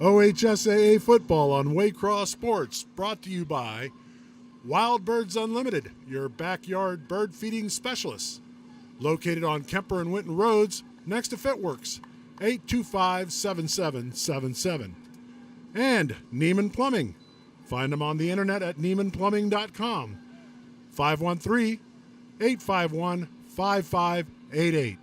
OHSAA football on Waycross Sports, brought to you by Wild Birds Unlimited, your backyard bird feeding specialists. Located on Kemper and Winton Roads, next to Fitworks, 825-7777. And Neiman Plumbing. Find them on the internet at neimanplumbing.com. 513-851-5588.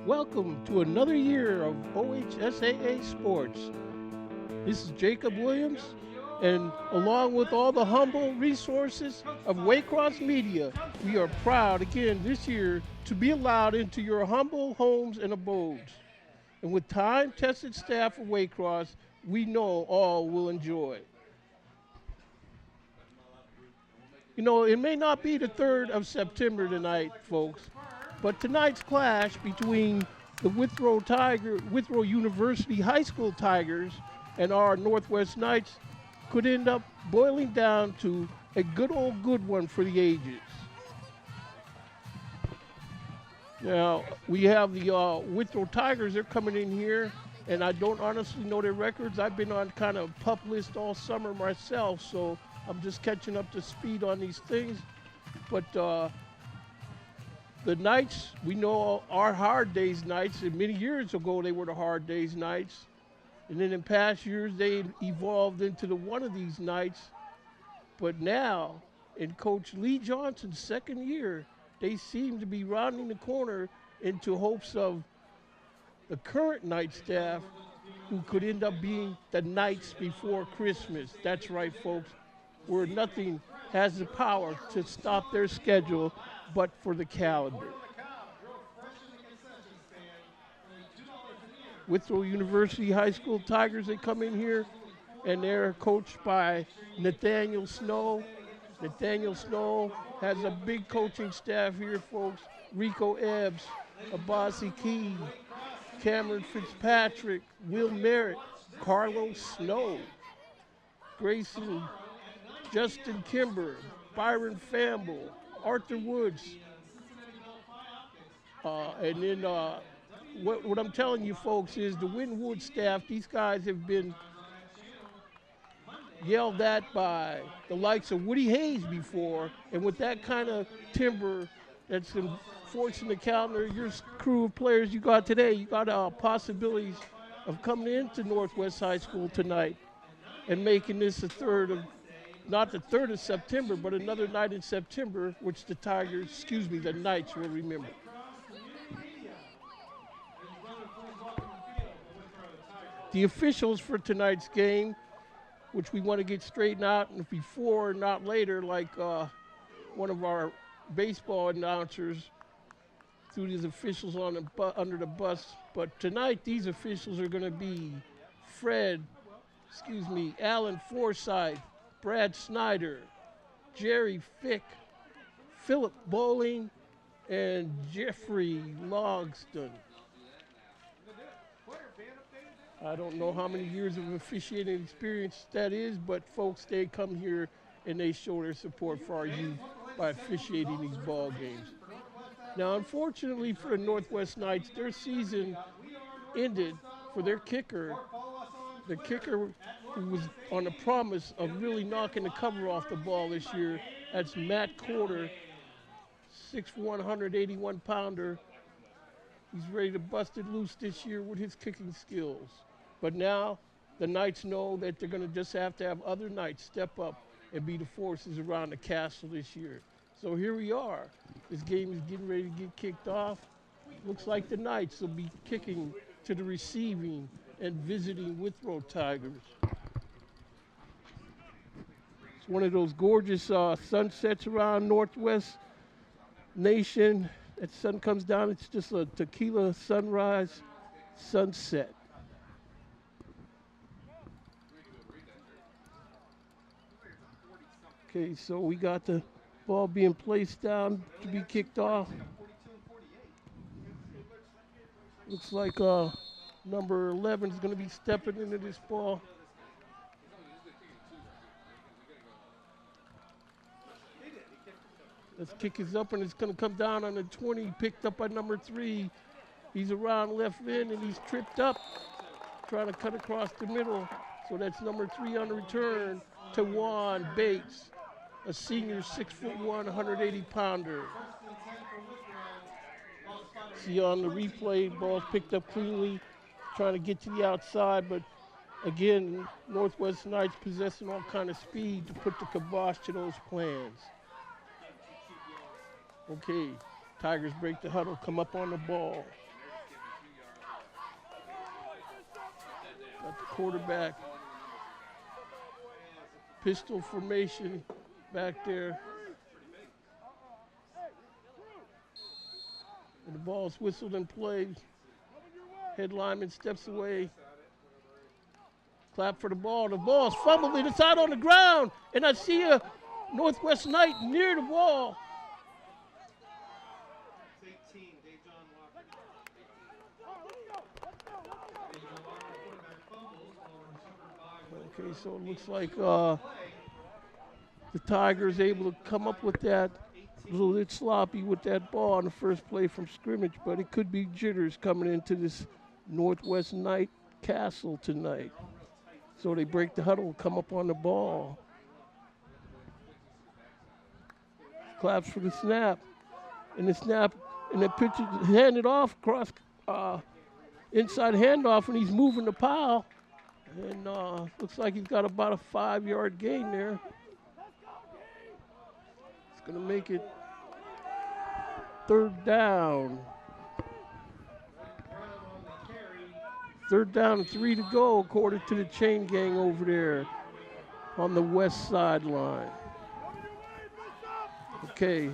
Welcome to another year of OHSAA Sports. This is Jacob Williams, and along with all the humble resources of Waycross Media, we are proud again this year to be allowed into your humble homes and abodes. And with time-tested staff of Waycross, we know all will enjoy. You know, it may not be the 3rd of September tonight, folks, but tonight's clash between the Withrow University High School Tigers and our Northwest Knights could end up boiling down to a good one for the ages. Now, we have the Withrow Tigers. They're coming in here, and I don't honestly know their records. I've been on kind of pup list all summer myself, so I'm just catching up to speed on these things. But the Knights, we know, are hard days Knights, and many years ago they were the hard days Knights. And then in past years they evolved into the one of these Knights. But now, in Coach Lee Johnson's second year, they seem to be rounding the corner into hopes of the current Knight staff who could end up being the Knights before Christmas. That's right, folks, where nothing has the power to stop their schedule but for the calendar. Withrow University High School Tigers, they come in here, and they're coached by Nathaniel Snow. Nathaniel Snow has a big coaching staff here, folks. Rico Ebbs, Abasi Key, Cameron Fitzpatrick, Will Merritt, Carlos Snow, Grayson, Justin Kimber, Byron Famble, Arthur Woods. And then what I'm telling you, folks, is the Winwood staff, these guys have been yelled at by the likes of Woody Hayes before, and with that kind of timber that's enforcing the calendar, your crew of players you got today, you got possibilities of coming into Northwest High School tonight and making this not the 3rd of September, but another night in September, which the Knights will remember. The officials for tonight's game, which we want to get straightened out before, not later, like one of our baseball announcers threw these officials under the bus. But tonight, these officials are going to be Alan Forsythe, Brad Snyder, Jerry Fick, Philip Bowling, and Jeffrey Logston. I don't know how many years of officiating experience that is, but folks, they come here and they show their support for our youth by officiating these ball games. Now, unfortunately for the Northwest Knights, their season ended for their kicker. The kicker who was on the promise of really knocking the cover off the ball this year, that's Matt Corder, 6'1", 181-pounder. He's ready to bust it loose this year with his kicking skills. But now the Knights know that they're going to just have to have other Knights step up and be the forces around the castle this year. So here we are. This game is getting ready to get kicked off. Looks like the Knights will be kicking to the receiving and visiting Withrow Tigers. It's one of those gorgeous sunsets around Northwest nation. That sun comes down, it's just a tequila sunrise, sunset. Okay, so we got the ball being placed down to be kicked off. Looks like number 11 is going to be stepping into this ball. This kick is up and it's going to come down on the 20, picked up by number 3. He's around left end and he's tripped up, trying to cut across the middle. So that's number 3 on the return, Tawan Bates, a senior 6'1", 180-pounder. See on the replay, ball's picked up cleanly, trying to get to the outside, but again, Northwest Knights possessing all kind of speed to put the kibosh to those plans. Okay, Tigers break the huddle, come up on the ball. Got the quarterback. Pistol formation back there. And the ball's whistled and played. Head lineman steps away. Clap for the ball. The ball's fumbled and it's out on the ground. And I see a Northwest Knight near the ball. Okay, so it looks like the Tigers able to come up with that. A little bit sloppy with that ball on the first play from scrimmage, but it could be jitters coming into this Northwest Knight castle tonight. So they break the huddle, come up on the ball. Claps for the snap. And the snap, and the pitch is handed off across inside handoff, and he's moving the pile. And looks like he's got about a 5-yard gain there. It's going to make it 3rd down. 3rd down and 3 to go, according to the chain gang over there on the west sideline. Okay,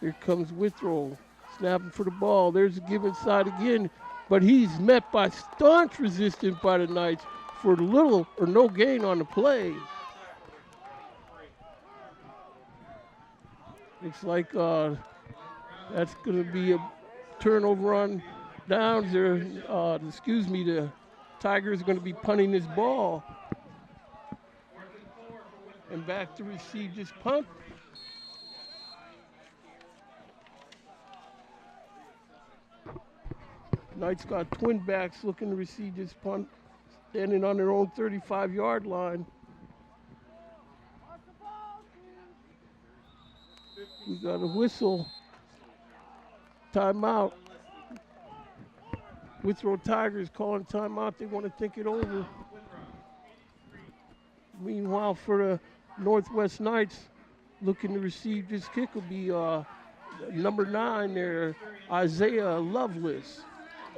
here comes Withrow, snapping for the ball. There's a give inside again, but he's met by staunch resistance by the Knights for little or no gain on the play. Looks like that's going to be a turnover on downs there. The Tigers are going to be punting this ball. And back to receive this punt. Knights got twin backs looking to receive this punt, standing on their own 35-yard line. We got a whistle. Timeout. Withrow Tigers calling timeout. They want to think it over. Meanwhile, for the Northwest Knights, looking to receive this kick will be number 9 there, Isaiah Lovelace,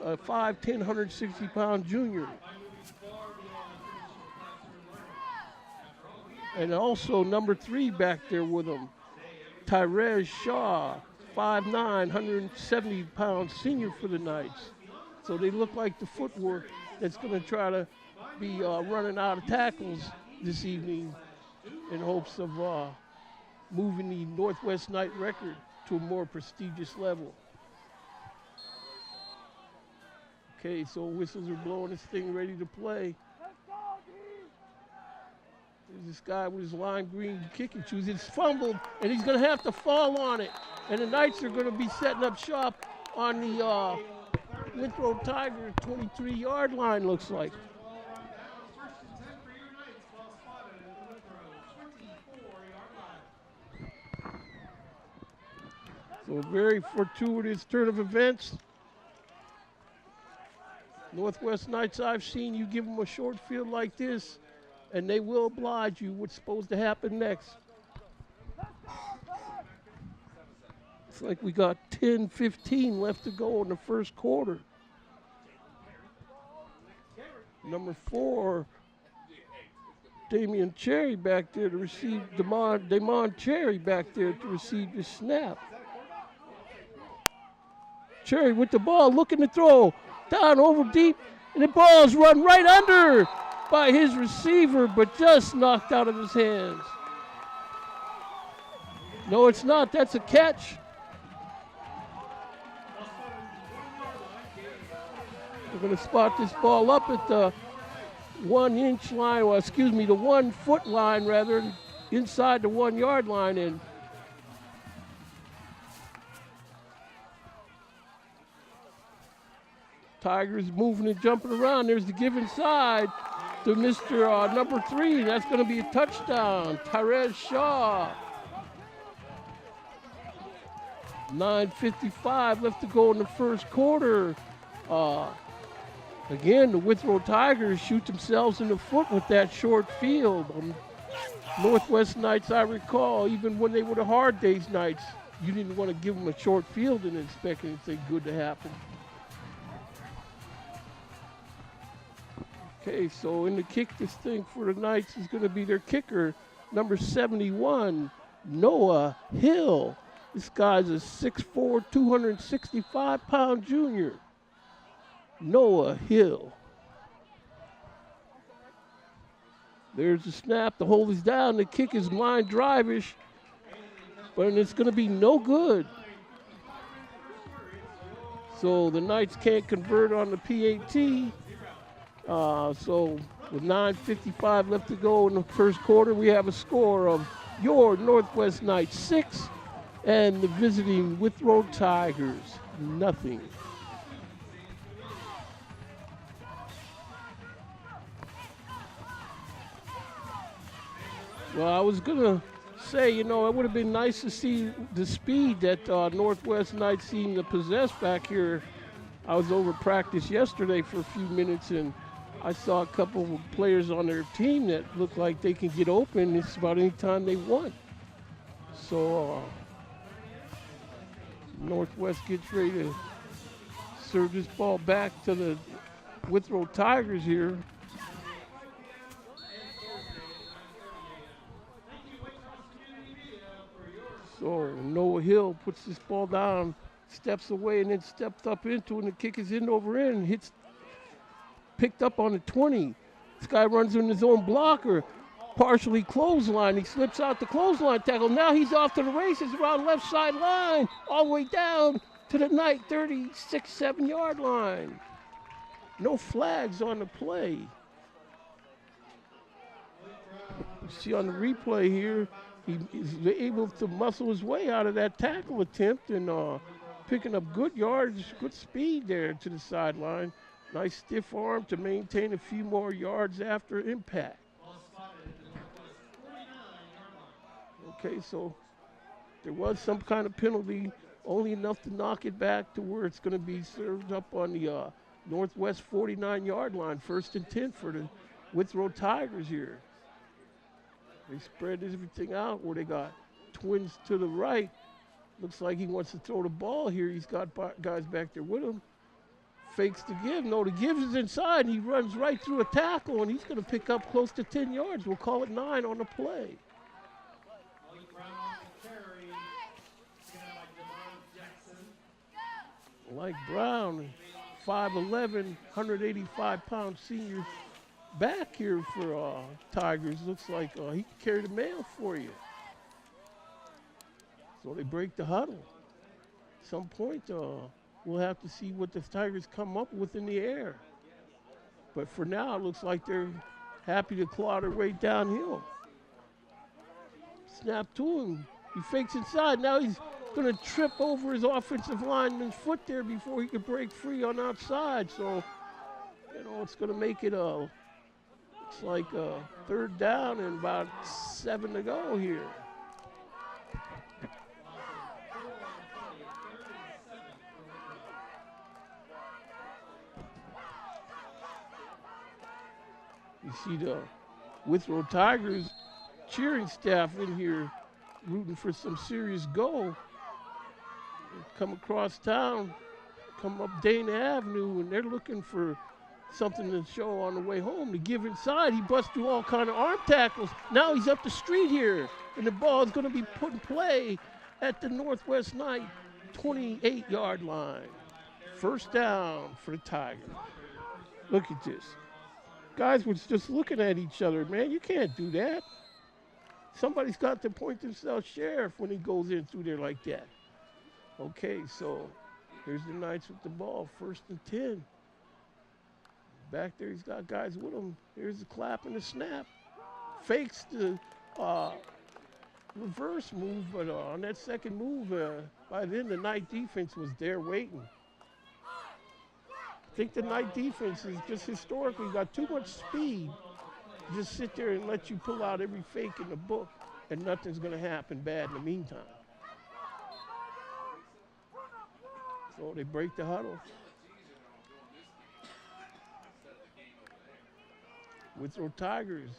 a 5'10", 160-pound junior. And also number 3 back there with him, Tyrez Shaw, 5'9", 170-pound senior for the Knights. So they look like the footwork that's going to try to be running out of tackles this evening in hopes of moving the Northwest Knight record to a more prestigious level. Okay, so whistles are blowing, this thing ready to play. There's this guy with his lime green kicking shoes. It's fumbled, and he's going to have to fall on it. And the Knights are going to be setting up shop on the Withrow Tigers 23-yard line, looks like. So a very fortuitous turn of events. Northwest Knights, I've seen you give them a short field like this, and they will oblige you what's supposed to happen next. It's like we got 10, 15 left to go in the first quarter. Number 4, Damian Cherry back there to receive, Damon Cherry back there to receive the snap. Cherry with the ball, looking to throw. Down over deep, and the ball's run right under by his receiver, but just knocked out of his hands. No, it's not. That's a catch. We're going to spot this ball up at the 1 inch line, or excuse me, the 1 foot line rather, inside the 1 yard line. And Tigers moving and jumping around. There's the give inside to Mr. Number 3. That's going to be a touchdown. Tyrez Shaw. 9:55 left to go in the first quarter. Again, the Withrow Tigers shoot themselves in the foot with that short field. Northwest Knights, I recall, even when they were the Hard Days Knights, you didn't want to give them a short field and expect anything good to happen. Okay, so in the kick, this thing for the Knights is going to be their kicker, number 71, Noah Hill. This guy's a 6'4", 265-pound junior. Noah Hill. There's the snap. The hold is down. The kick is line drive-ish, but it's going to be no good. So the Knights can't convert on the PAT. So with 9:55 left to go in the first quarter, we have a score of your Northwest Knights 6 and the visiting Withrow Tigers, nothing. Well, I was going to say, it would have been nice to see the speed that Northwest Knights seem to possess back here. I was over practice yesterday for a few minutes, and I saw a couple of players on their team that look like they can get open just about any time they want. So Northwest gets ready to serve this ball back to the Withrow Tigers here. So Noah Hill puts this ball down, steps away, and then steps up into it, and the kick is in over in, hits, picked up on the 20. This guy runs in his own blocker, partially clothesline. He slips out the clothesline tackle. Now he's off to the races around left side line, all the way down to the Knight 36, 7 yard line. No flags on the play. You see on the replay here, he is able to muscle his way out of that tackle attempt and picking up good yards, good speed there to the sideline. Nice stiff arm to maintain a few more yards after impact. Okay, so there was some kind of penalty, only enough to knock it back to where it's going to be served up on the Northwest 49 yard line. 1st and 10 for the Withrow Tigers here. They spread everything out where they got twins to the right. Looks like he wants to throw the ball here. He's got guys back there with him. Fakes the give. No, the give is inside, and he runs right through a tackle, and he's going to pick up close to 10 yards. We'll call it 9 on the play. Mike Brown, 5'11", 185-pound senior back here for Tigers. Looks like he can carry the mail for you. So they break the huddle. At some point, we'll have to see what the Tigers come up with in the air. But for now, it looks like they're happy to claw their way downhill. Snap to him. He fakes inside. Now he's going to trip over his offensive lineman's foot there before he can break free on outside. So, it's going to make it it's like a 3rd down and about 7 to go here. You see the Withrow Tigers cheering staff in here rooting for some serious goal. Come across town, come up Dana Avenue, and they're looking for something to show on the way home. To give inside, he busts through all kind of arm tackles. Now he's up the street here, and the ball is going to be put in play at the Northwest Knight 28 yard line. First down for the Tigers. Look at this. Guys was just looking at each other, man. You can't do that. Somebody's got to point themselves sheriff when he goes in through there like that. Okay, so here's the Knights with the ball, 1st and 10. Back there, he's got guys with him. Here's the clap and the snap. Fakes the reverse move, but on that second move, by then the Knight defense was there waiting. I think the Knight defense is just historically got too much speed to just sit there and let you pull out every fake in the book, and nothing's going to happen bad in the meantime. So they break the huddle. Withrow Tigers.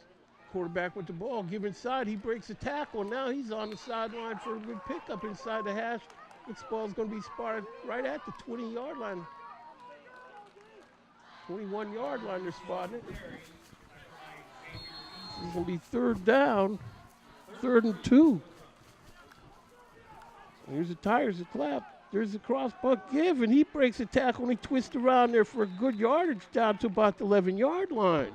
Quarterback with the ball, give inside, he breaks a tackle, and now he's on the sideline for a good pickup inside the hash. This ball's going to be spotted right at the 20-yard line. 21-yard line, they're spotting it. It's going to be 3rd down, 3rd and 2. Here's the Tigers, a clap. There's the cross buck give, and he breaks a tackle, and he twists around there for a good yardage down to about the 11-yard line.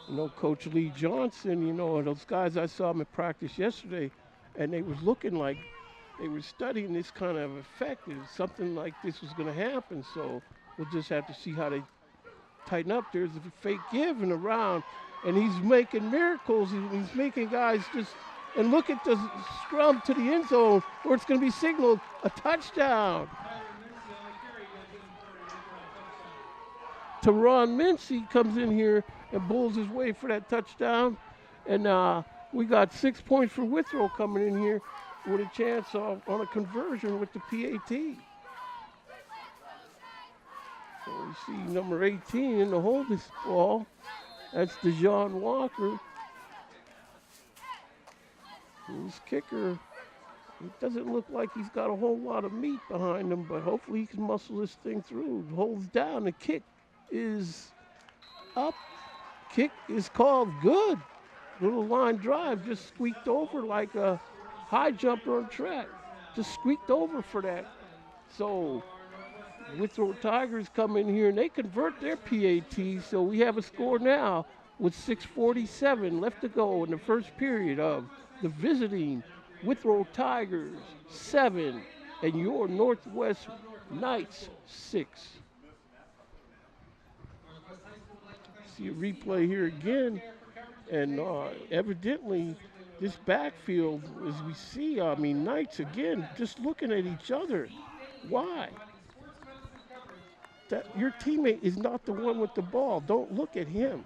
You know, Coach Lee Johnson, you know, those guys, I saw him at practice yesterday, and they was looking like they were studying this kind of effect. Something like this was going to happen, so we'll just have to see how they tighten up. There's a fake give and around, and he's making miracles. He's making guys just, and look at the scrum to the end zone where it's going to be signaled a touchdown. Teron Mincy comes in here and bulls his way for that touchdown. And we got 6 points for Withrow coming in here with a chance on a conversion with the PAT. So we see number 18 in the hold this ball. That's DeJohn Walker. His kicker, it doesn't look like he's got a whole lot of meat behind him, but hopefully he can muscle this thing through. Holds down, the kick is up. Kick is called good. Little line drive, just squeaked over like a high jumper on track. Just squeaked over for that. So Withrow Tigers come in here and they convert their PAT. So we have a score now with 6:47 left to go in the first period of the visiting Withrow Tigers 7 and your Northwest Knights 6. See a replay here again, and evidently this backfield, as we see, I mean, Knights again just looking at each other. Why? That your teammate is not the one with the ball. Don't look at him.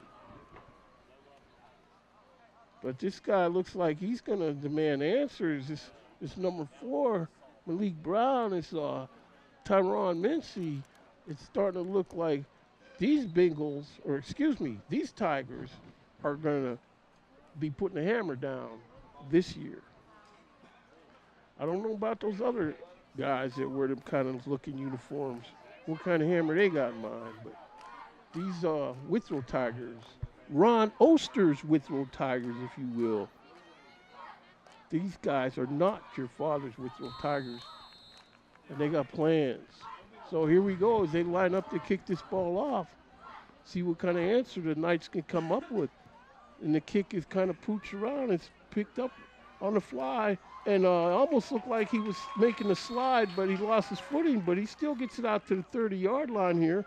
But this guy looks like he's going to demand answers. This number 4, Malik Brown, is Tyron Mincy. It's starting to look like these Bengals, or excuse me, these Tigers are going to be putting the hammer down this year. I don't know about those other guys that wear them kind of looking uniforms, what kind of hammer they got in mind, but these Withrow Tigers, Ron Oster's Withrow Tigers, if you will, these guys are not your father's Withrow Tigers, and they got plans. So here we go as they line up to kick this ball off. See what kind of answer the Knights can come up with. And the kick is kind of pooched around. It's picked up on the fly. And almost looked like he was making a slide, but he lost his footing. But he still gets it out to the 30-yard line here,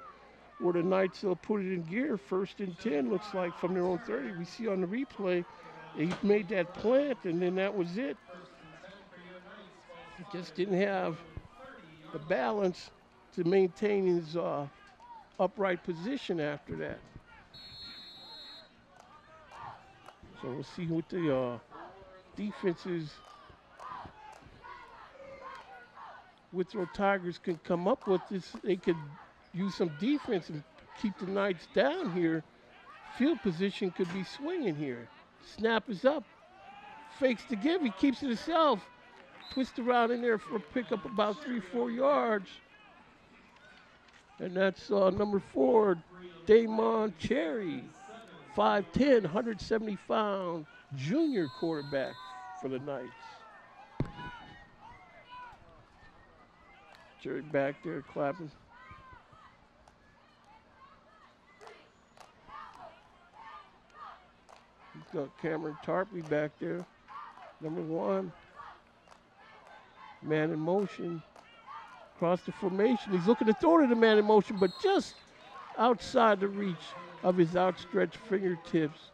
where the Knights will put it in gear. 1st and 10, looks like, from their own 30. We see on the replay, he made that plant, and then that was it. He just didn't have the balance to maintain his upright position after that. So we'll see what the defenses Withrow Tigers can come up with. This, they could use some defense and keep the Knights down here. Field position could be swinging here. Snap is up. Fakes to give. He keeps it himself. Twist around in there for a pickup about 3-4 yards. And that's number 4, Damon Cherry. 5'10", 170-pound junior quarterback for the Knights. Jerry back there clapping. He's got Cameron Tarpey back there. Number 1. Man in motion. Across the formation. He's looking to throw to the man in motion, but just outside the reach of his outstretched fingertips.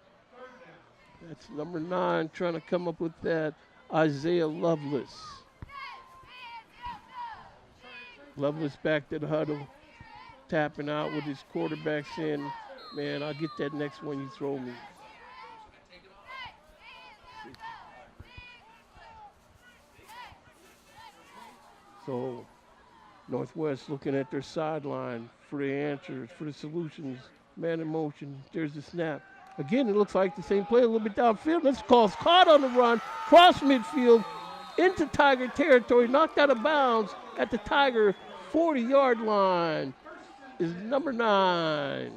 That's number 9 trying to come up with that. Isaiah Lovelace. Lovelace back to the huddle. Tapping out with his quarterback saying, man, I'll get that next one you throw me. So Northwest looking at their sideline for the answers, for the solutions. Man in motion. There's the snap. Again, it looks like the same play a little bit downfield. This call's caught on the run, cross midfield, into Tiger territory, knocked out of bounds at the Tiger 40-yard line is number 9,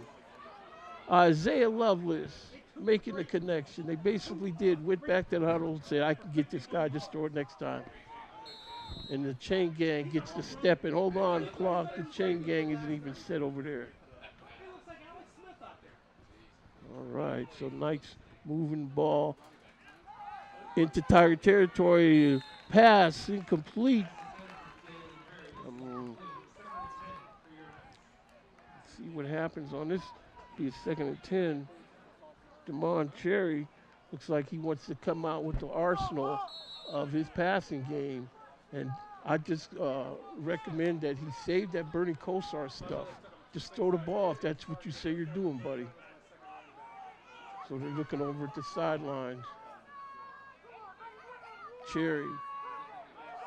Isaiah Lovelace, making the connection. They basically went back to the huddle and said, I can get this guy, just throw it next time. And the chain gang gets to step in. Hold on, clock. The chain gang isn't even set over there. All right, so Knights moving the ball into Tiger territory. Pass incomplete. Let's see what happens on this. Be a 2nd and 10. Damon Cherry looks like he wants to come out with the arsenal of his passing game. And I just recommend that he save that Bernie Kosar stuff. Just throw the ball if that's what you say you're doing, buddy. So they're looking over at the sidelines. Cherry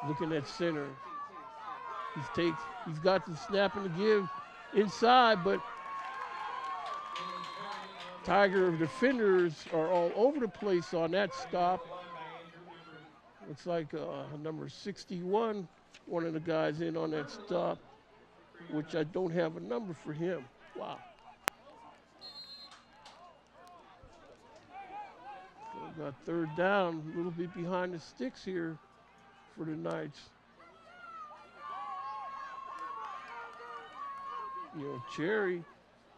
looking at center. He's got the snap and the give inside, but Tiger defenders are all over the place on that stop. Looks like number 61, one of the guys in on that stop, which I don't have a number for him. Wow. So we got 3rd down, a little bit behind the sticks here for the Knights. You know, Cherry,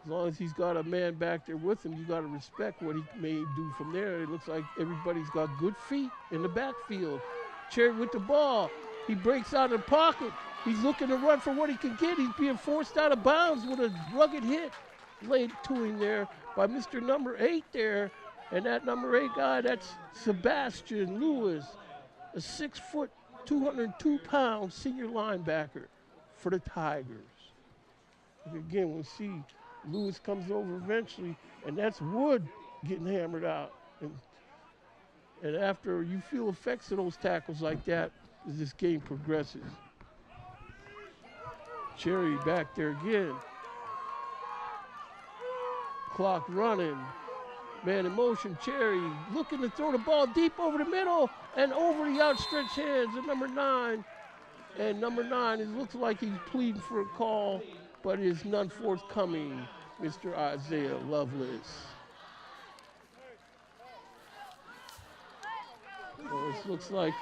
as long as he's got a man back there with him, you got to respect what he may do from there. It looks like everybody's got good feet in the backfield. Cherry with the ball. He breaks out of the pocket. He's looking to run for what he can get. He's being forced out of bounds with a rugged hit laid to him there by Mr. number 8 there. And that number 8 guy, that's Sebastian Lewis, a 6 foot, 202-pound senior linebacker for the Tigers. Again, we'll see Lewis comes over eventually, and that's Wood getting hammered out. And after you feel effects of those tackles like that, as this game progresses. Cherry back there again. Clock running. Man in motion, Cherry looking to throw the ball deep over the middle and over the outstretched hands of number 9. And number 9, it looks like he's pleading for a call, but is none forthcoming, Mr. Isaiah Lovelace. So this looks like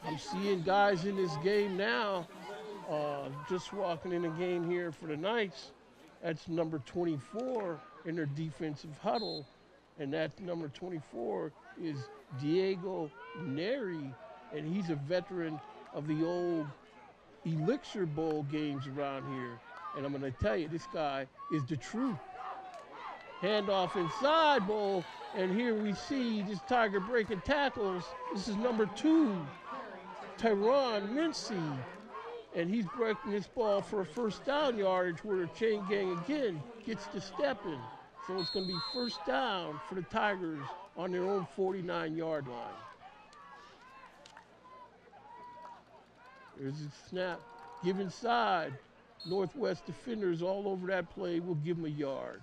I'm seeing guys in this game now, just walking in the game here for the Knights. That's number 24 in their defensive huddle, and that number 24 is Diego Neri, and he's a veteran of the old Elixir Bowl games around here. And I'm going to tell you, this guy is the truth. Handoff inside Bowl, and here we see this Tiger breaking tackles. This is number 2, Tyron Mincy, and he's breaking this ball for a 1st down yardage where the chain gang again gets to step in. So it's going to be 1st down for the Tigers on their own 49-yard line. There's a snap. Give inside. Northwest defenders all over that play. We'll give him a yard.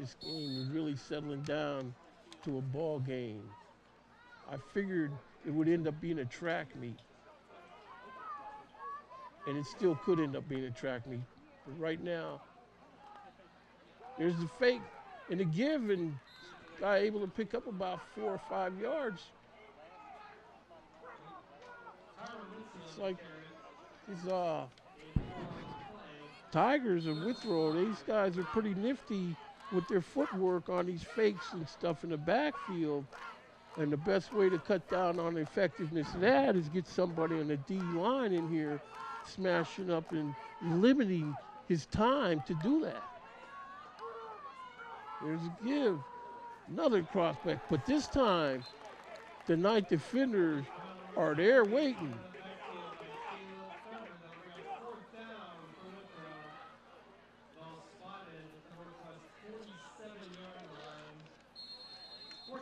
this game is really settling down to a ball game. I figured it would end up being a track meet. And it still could end up being a track meet. But right now, there's the fake and the give, and guy able to pick up about 4 or 5 yards. It's like these Tigers of Withrow, these guys are pretty nifty with their footwork on these fakes and stuff in the backfield. And the best way to cut down on the effectiveness of that is get somebody on the D line in here smashing up and limiting his time to do that. There's a give. Another crossback, but this time the ninth defenders are there waiting.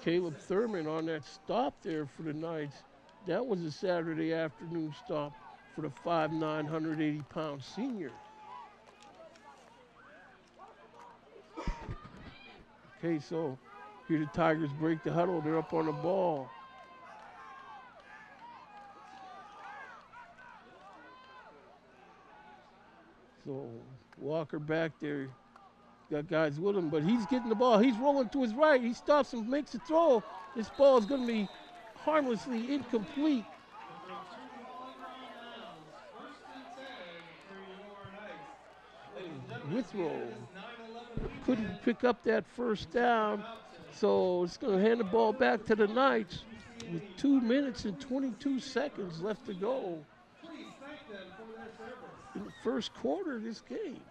Caleb Thurman on that stop there for the Knights. That was a Saturday afternoon stop for the 5'9", 180-pound senior. Okay, so here the Tigers break the huddle. They're up on the ball. So Walker back there. Got guys with him, but he's getting the ball. He's rolling to his right. He stops and makes a throw. This ball is going to be harmlessly incomplete. Withrow couldn't pick up that first down, so it's going to hand the ball back to the Knights with 2 minutes and 22 seconds left to go in the first quarter of this game.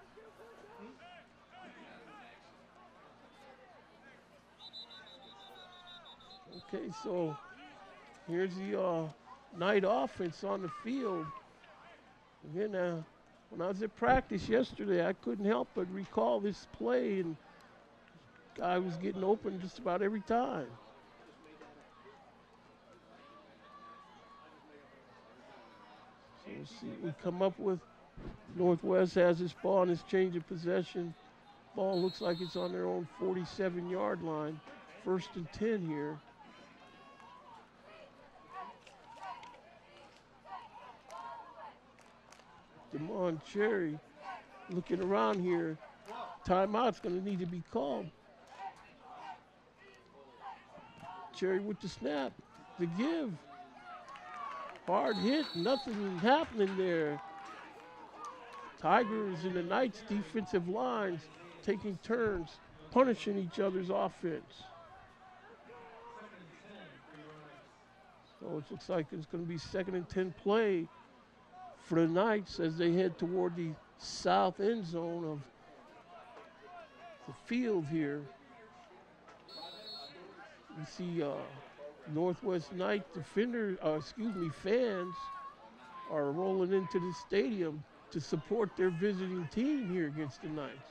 Okay, so here's the Knight offense on the field. Again, when I was at practice yesterday, I couldn't help but recall this play, and guy was getting open just about every time. So we'll see what we come up with. Northwest has this ball on this change of possession. Ball looks like it's on their own 47-yard line. 1st and 10 here. Damon Cherry looking around here. Timeout's going to need to be called. Cherry with the snap. The give. Hard hit. Nothing happening there. Tigers and the Knights defensive lines taking turns, punishing each other's offense. So it looks like it's going to be 2nd and 10 play for the Knights as they head toward the south end zone of the field here. You see Northwest Knight fans are rolling into the stadium to support their visiting team here against the Knights.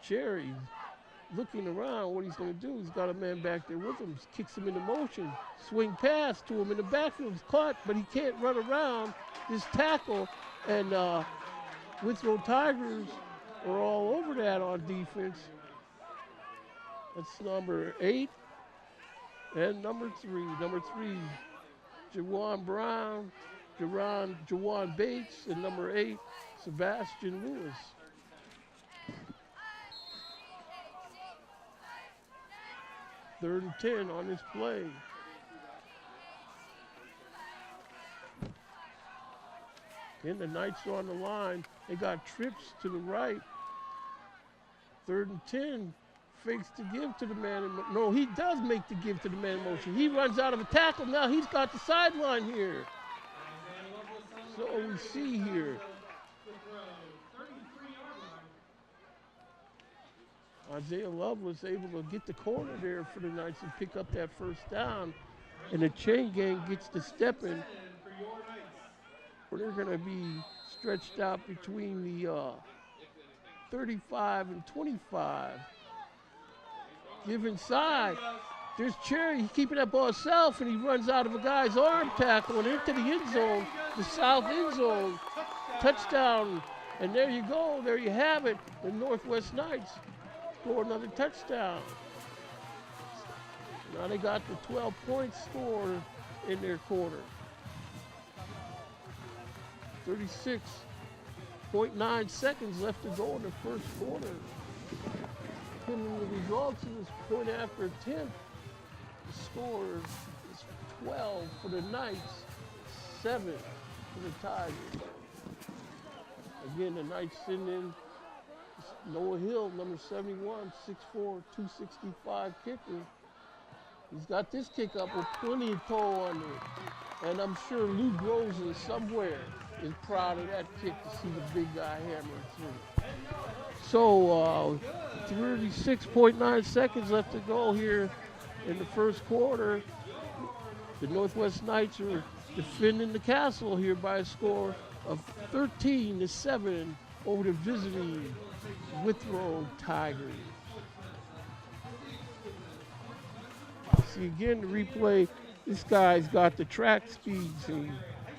Cherry looking around what he's going to do. He's got a man back there with him, kicks him into motion, swing pass to him in the backfield. He's caught, but he can't run around this tackle, and Withrow Tigers are all over that on defense. That's number 8 and number 3. Number 3, Jawan Brown, Jawan Bates, and number 8, Sebastian Lewis. Third and 10 on this play. And the Knights are on the line. They got trips to the right. 3rd and 10. Fakes to give to the man in motion. No, he does make the give to the man in motion. He runs out of a tackle. Now he's got the sideline here. So we see here. Isaiah Lovelace able to get the corner there for the Knights and pick up that first down. And the chain gang gets to stepping. Where they're going to be stretched out between the 35 and 25. Give inside. There's Cherry. He's keeping that ball himself, and he runs out of a guy's arm tackle and into the end zone, the south end zone. Touchdown. And there you go. There you have it. The Northwest Knights score another touchdown. Now they got the 12 points scored in their quarter. 36.9 seconds left to go in the first quarter. Depending on the results of this point after attempt, the score is 12 for the Knights, 7 for the Tigers. Again, the Knights send in Noah Hill, number 71, 6'4", 265 kicker. He's got this kick up with plenty of toe on it. And I'm sure Lou Groza somewhere is proud of that kick to see the big guy hammer through. So 36.9 seconds left to go here in the first quarter. The Northwest Knights are defending the castle here by a score of 13-7 over the visiting Withrow Tigers. See again the replay, this guy's got the track speeds,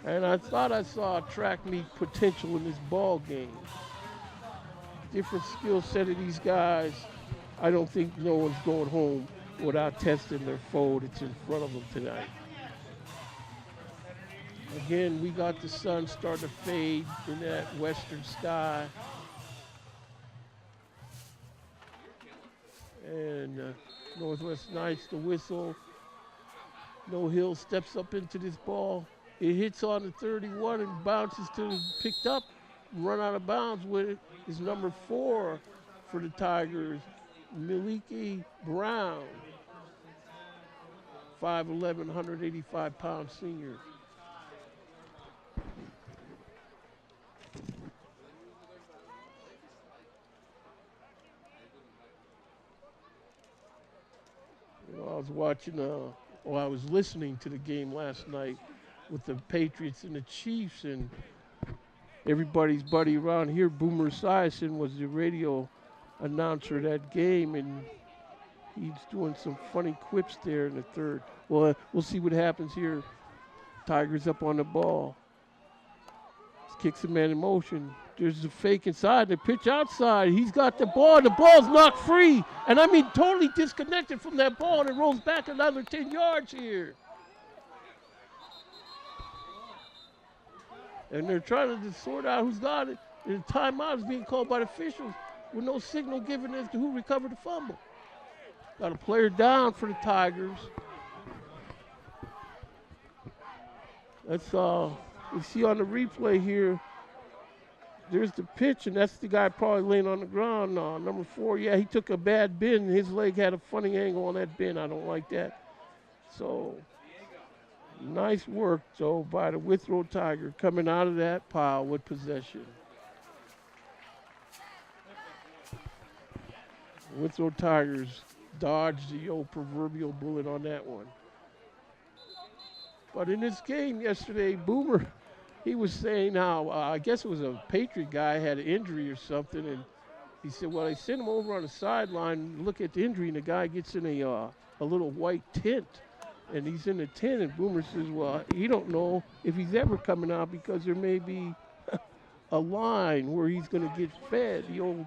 and I thought I saw track meet potential in this ball game. Different skill set of these guys. I don't think no one's going home without testing their foe that's in front of them tonight. Again, we got the sun starting to fade in that western sky. And Northwest Knights, the whistle. No Hill steps up into this ball. It hits on the 31 and bounces to picked up, run out of bounds with it is number 4 for the Tigers, Miliki Brown, 5'11", 185-pound senior. I was watching, I was listening to the game last night with the Patriots and the Chiefs, and everybody's buddy around here, Boomer Esiason, was the radio announcer of that game, and he's doing some funny quips there in the third. Well, we'll see what happens here. Tigers up on the ball. Kicks a man in motion. There's a fake inside, the pitch outside. He's got the ball, and the ball's knocked free. And I mean totally disconnected from that ball, and it rolls back another 10 yards here. And they're trying to sort out who's got it. And the timeout is being called by the officials with no signal given as to who recovered the fumble. Got a player down for the Tigers. That's we see on the replay here, there's the pitch, and that's the guy probably laying on the ground. Number 4, yeah, he took a bad bend. His leg had a funny angle on that bend. I don't like that. So, nice work, though, by the Withrow Tiger coming out of that pile with possession. Withrow Tigers dodged the old proverbial bullet on that one. But in this game yesterday, Boomer, he was saying how, I guess it was a Patriot guy had an injury or something, and he said, well, they sent him over on the sideline, look at the injury, and the guy gets in a little white tent, and he's in the tent, and Boomer says, well, he don't know if he's ever coming out because there may be a line where he's going to get fed, the old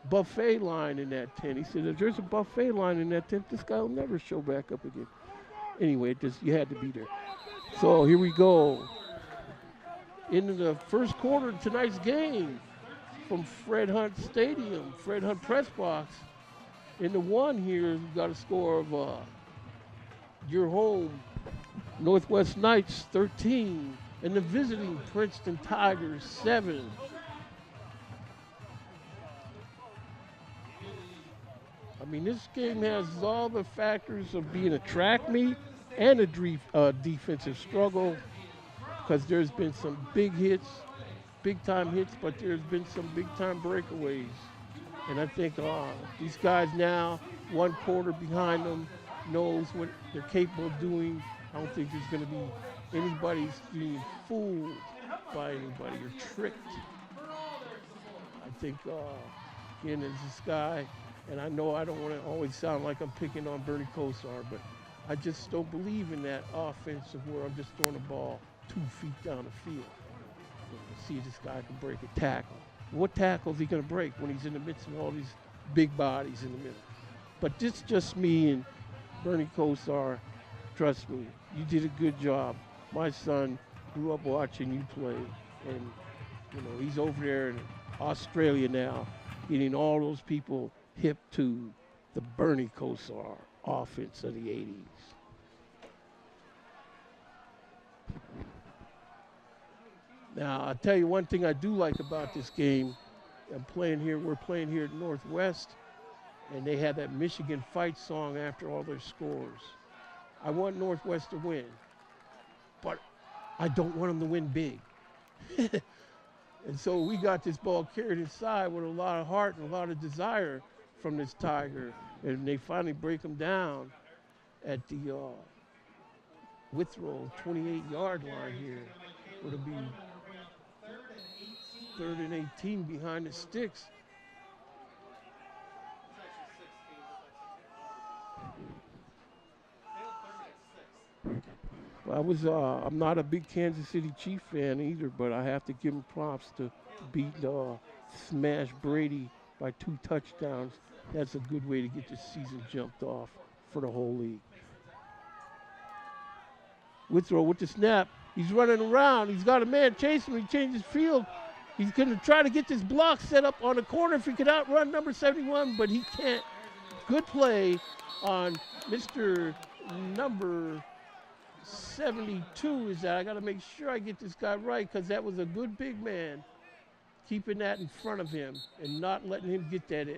buffet line in that tent. He said, if there's a buffet line in that tent, this guy will never show back up again. Anyway, you had to be there. So here we go. Into the first quarter of tonight's game from Fred Hunt Stadium, Fred Hunt Press Box. In the one here, we've got a score of your home, Northwest Knights 13, and the visiting Princeton Tigers 7. I mean, this game has all the factors of being a track meet and a defensive struggle, because there's been some big hits, big-time hits, but there's been some big-time breakaways. And I think these guys now, one quarter behind them, knows what they're capable of doing. I don't think there's going to be anybody's being fooled by anybody or tricked. I think, again, there's this guy, and I know I don't want to always sound like I'm picking on Bernie Kosar, but I just don't believe in that offense of where I'm just throwing the ball 2 feet down the field. See if this guy can break a tackle. What tackle is he going to break when he's in the midst of all these big bodies in the middle. But this just me and Bernie Kosar. Trust me, you did a good job. My son grew up watching you play, and he's over there in Australia now, getting all those people hip to the Bernie Kosar offense of the '80s. Now, I'll tell you one thing I do like about this game. We're playing here at Northwest, and they have that Michigan fight song after all their scores. I want Northwest to win, but I don't want them to win big. And so we got this ball carried inside with a lot of heart and a lot of desire from this Tiger, and they finally break them down at the Withrow 28-yard line here. It'll be 3rd and 18 behind the sticks. Well, I'm not a big Kansas City Chief fan either, but I have to give him props to beat smash Brady by 2 touchdowns. That's a good way to get the season jumped off for the whole league. Withrow with the snap. He's running around. He's got a man chasing him. He changes field. He's going to try to get this block set up on the corner if he could outrun number 71, but he can't. Good play on Mr. number 72 is that. I got to make sure I get this guy right because that was a good big man keeping that in front of him and not letting him get that edge.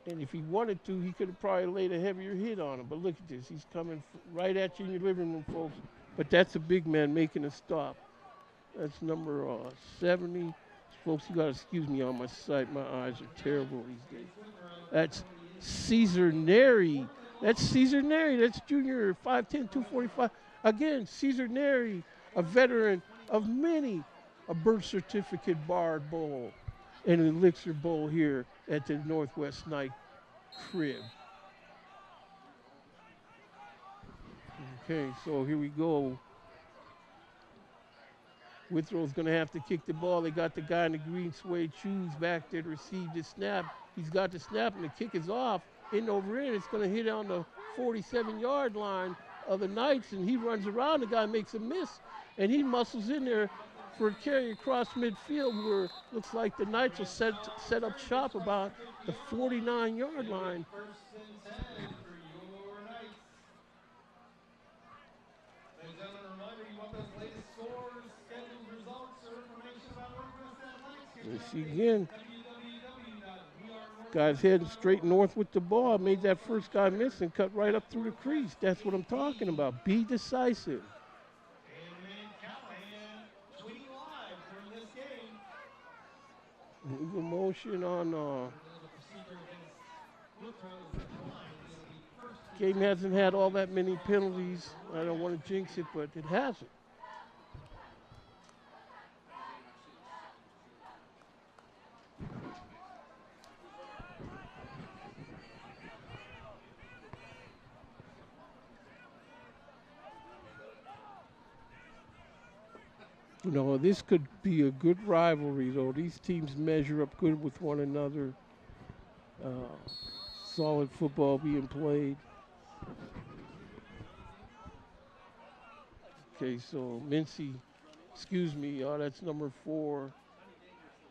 And if he wanted to, he could have probably laid a heavier hit on him. But look at this. He's coming right at you in your living room, folks. But that's a big man making a stop. That's number 70. Folks, you got to excuse me on my sight. My eyes are terrible these days. That's Caesar Neri. That's Caesar Neri. That's junior, 5'10", 245. Again, Caesar Neri, a veteran of many a birth certificate barred bowl and an elixir bowl here at the Northwest Night crib. Okay, so here we go. Withrow's going to have to kick the ball. They got the guy in the green suede shoes back there to receive the snap. He's got the snap, and the kick is off. In over in, it's going to hit on the 47-yard line of the Knights, and he runs around. The guy makes a miss, and he muscles in there for a carry across midfield where it looks like the Knights will set up shop about the 49-yard line. You see again, guy's heading straight north with the ball. Made that first guy miss and cut right up through the crease. That's what I'm talking about. Be decisive. Legal motion on game hasn't had all that many penalties. I don't want to jinx it, but it hasn't. You know, this could be a good rivalry, though. These teams measure up good with one another. Solid football being played. Okay, so Mincy, excuse me, that's number 4.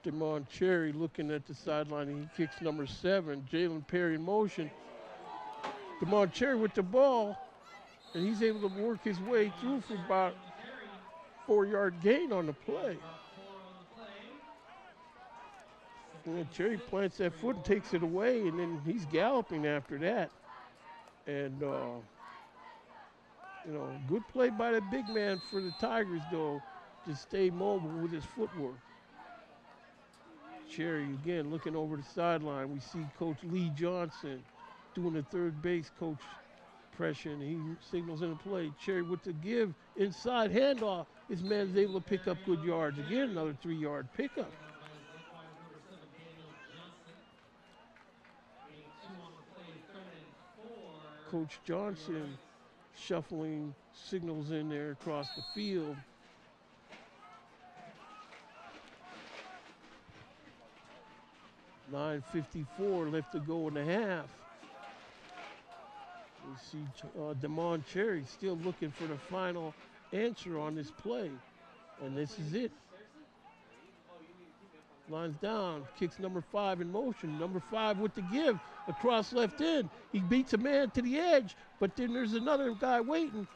Demond Cherry looking at the sideline, and he kicks number 7. Jalen Perry in motion. Demond Cherry with the ball, and he's able to work his way through for about 4-yard gain on the play. And Cherry plants that foot and takes it away, and then he's galloping after that. And, good play by the big man for the Tigers, though, to stay mobile with his footwork. Cherry, again, looking over the sideline. We see Coach Lee Johnson doing the third base coach pressure, and he signals in the play. Cherry with the give, inside handoff. His man is able to pick up good yards. Again, another 3-yard pickup. Coach Johnson shuffling signals in there across the field. 9:54 left to go in the half. We see Damon Cherry still looking for the final answer on this play. And this is it. Lines down, kicks number 5 in motion. Number 5 with the give, across left end. He beats a man to the edge, but then there's another guy waiting.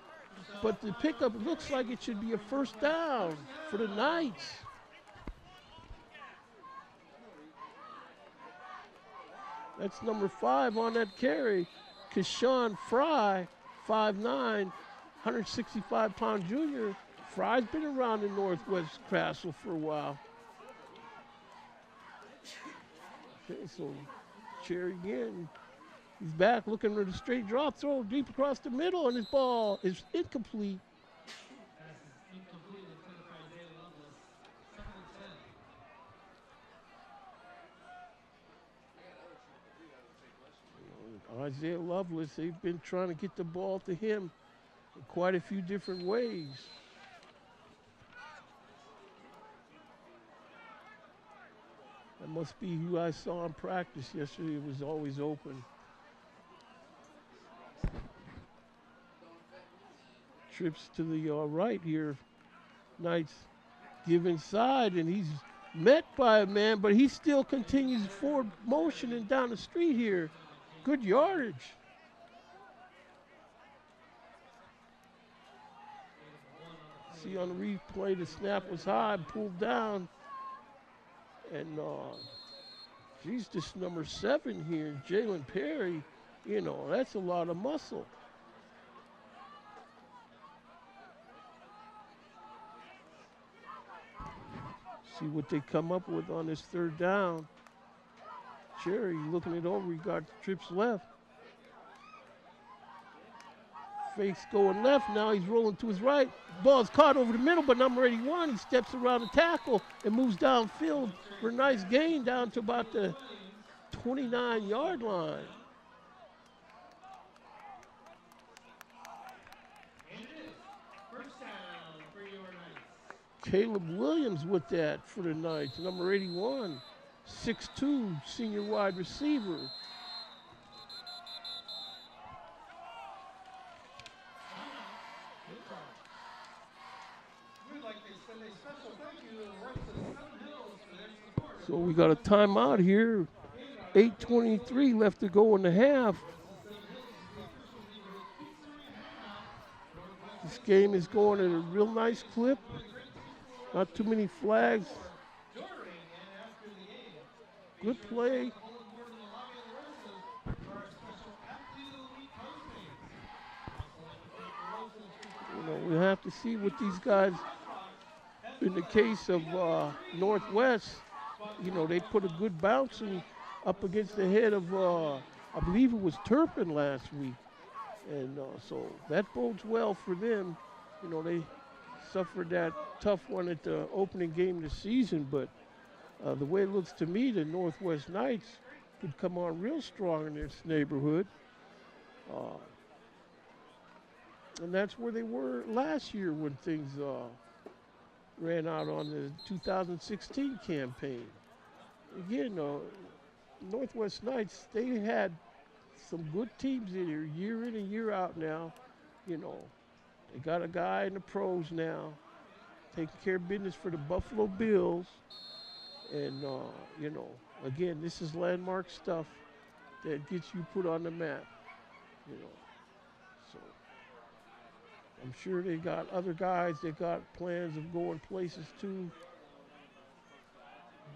But the pickup looks like it should be a first down for the Knights. That's number 5 on that carry. Keshawn Fry, 5'9", 165-pound junior. Fry's been around in Northwest Castle for a while. Okay, so Cherry again. He's back looking for the straight drop throw deep across the middle, and his ball is incomplete. Isaiah Lovelace, they've been trying to get the ball to him in quite a few different ways. That must be who I saw in practice yesterday. It was always open. Trips to the right here. Knights give inside, and he's met by a man, but he still continues forward motion and down the street here. Good yardage. See on the replay, the snap was high, pulled down. And geez, this number 7 here, Jalen Perry, you know, that's a lot of muscle. See what they come up with on this third down. Cherry looking it over, he got trips left. Fakes going left, now he's rolling to his right. Ball's caught over the middle, but number 81, he steps around the tackle and moves downfield for a nice gain down to about the 29-yard line. Caleb Williams with that for the Knights, number 81, 6'2", senior wide receiver. So we got a timeout here. 8:23 left to go in the half. This game is going at a real nice clip. Not too many flags. Good play. You know, we have to see what these guys, in the case of Northwest, you know, they put a good bouncing up against the head of, I believe it was Turpin last week. And so that bodes well for them. You know, they suffered that tough one at the opening game of the season, but the way it looks to me, the Northwest Knights could come on real strong in this neighborhood. And that's where they were last year when things ran out on the 2016 campaign. Again, Northwest Knights, they had some good teams in here, year in and year out now. You know, they got a guy in the pros now, taking care of business for the Buffalo Bills. And, you know, again, this is landmark stuff that gets you put on the map, you know. So I'm sure they got other guys that got plans of going places too.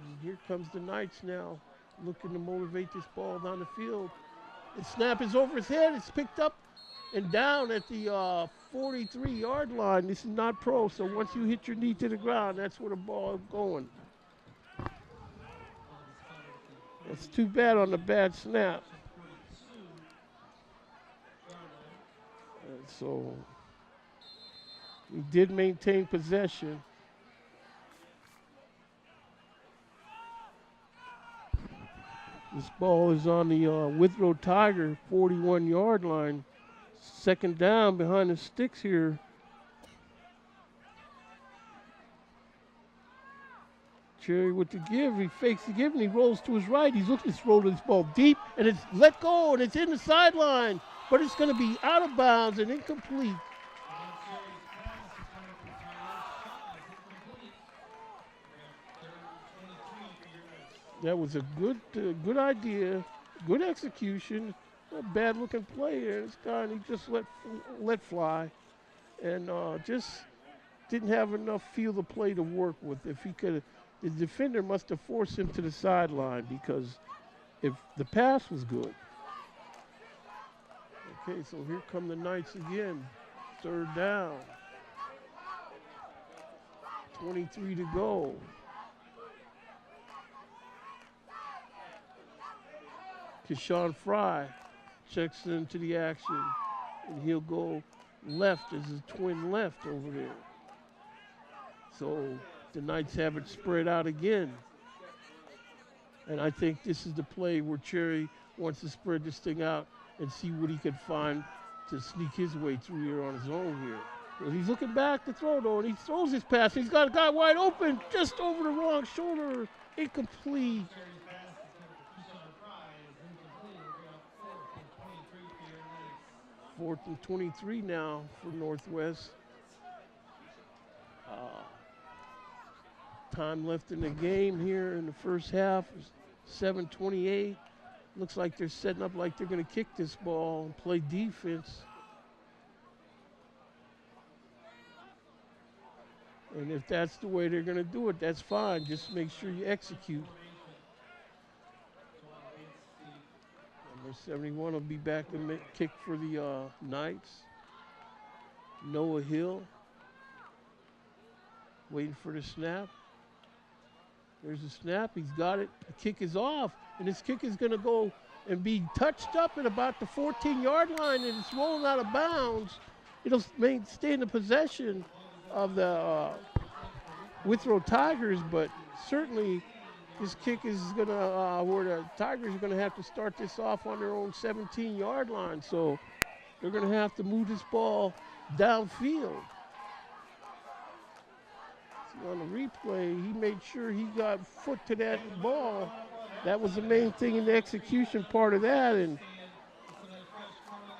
And here comes the Knights now, looking to motivate this ball down the field. The snap is over his head. It's picked up and down at the 43-yard line. This is not pro, so once you hit your knee to the ground, that's where the ball is going. It's too bad on the bad snap. And so we did maintain possession. This ball is on the Withrow Tiger 41-yard line. Second down behind the sticks here. Cherry with the give. He fakes the give and he rolls to his right. He's looking to roll this ball deep and it's let go and it's in the sideline. But it's going to be out of bounds and incomplete. That was a good idea, good execution. A bad looking play. This guy, he just let fly, and just didn't have enough field of play to work with. If he could, the defender must have forced him to the sideline because if the pass was good. Okay, so here come the Knights again. 3rd down. 23 to go. Keshawn Fry checks into the action, and he'll go left as his twin left over there. So the Knights have it spread out again. And I think this is the play where Cherry wants to spread this thing out and see what he can find to sneak his way through here on his own here. Well, he's looking back to throw, though, and he throws his pass. He's got a guy wide open, just over the wrong shoulder, incomplete. 4th and 23 now for Northwest. Time left in the game here in the first half. 7:28. Looks like they're setting up like they're going to kick this ball and play defense. And if that's the way they're going to do it, that's fine. Just make sure you execute. Number 71 will be back to kick for the Knights. Noah Hill waiting for the snap. There's a snap. He's got it. The kick is off. And this kick is going to go and be touched up at about the 14-yard line, and it's rolling out of bounds. It'll stay in the possession of the Withrow Tigers, but certainly this kick is going to, where the Tigers are going to have to start this off on their own 17-yard line. So they're going to have to move this ball downfield. See, on the replay, he made sure he got foot to that ball. That was the main thing in the execution part of that, and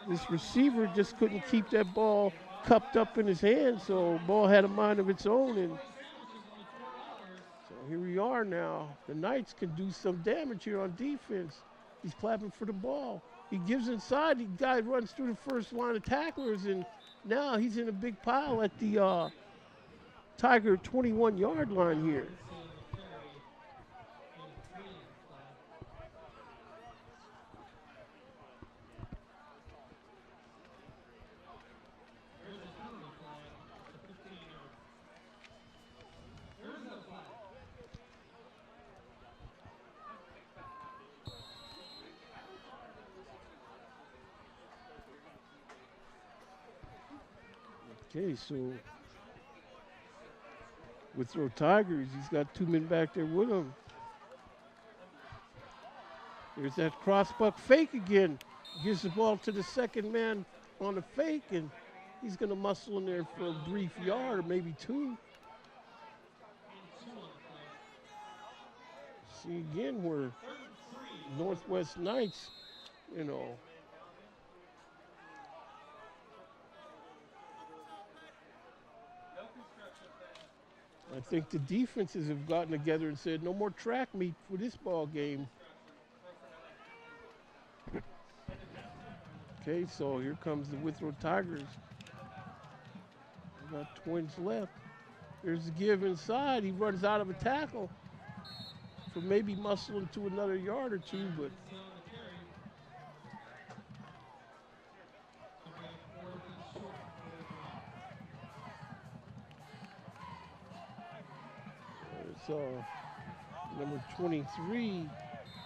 this receiver just couldn't keep that ball cupped up in his hand, so the ball had a mind of its own, and so here we are now. The Knights can do some damage here on defense. He's clapping for the ball. He gives inside, the guy runs through the first line of tacklers, and now he's in a big pile at the Tiger 21-yard line here. Okay, so Withrow Tigers, he's got 2 men back there with him. There's that crossbuck fake again. Gives the ball to the second man on the fake, and he's going to muscle in there for a brief yard or maybe 2. See again where Northwest Knights, you know, I think the defenses have gotten together and said, no more track meet for this ball game. Okay, so here comes the Withrow Tigers. We've got twins left. There's the give inside. He runs out of a tackle for maybe muscling to another yard or 2, but number 23,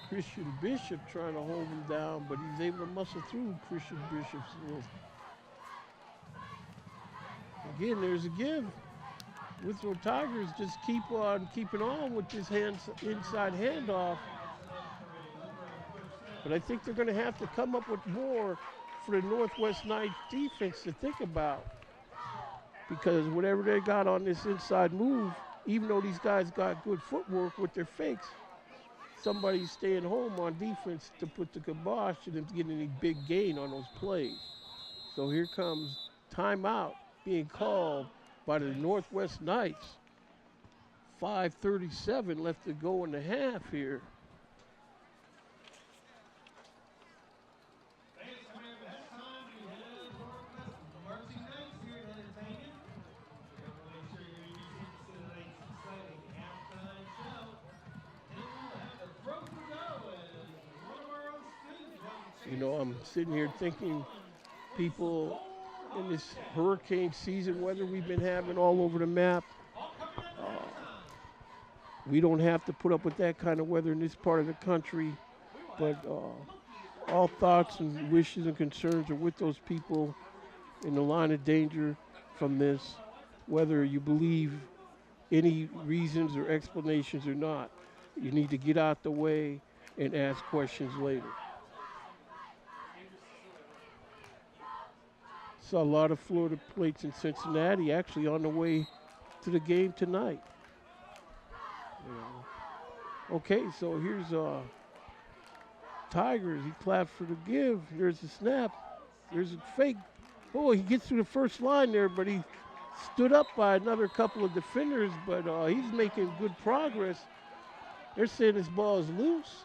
Christian Bishop, trying to hold him down, but he's able to muscle through Christian Bishop's little. Again, there's a give. Withrow Tigers just keep on keeping on with this inside handoff. But I think they're going to have to come up with more for the Northwest Knights defense to think about, because whatever they got on this inside move, even though these guys got good footwork with their fakes, somebody's staying home on defense to put the kibosh to them getting any big gain on those plays. So here comes timeout being called by the Northwest Knights. 5:37 left to go in the half here. You know, I'm sitting here thinking people in this hurricane season weather we've been having all over the map, we don't have to put up with that kind of weather in this part of the country, but all thoughts and wishes and concerns are with those people in the line of danger from this, whether you believe any reasons or explanations or not. You need to get out the way and ask questions later. Saw a lot of Florida plates in Cincinnati actually on the way to the game tonight. Yeah. Okay, so here's Tigers. He clapped for the give. There's the snap. There's a fake. Oh, he gets through the first line there, but he stood up by another couple of defenders, but he's making good progress. They're saying this ball is loose.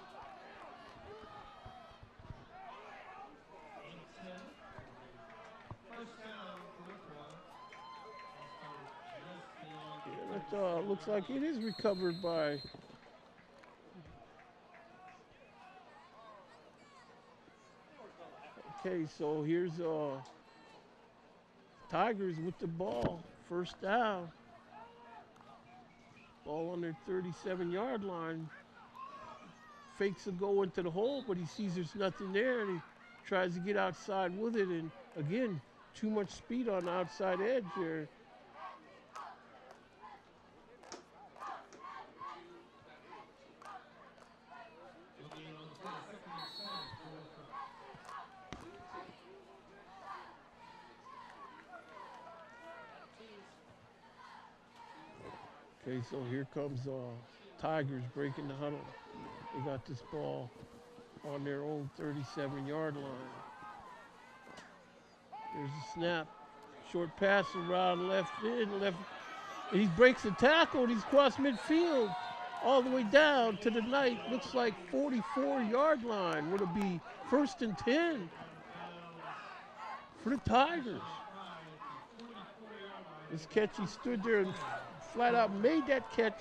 Looks like it is recovered by okay, so here's Tigers with the ball, first down. Ball on their 37-yard line. Fakes a go into the hole, but he sees there's nothing there, and he tries to get outside with it, and again, too much speed on the outside edge there. Okay, so here comes Tigers breaking the huddle. They got this ball on their own 37-yard line. There's a snap. Short pass around left. He breaks the tackle, and he's crossed midfield all the way down to the Knight. Looks like 44-yard line. Would it be 1st and 10 for the Tigers? This catch, he stood there and flat out made that catch,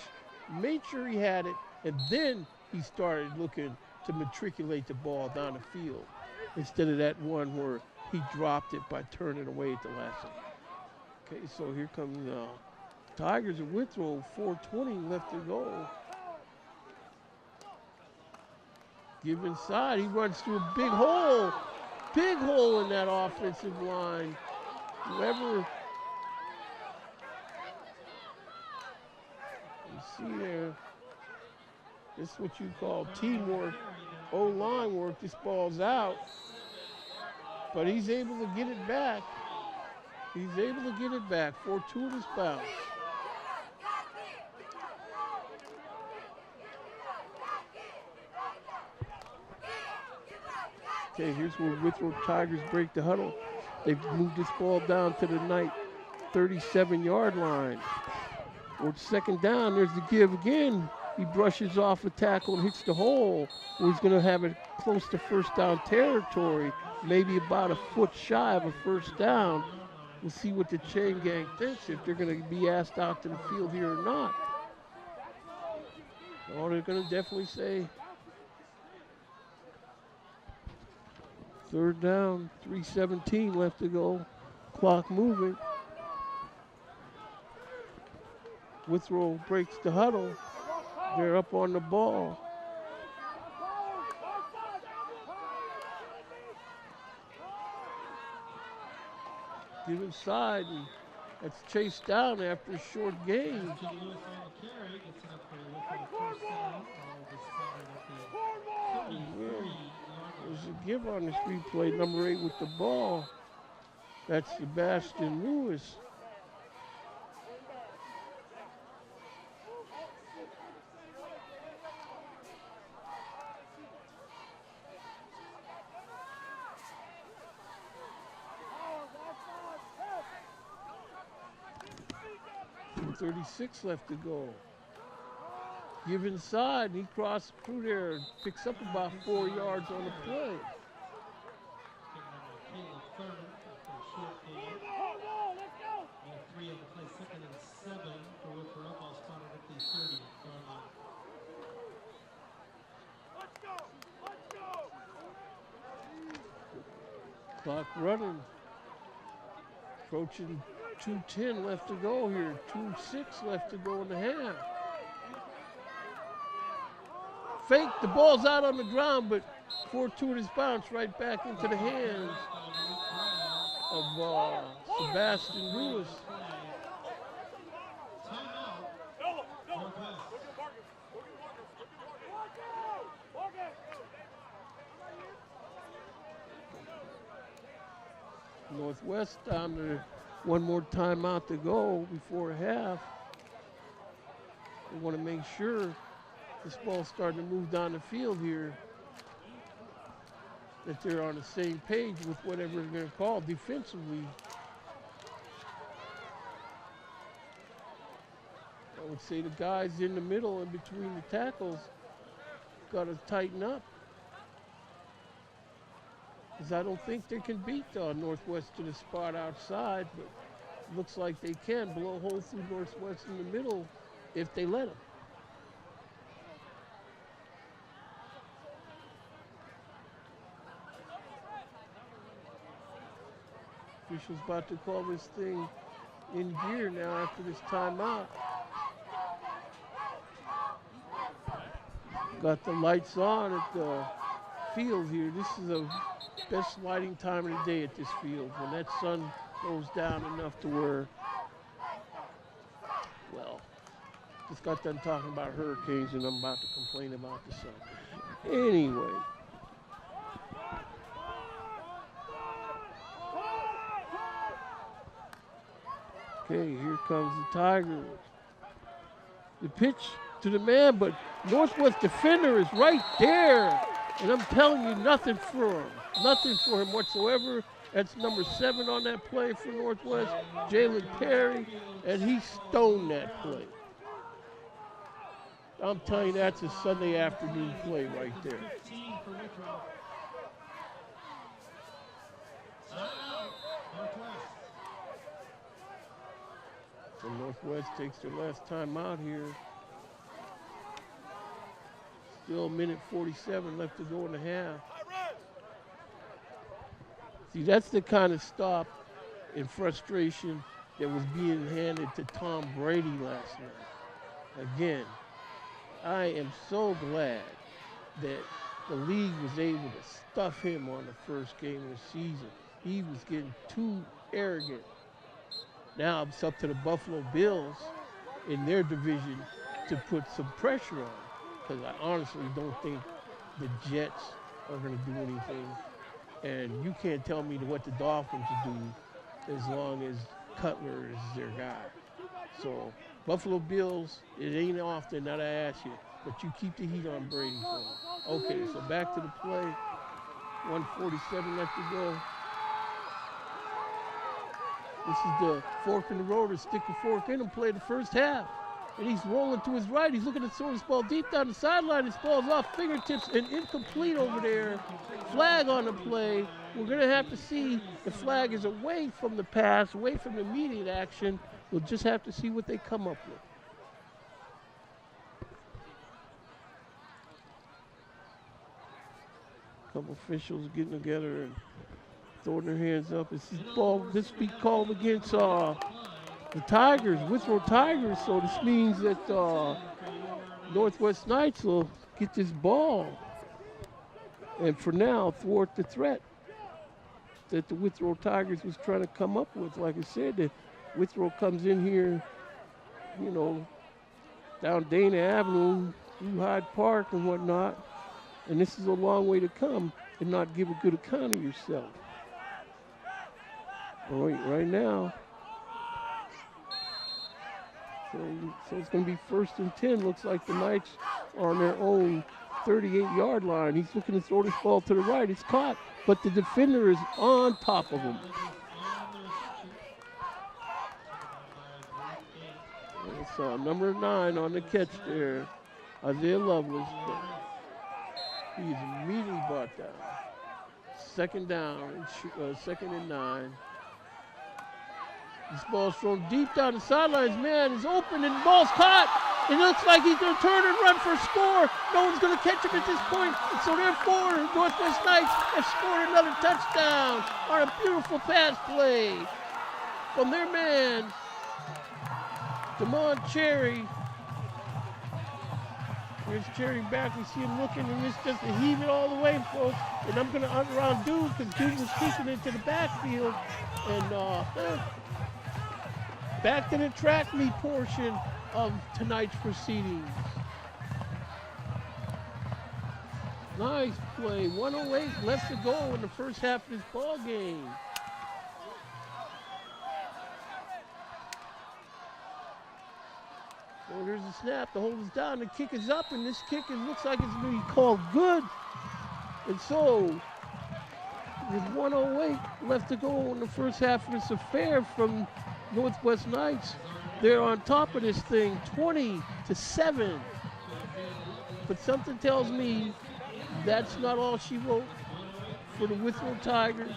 made sure he had it, and then he started looking to matriculate the ball down the field instead of that one where he dropped it by turning away at the last one. Okay, so here comes Tigers at Withrow, 4:20 left to go. Give inside, he runs through a big hole in that offensive line. Whoever see there, this is what you call teamwork, O-line work. This ball's out, but he's able to get it back. Fortuitous bounce. Okay, here's where Withrow Tigers break the huddle. They've moved this ball down to the Knight 37-yard line. Or 2nd down, there's the give again. He brushes off a tackle and hits the hole. Well, he's going to have it close to first down territory, maybe about a foot shy of a first down. We'll see what the chain gang thinks, if they're going to be asked out to the field here or not. Oh, they're going to definitely say 3rd down, 3:17 left to go. Clock moving. Withrow breaks the huddle. They're up on the ball. Give inside, and that's chased down after a short gain. There's a give on this replay, number 8 with the ball. That's Sebastian Lewis. 2:36 left to go. Give inside, he crosses through there, picks up about 4 yards on the play. Clock running. Approaching 2:10 left to go here. 2:06 left to go in the half. Fake, the ball's out on the ground, but fortuitous bounce right back into the hands of Sebastian Lewis. Northwest down to one more timeout to go before half. They want to make sure this ball's starting to move down the field here, that they're on the same page with whatever they're going to call defensively. I would say the guys in the middle and between the tackles got to tighten up, because I don't think they can beat Northwest to the spot outside, but it looks like they can blow a hole through Northwest in the middle if they let them. Officials about to call this thing in gear now after this timeout. Got the lights on at the field here. This is the best lighting time of the day at this field, when that sun goes down enough to where, well, just got done talking about hurricanes and I'm about to complain about the sun. Anyway. Okay, here comes the Tigers. The pitch to the man, but Northwest defender is right there. And I'm telling you, nothing for him. Nothing for him whatsoever. That's number 7 on that play for Northwest, Jalen Perry, and he stoned that play. I'm telling you, that's a Sunday afternoon play right there. So Northwest takes their last time out here. Still a minute 47 left to go in the half. See, that's the kind of stop and frustration that was being handed to Tom Brady last night. Again, I am so glad that the league was able to stuff him on the first game of the season. He was getting too arrogant. Now it's up to the Buffalo Bills in their division to put some pressure on, because I honestly don't think the Jets are going to do anything. And you can't tell me what the Dolphins will do as long as Cutler is their guy. So Buffalo Bills, it ain't often that I ask you, but you keep the heat on Brady for me. Okay, so back to the play. 1:47 left to go. This is the fork in the road, or stick the fork in and play the first half. And he's rolling to his right. He's looking to throw this ball deep down the sideline. This ball's off fingertips and incomplete over there. Flag on the play. We're going to have to see the flag is away from the pass, away from the immediate action. We'll just have to see what they come up with. A couple officials getting together and throwing their hands up. This be called against the Tigers, Withrow Tigers. So this means that Northwest Knights will get this ball and for now thwart the threat that the Withrow Tigers was trying to come up with. Like I said, the Withrow comes in here, you know, down Dana Avenue, through Hyde Park and whatnot, and this is a long way to come and not give a good account of yourself. All right now. So it's going to be 1st and 10. Looks like the Knights are on their own 38-yard line. He's looking to throw this ball to the right. It's caught, but the defender is on top of him. number 9 on the catch there, Isaiah Lovelace. He's immediately brought down. Second down, second and 9. This ball's thrown deep down the sidelines. Man is open and the ball's caught. It looks like he's going to turn and run for a score. No one's going to catch him at this point. And so therefore, Northwest Knights have scored another touchdown on a beautiful pass play from their man, Damon Cherry. Here's Cherry back. We see him looking, and it's just to heave it all the way, folks. And I'm going to hunt around Duke because Duke was kicking into the backfield. And back to the track meet portion of tonight's proceedings. Nice play. 1:08 left to go in the first half of this ball game. So there's a snap. The hold is down. The kick is up, and this kick looks like it's going to be called good. And so, with 1:08 left to go in the first half of this affair from Northwest Knights, they're on top of this thing, 20-7. But something tells me that's not all she wrote for the Withrow Tigers.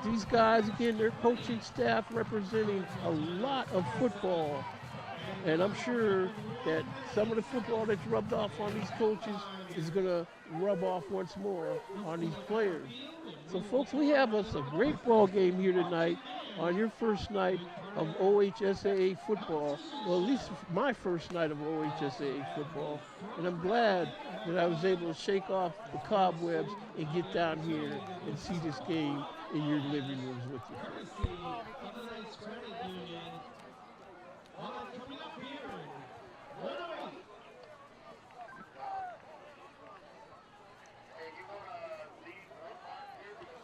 These guys, again, their coaching staff representing a lot of football. And I'm sure that some of the football that's rubbed off on these coaches is going to rub off once more on these players. So, folks, we have us a great ball game here tonight on your first night of OHSAA football. Well, at least my first night of OHSAA football. And I'm glad that I was able to shake off the cobwebs and get down here and see this game in your living rooms with you.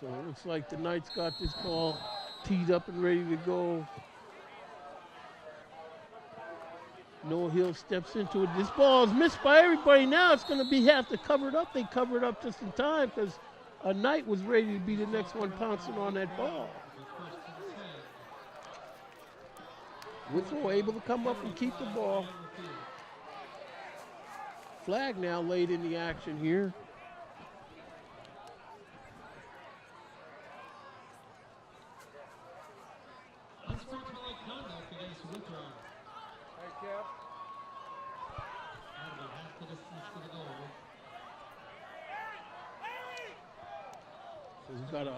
So it looks like the Knights got this ball teed up and ready to go. Noah Hill steps into it. This ball is missed by everybody. Now it's going to have to cover it up. They covered up just in time because a Knight was ready to be the next one pouncing on that ball. Withrow able to come up and keep the ball. Flag now laid in the action here. Unsportsmanlike conduct against Withrow. Hey, Cap. That'll be half the distance to the goal. So we've got a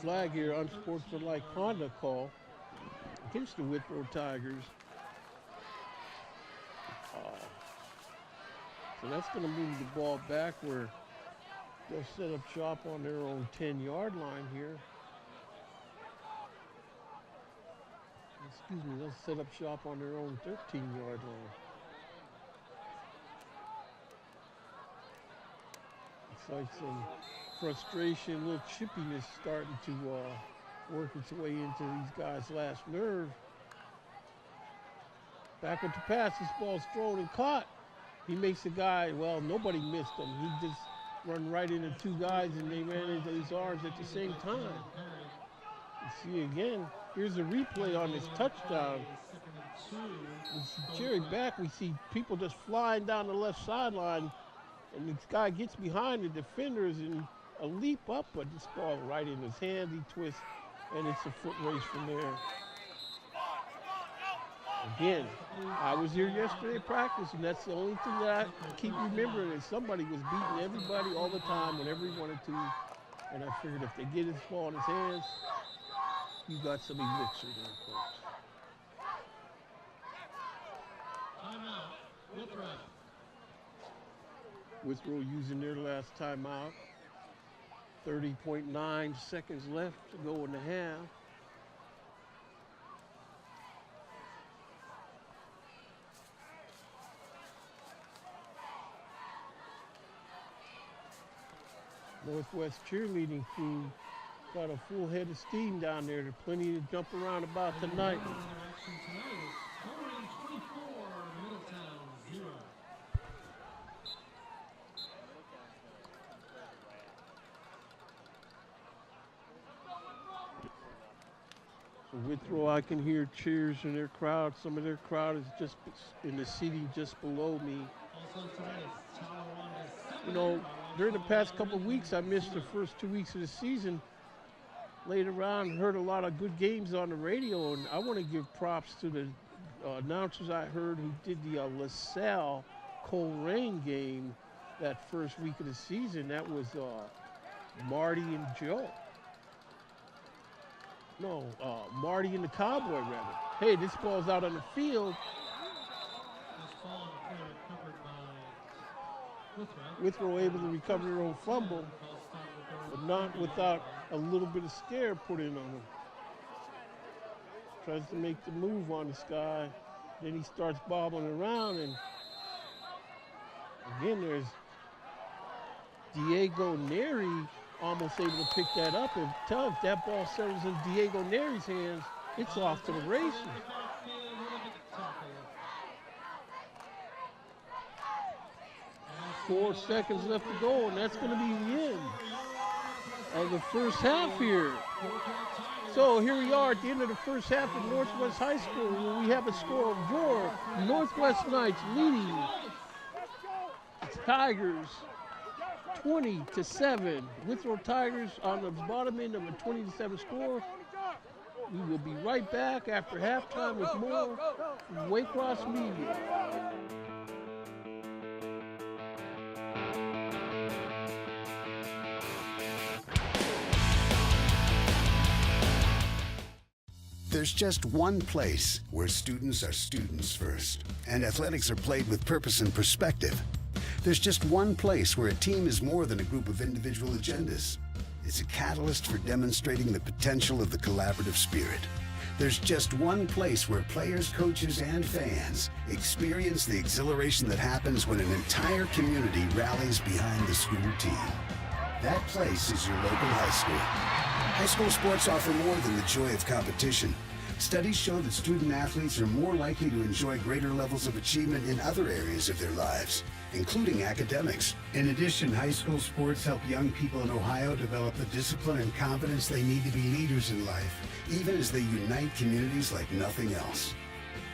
flag here, unsportsmanlike conduct call against the Withrow Tigers. So that's going to move the ball back where they'll set up shop on their own 10-yard line here. Excuse me, they'll set up shop on their own 13-yard line. It's like some frustration, a little chippiness starting to work its way into these guys' last nerve. Back with the pass, this ball's thrown and caught. He makes a guy, well, nobody missed him. He just run right into two guys and they ran into his arms at the same time. You see again, here's a replay on this touchdown. We see Jerry back, we see people just flying down the left sideline and this guy gets behind the defenders and a leap up, but this ball right in his hand, he twists, and it's a foot race from there. Again, I was here yesterday practice, and that's the only thing that I keep remembering is somebody was beating everybody all the time whenever he wanted to. And I figured if they get his ball in his hands, you got some elixir there, folks. Timeout. Withrow. Withrow using their last timeout. 30.9 seconds left to go in the half. Northwest cheerleading crew got a full head of steam down there. There's plenty to jump around about tonight. Withrow, I can hear cheers in their crowd. Some of their crowd is just in the seating just below me. Also tonight is Chalawanda's You know, during the past couple of weeks, I missed the first 2 weeks of the season. Later on, heard a lot of good games on the radio, and I want to give props to the announcers I heard who did the LaSalle Coleraine game that first week of the season. That was Marty and Joe. No, Marty and the Cowboy, rather. Hey, this ball's out on the field. this ball clear recovered by Withrow. Withrow able to recover their own fumble, but not without a little bit of scare put in on him. Tries to make the move on this guy. Then he starts bobbling around, and again, there's Diego Neri almost able to pick that up. And tell if that ball settles in Diego Neri's hands, it's off to the races. 4 seconds left to go, and that's going to be the end of the first half here. So here we are at the end of the first half at Northwest High School, where we have a score of your Northwest Knights leading the Tigers 20-7. Withrow Tigers on the bottom end of a 20-7 score. We will be right back after halftime with more from Waycross Media. There's just one place where students are students first, and athletics are played with purpose and perspective. There's just one place where a team is more than a group of individual agendas. It's a catalyst for demonstrating the potential of the collaborative spirit. There's just one place where players, coaches, and fans experience the exhilaration that happens when an entire community rallies behind the school team. That place is your local high school. High school sports offer more than the joy of competition. Studies show that student athletes are more likely to enjoy greater levels of achievement in other areas of their lives, including academics. In addition, high school sports help young people in Ohio develop the discipline and confidence they need to be leaders in life, even as they unite communities like nothing else.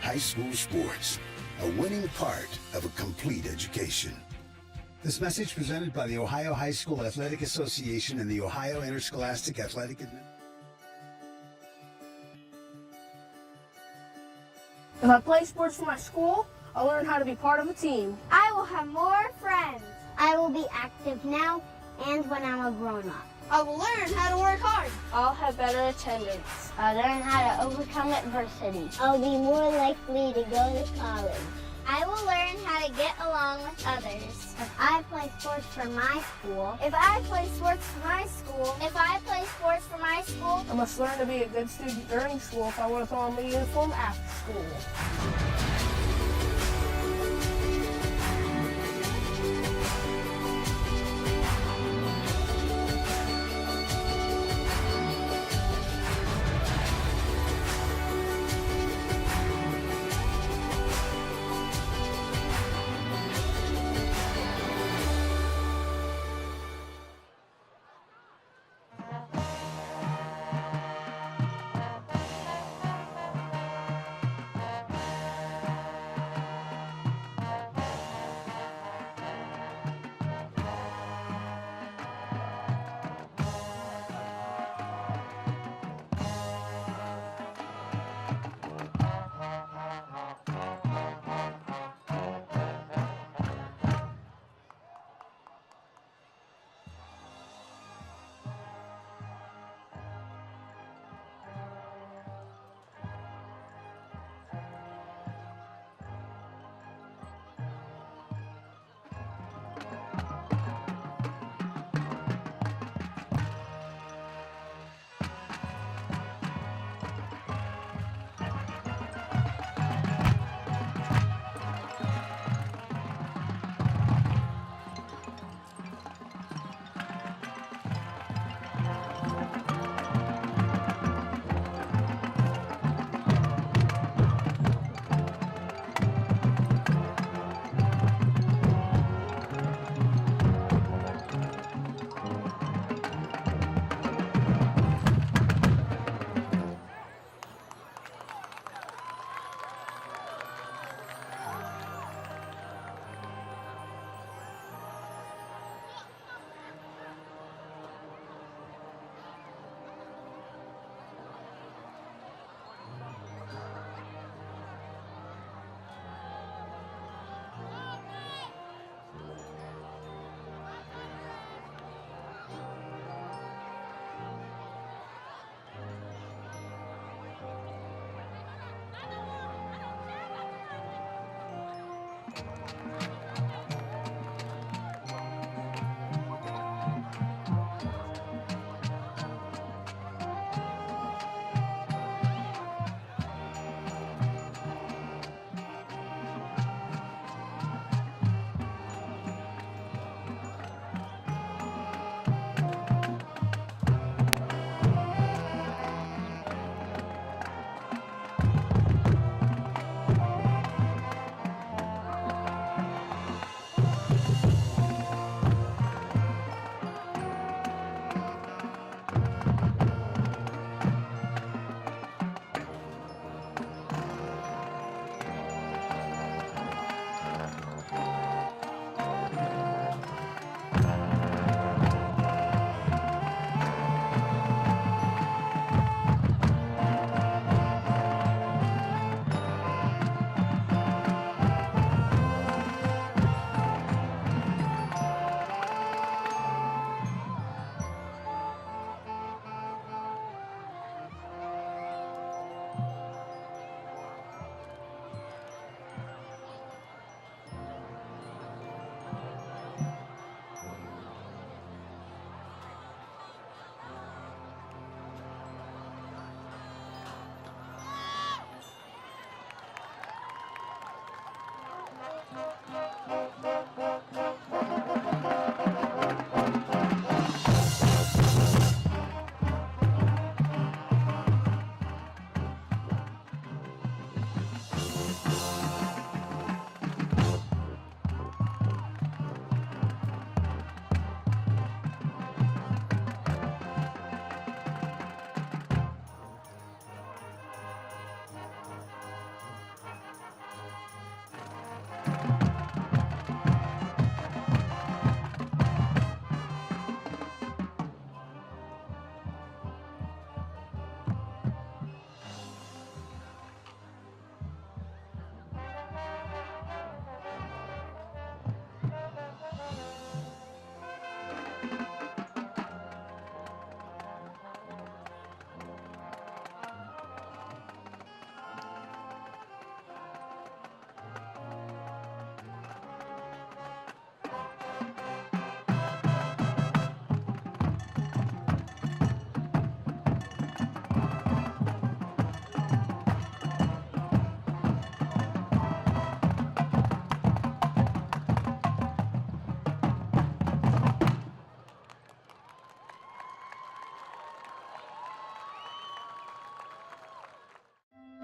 High school sports, a winning part of a complete education. This message presented by the Ohio High School Athletic Association and the Ohio Interscholastic Athletic Administration. If I play sports for my school, I'll learn how to be part of a team. I will have more friends. I will be active now and when I'm a grown-up. I will learn how to work hard. I'll have better attendance. I'll learn how to overcome adversity. I'll be more likely to go to college. I will learn how to get along with others. If I play sports for my school. If I play sports for my school. If I play sports for my school. I must learn to be a good student during school if I want to throw on my uniform after school.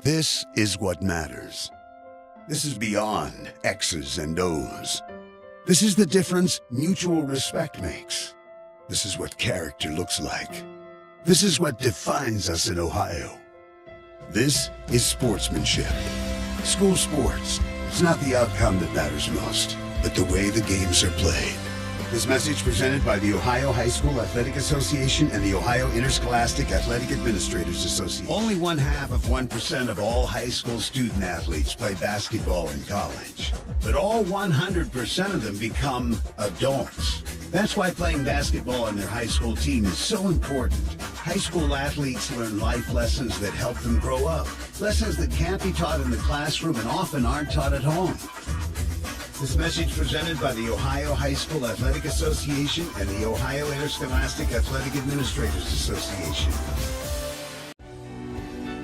This is what matters. This is beyond X's and O's. This is the difference mutual respect makes. This is what character looks like. This is what defines us in Ohio. This is sportsmanship. School sports. It's not the outcome that matters most, but the way the games are played. This message presented by the Ohio High School Athletic Association and the Ohio Interscholastic Athletic Administrators Association. Only 0.5% of all high school student athletes play basketball in college, but all 100% of them become adults. That's why playing basketball on their high school team is so important. High school athletes learn life lessons that help them grow up. Lessons that can't be taught in the classroom and often aren't taught at home. This message presented by the Ohio High School Athletic Association and the Ohio Interscholastic Athletic Administrators Association.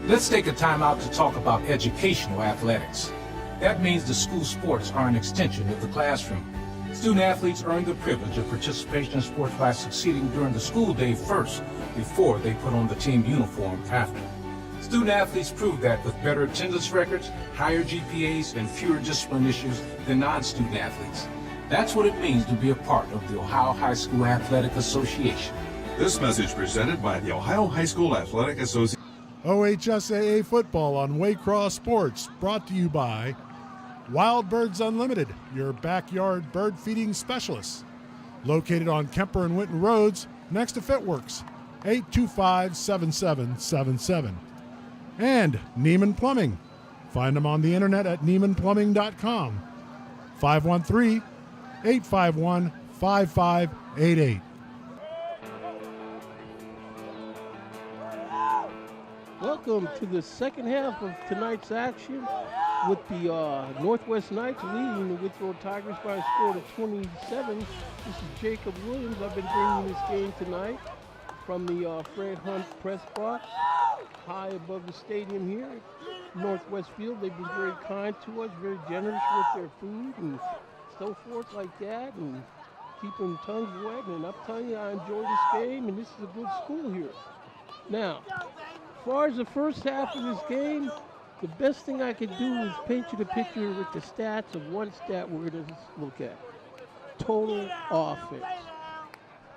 Let's take a time out to talk about educational athletics. That means the school sports are an extension of the classroom. Student athletes earn the privilege of participation in sports by succeeding during the school day first, before they put on the team uniform after. Student athletes prove that with better attendance records, higher GPAs, and fewer discipline issues than non-student athletes. That's what it means to be a part of the Ohio High School Athletic Association. This message presented by the Ohio High School Athletic Association. OHSAA football on Waycross Sports, brought to you by Wild Birds Unlimited, your backyard bird feeding specialists. Located on Kemper and Winton Roads, next to Fitworks, 825-7777. And Neiman Plumbing. Find them on the internet at neimanplumbing.com. 513-851-5588. Welcome to the second half of tonight's action with the Northwest Knights leading the Withrow Tigers by a score of 27. This is Jacob Williams. I've been bringing this game tonight from the Fred Hunt press box, high above the stadium here at Northwest Field. They've been very kind to us, very generous with their food and so forth like that, and keeping tongues wet. And I'm telling you, I enjoy this game, and this is a good school here. Now, as far as the first half of this game, the best thing I could do is paint you the picture with the stats of one stat we're going to look at. Total offense.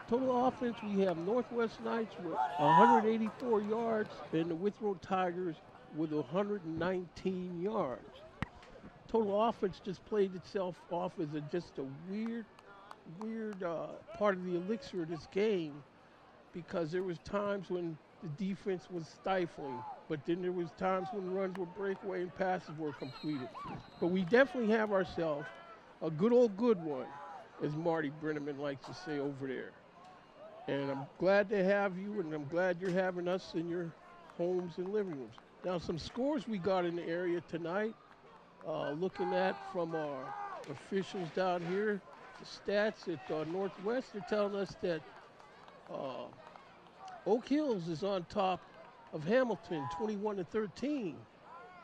Total offense, we have Northwest Knights with 184 yards and the Withrow Tigers with 119 yards. Total offense just played itself off as just a weird part of the elixir of this game, because there was times when the defense was stifling, but then there was times when runs were breakaway and passes were completed. But we definitely have ourselves a good old good one, as Marty Brenneman likes to say over there. And I'm glad to have you, and I'm glad you're having us in your homes and living rooms. Now, some scores we got in the area tonight, looking at from our officials down here, the stats at Northwest, they're telling us that Oak Hills is on top of Hamilton, 21-13.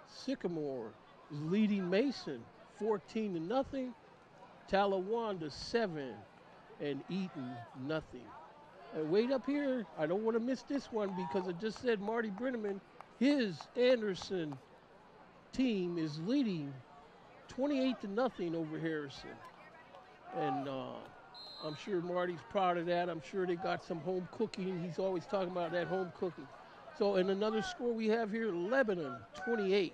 Sycamore is leading Mason, 14-0. Talawanda, 7, and Eaton, 0. And wait up here, I don't want to miss this one, because I just said Marty Brenneman, his Anderson team is leading 28-0 over Harrison. And I'm sure Marty's proud of that. I'm sure they got some home cooking. He's always talking about that home cooking. So in another score we have here, Lebanon 28,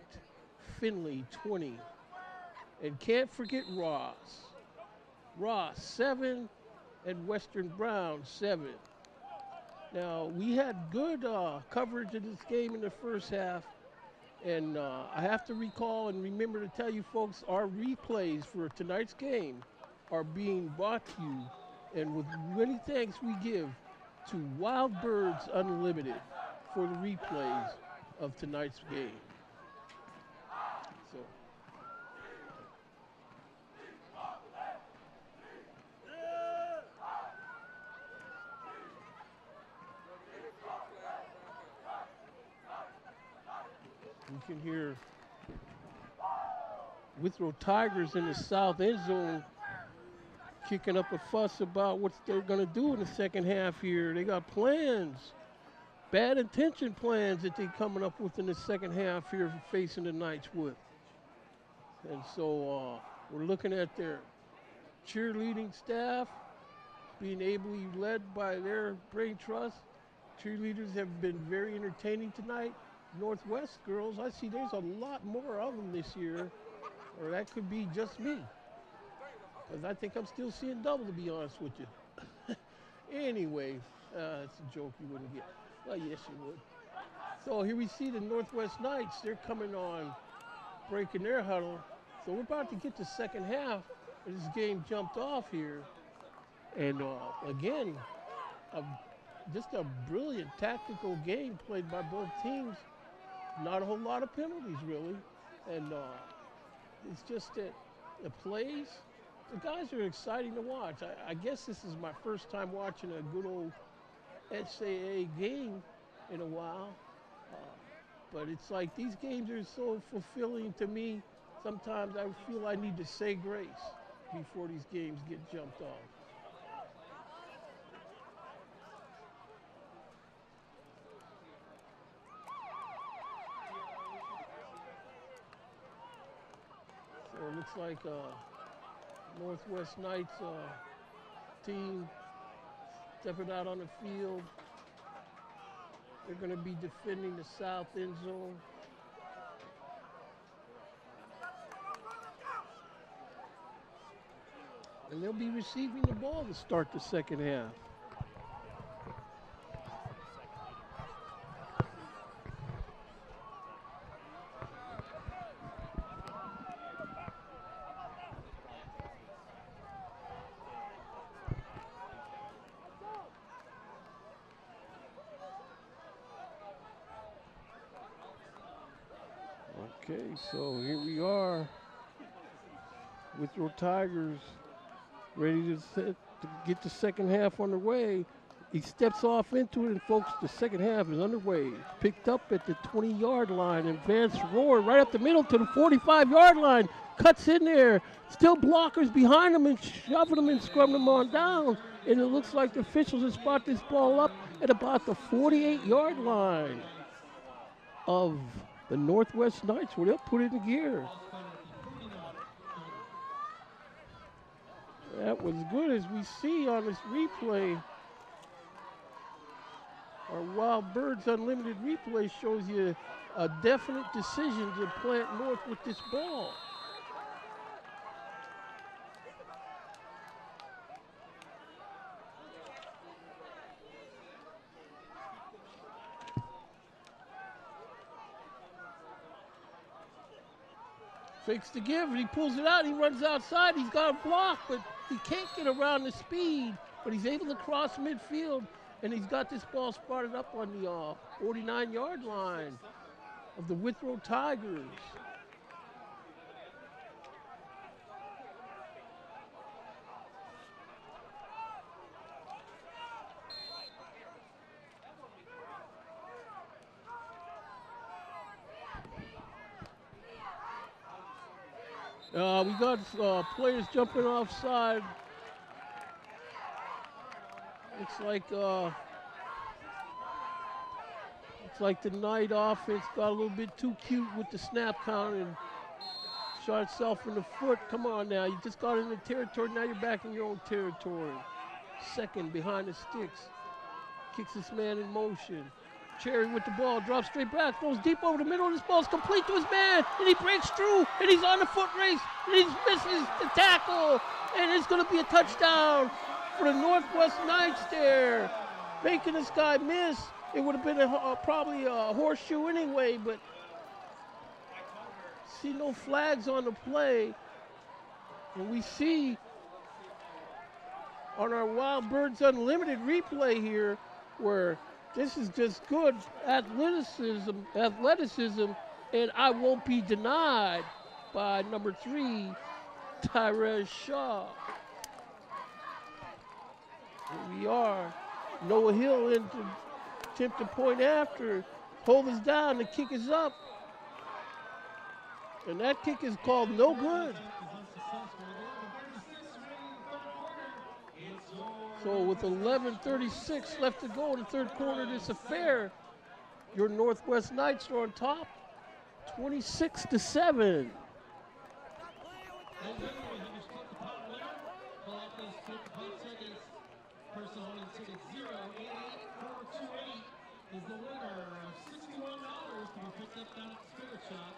Findlay 20. And can't forget Ross. Ross 7 and Western Brown 7. Now, we had good coverage of this game in the first half, and I have to recall and remember to tell you folks, our replays for tonight's game are being brought to you, and with many thanks we give to Wild Birds Unlimited for the replays of tonight's game. So. You can hear Withrow Tigers in the south end zone kicking up a fuss about what they're going to do in the second half here. They got plans bad intention plans that they're coming up with in the second half here facing the Knights with. And so we're looking at their cheerleading staff being ably led by their brain trust. Cheerleaders have been very entertaining tonight. Northwest girls, I see there's a lot more of them this year, or that could be just me. Because I think I'm still seeing double, to be honest with you. Anyway, it's a joke you wouldn't get. Well, yes, you would. So here we see the Northwest Knights. They're coming on, breaking their huddle. So we're about to get to second half. This game jumped off here. And again, just a brilliant tactical game played by both teams. Not a whole lot of penalties, really. And it's just that the plays, the guys are exciting to watch. I guess this is my first time watching a good old SAA game in a while. But it's like these games are so fulfilling to me. Sometimes I feel I need to say grace before these games get jumped off. So it looks like Northwest Knights team stepping out on the field. They're going to be defending the south end zone. And they'll be receiving the ball to start the second half. Okay, so here we are. Withrow Tigers ready to get the second half underway. He steps off into it, and folks, the second half is underway. Picked up at the 20-yard line, and Vance Rohr right up the middle to the 45-yard line. Cuts in there. Still blockers behind him and shoving him and scrubbing him on down. And it looks like the officials have spot this ball up at about the 48-yard line of the Northwest Knights, where they'll put it in gear. That was good, as we see on this replay. Our Wild Birds Unlimited replay shows you a definite decision to plant north with this ball. Fakes the give, and he pulls it out. He runs outside. He's got a block, but he can't get around the speed. But he's able to cross midfield, and he's got this ball spotted up on the 49-yard line of the Withrow Tigers. We got players jumping offside. Looks like the Knight offense got a little bit too cute with the snap count and shot itself in the foot. Come on now, you just got in the territory, now you're back in your own territory. Second behind the sticks. Kicks this man in motion. Cherry with the ball, drops straight back, throws deep over the middle, this ball's complete to his man, and he breaks through, and he's on the foot race, and he misses the tackle, and it's going to be a touchdown for the Northwest Knights there, making this guy miss. It would have been probably a horseshoe anyway, but see no flags on the play, and we see on our Wild Birds Unlimited replay here where this is just good athleticism, and I won't be denied by number 3, Tyrez Shaw. Here we are. Noah Hill in to attempt to point after. Hold us down. The kick is up. And that kick is called no good. So with 11:36 left to go in the third quarter of this affair, your Northwest Knights are on top, 26-7. Is the winner of $61 to be picked up down at the Spirit Shop.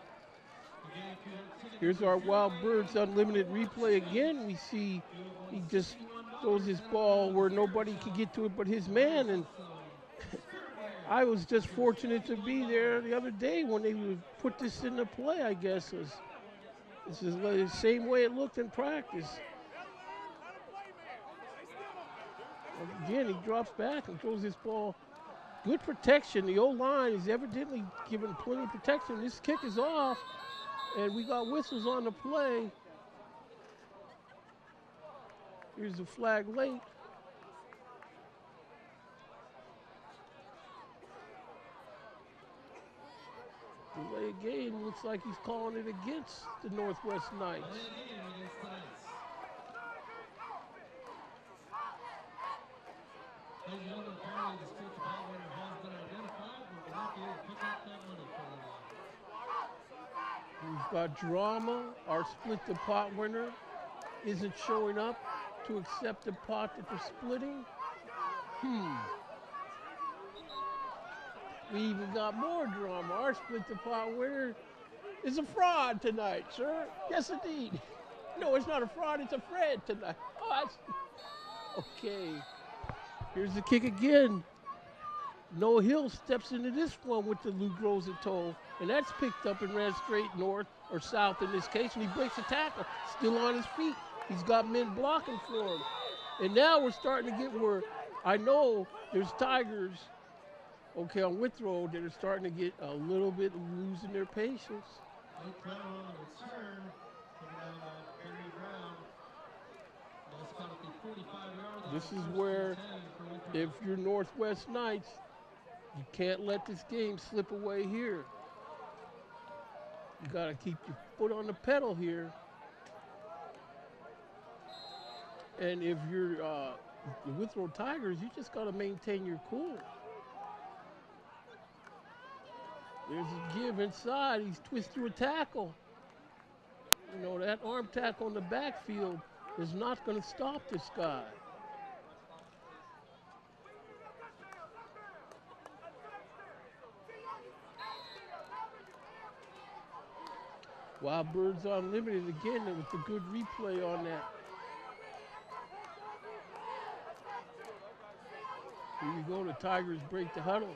Again, if you have tickets, Here's our Wild Birds Unlimited replay again. We see he just throws his ball where nobody can get to it but his man. And I was just fortunate to be there the other day when they would put this into play, I guess. This is the same way it looked in practice. Again, he drops back and throws his ball. Good protection. The O-line is evidently given plenty of protection. This kick is off, and we got whistles on the play. Here's the flag late. Delay game looks like he's calling it against the Northwest Knights. We've got drama. Our split the pot winner isn't showing up to accept the pot that they're splitting. We even got more drama. Our split the pot winner is a fraud tonight, sir. Yes, indeed. No, it's not a fraud. It's a Fred tonight. Oh, okay. Here's the kick again. Noah Hill steps into this one with the Lou Groza toe, and that's picked up and ran straight north or south in this case, and he breaks the tackle, still on his feet. He's got men blocking for him. And now we're starting to get where I know there's Tigers, okay, on Withrow that are starting to get a little bit losing their patience. This is where, if you're Northwest Knights, you can't let this game slip away here. You gotta keep your foot on the pedal here. And if you're the Withrow Tigers, you just gotta maintain your cool. There's a give inside, he's twisted through a tackle. You know, that arm tackle in the backfield is not gonna stop this guy. Wild Birds Unlimited again with a good replay on that. Here we go, the Tigers break the huddle.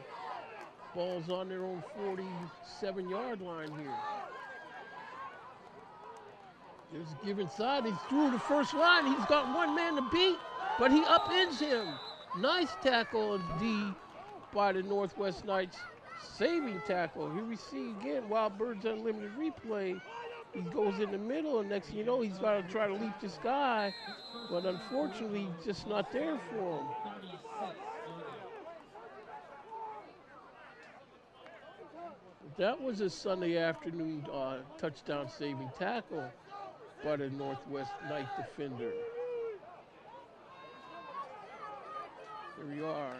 Ball's on their own 47-yard line here. There's a give inside, he's through the first line. He's got one man to beat, but he upends him. Nice tackle on D by the Northwest Knights. Saving tackle. Here we see again Wild Birds Unlimited replay. He goes in the middle, and next thing you know, he's got to try to leap this guy, but unfortunately, just not there for him. That was a Sunday afternoon touchdown saving tackle by the Northwest Knight defender. Here we are.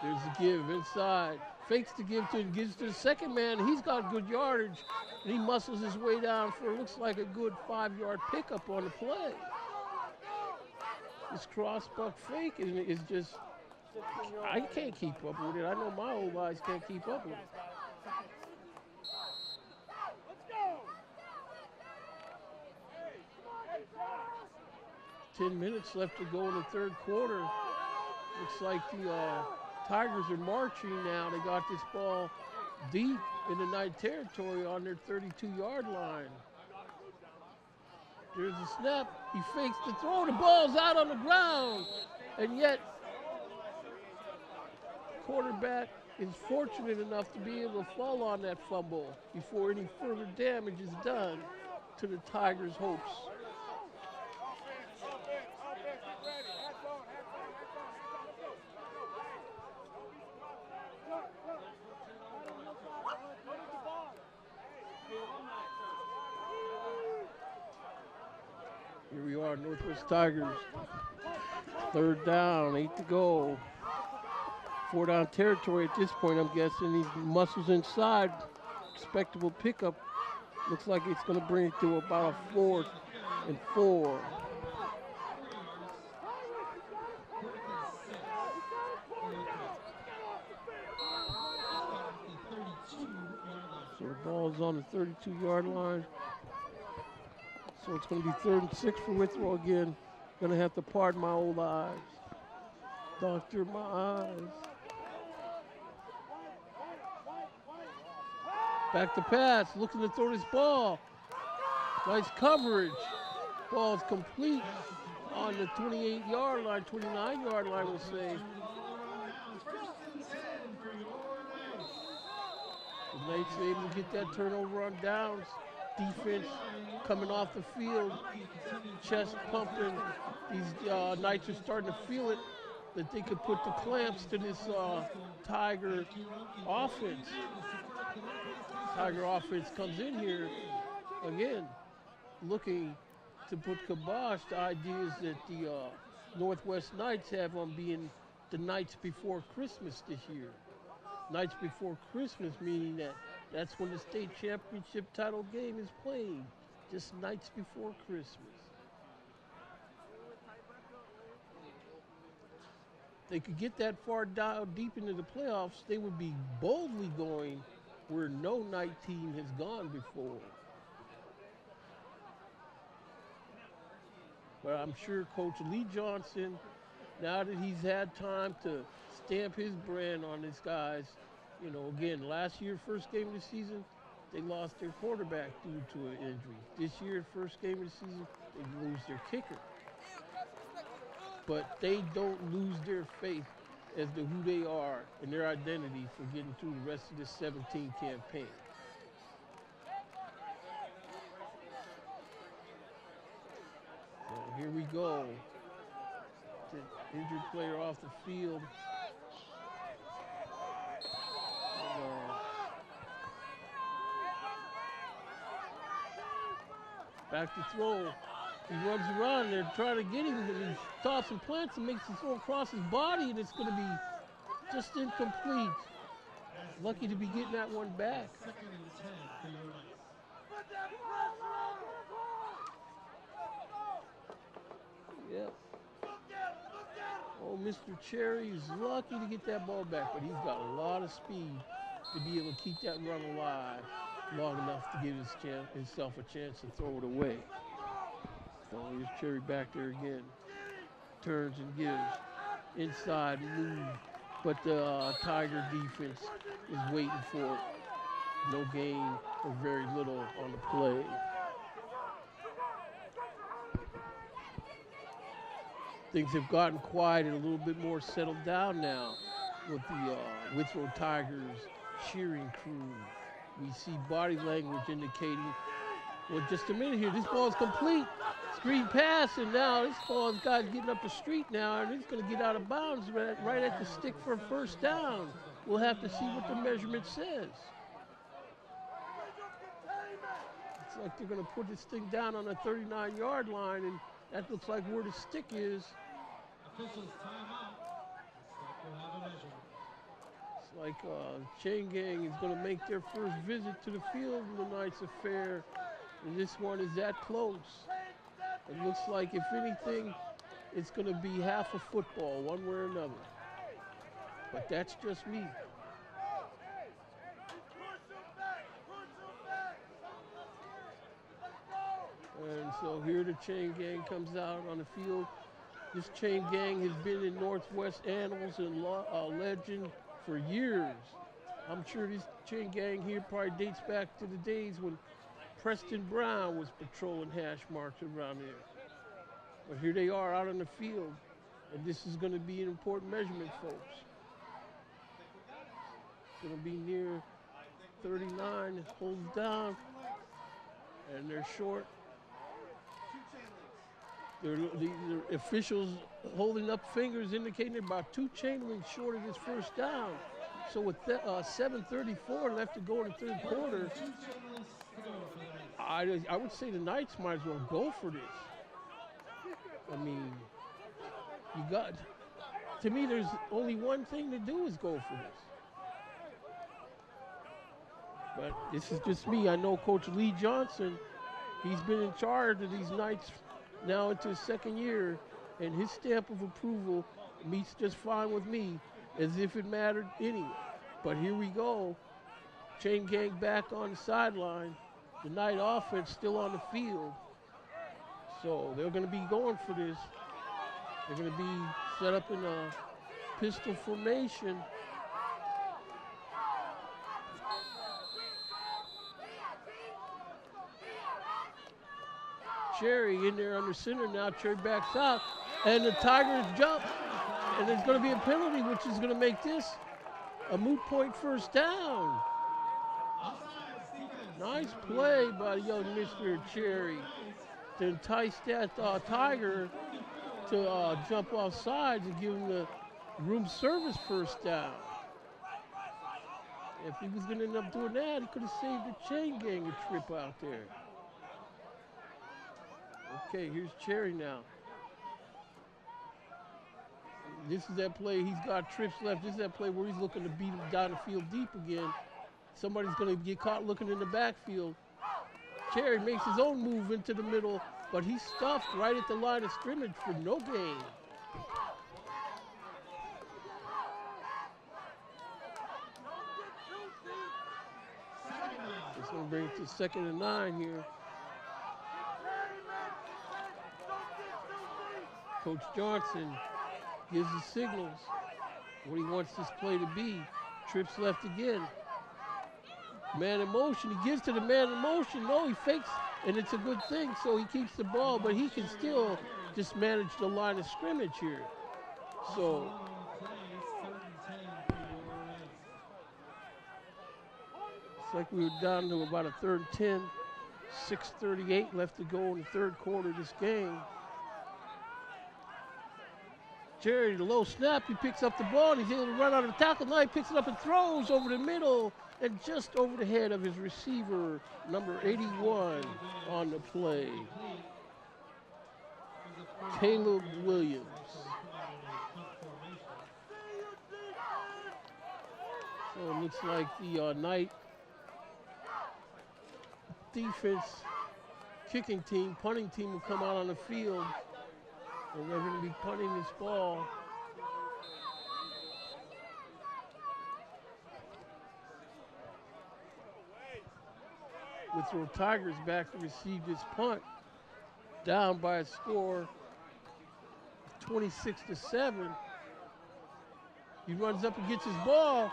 There's a give inside. Fakes the give to him, gives to the second man. He's got good yardage, and he muscles his way down for looks like a good 5-yard pickup on the play. This crossbuck fake is just, I can't keep up with it. I know my old guys can't keep up with it. Ten minutes left to go in the third quarter. Looks like the Tigers are marching now. They got this ball deep in the Knight territory on their 32-yard line. There's a snap. He fakes the throw. The ball's out on the ground. And yet, quarterback is fortunate enough to be able to fall on that fumble before any further damage is done to the Tigers' hopes. Here we are, Northwest Tigers. 3rd down, 8 to go. 4-down territory at this point, I'm guessing. These muscles inside, respectable pickup. Looks like it's going to bring it to about a 4th and 4. So the ball's on the 32-yard line. So it's going to be 3rd and 6 for Withrow again. Going to have to pardon my old eyes. Doctor, my eyes. Back to pass, looking to throw this ball. Nice coverage. Ball's complete on the 28-yard line, 29-yard line, we'll say. The Knights are able to get that turnover on downs. Defense coming off the field, chest pumping. These Knights are starting to feel it, that they could put the clamps to this Tiger offense. Tiger offense comes in here, again, looking to put kibosh to ideas that the Northwest Knights have on being the Knights before Christmas this year. Knights before Christmas, meaning that that's when the state championship title game is played, just nights before Christmas. They could get that far down deep into the playoffs, they would be boldly going where no Knight team has gone before. But I'm sure Coach Lee Johnson, now that he's had time to stamp his brand on his guys, you know, again, last year, first game of the season, they lost their quarterback due to an injury. This year, first game of the season, they lose their kicker. But they don't lose their faith as to who they are and their identity for getting through the rest of this 17 campaign. So here we go. The injured player off the field. Back to throw. He runs around. They're trying to get him, and he's tossing plants and makes the throw across his body, and it's going to be just incomplete. Lucky to be getting that one back. Yep. Oh, Mr. Cherry is lucky to get that ball back, but he's got a lot of speed to be able to keep that run alive long enough to give himself a chance to throw it away. So here's Cherry back there again. Turns and gives. Inside move. But the Tiger defense is waiting for it. No gain or very little on the play. Things have gotten quiet and a little bit more settled down now with the Withrow Tigers cheering crew. We see body language indicating, well, just a minute here, this ball is complete. Screen pass, and now this ball has got getting up the street now, and it's going to get out of bounds right at the stick for a first down. We'll have to see what the measurement says. It's like they're going to put this thing down on the 39-yard line, and that looks like where the stick is. Officials timeout. We'll have a measure. It's like Chain Gang is going to make their first visit to the field in the Knights affair, and this one is that close. It looks like, if anything, it's going to be half a football, one way or another. But that's just me. And so here the Chain Gang comes out on the field. This Chain Gang has been in Northwest annals and legend for years. I'm sure this Chain Gang here probably dates back to the days when Preston Brown was patrolling hash marks around here. But here they are out on the field, and this is going to be an important measurement, folks. It's going to be near 39. It holds down, and they're short. The officials holding up fingers indicating they're about 2 chain links short of this first down. So with 7:34 left to go in the third quarter, I would say the Knights might as well go for this. I mean, you got, to me, there's only one thing to do is go for this. But this is just me. I know Coach Lee Johnson, he's been in charge of these Knights now into his second year, and his stamp of approval meets just fine with me, as if it mattered anyway. But here we go. Chain gang back on the sideline. The Knight offense still on the field. So they're going to be going for this. They're going to be set up in a pistol formation. Cherry in there under center now. Cherry backs out, and the Tigers jump, and there's going to be a penalty, which is going to make this a moot point first down. Nice play by young Mr. Cherry to entice that Tiger to jump off sides and give him the room service first down. If he was going to end up doing that, he could have saved the chain gang a trip out there. Okay, here's Cherry now. This is that play, he's got trips left. This is that play where he's looking to beat him down the field deep again. Somebody's going to get caught looking in the backfield. Cherry makes his own move into the middle, but he's stuffed right at the line of scrimmage for no gain. It's going to bring it to 2nd and 9 here. Coach Johnson gives the signals what he wants this play to be. Trips left again. Man in motion, he gives to the man in motion. No, he fakes, and it's a good thing, so he keeps the ball, but he can still just manage the line of scrimmage here. So, it's like we were down to about a 3rd and 10, 6:38 left to go in the 3rd quarter of this game. Jerry, the low snap, he picks up the ball, and he's able to run out of the tackle. Now he picks it up and throws over the middle and just over the head of his receiver, number 81 on the play. Caleb Williams. So it looks like the Knight defense kicking team, punting team will come out on the field. And they're going to be punting this ball. Withrow Tigers back to receive this punt. Down by a score 26-7. He runs up and gets his ball.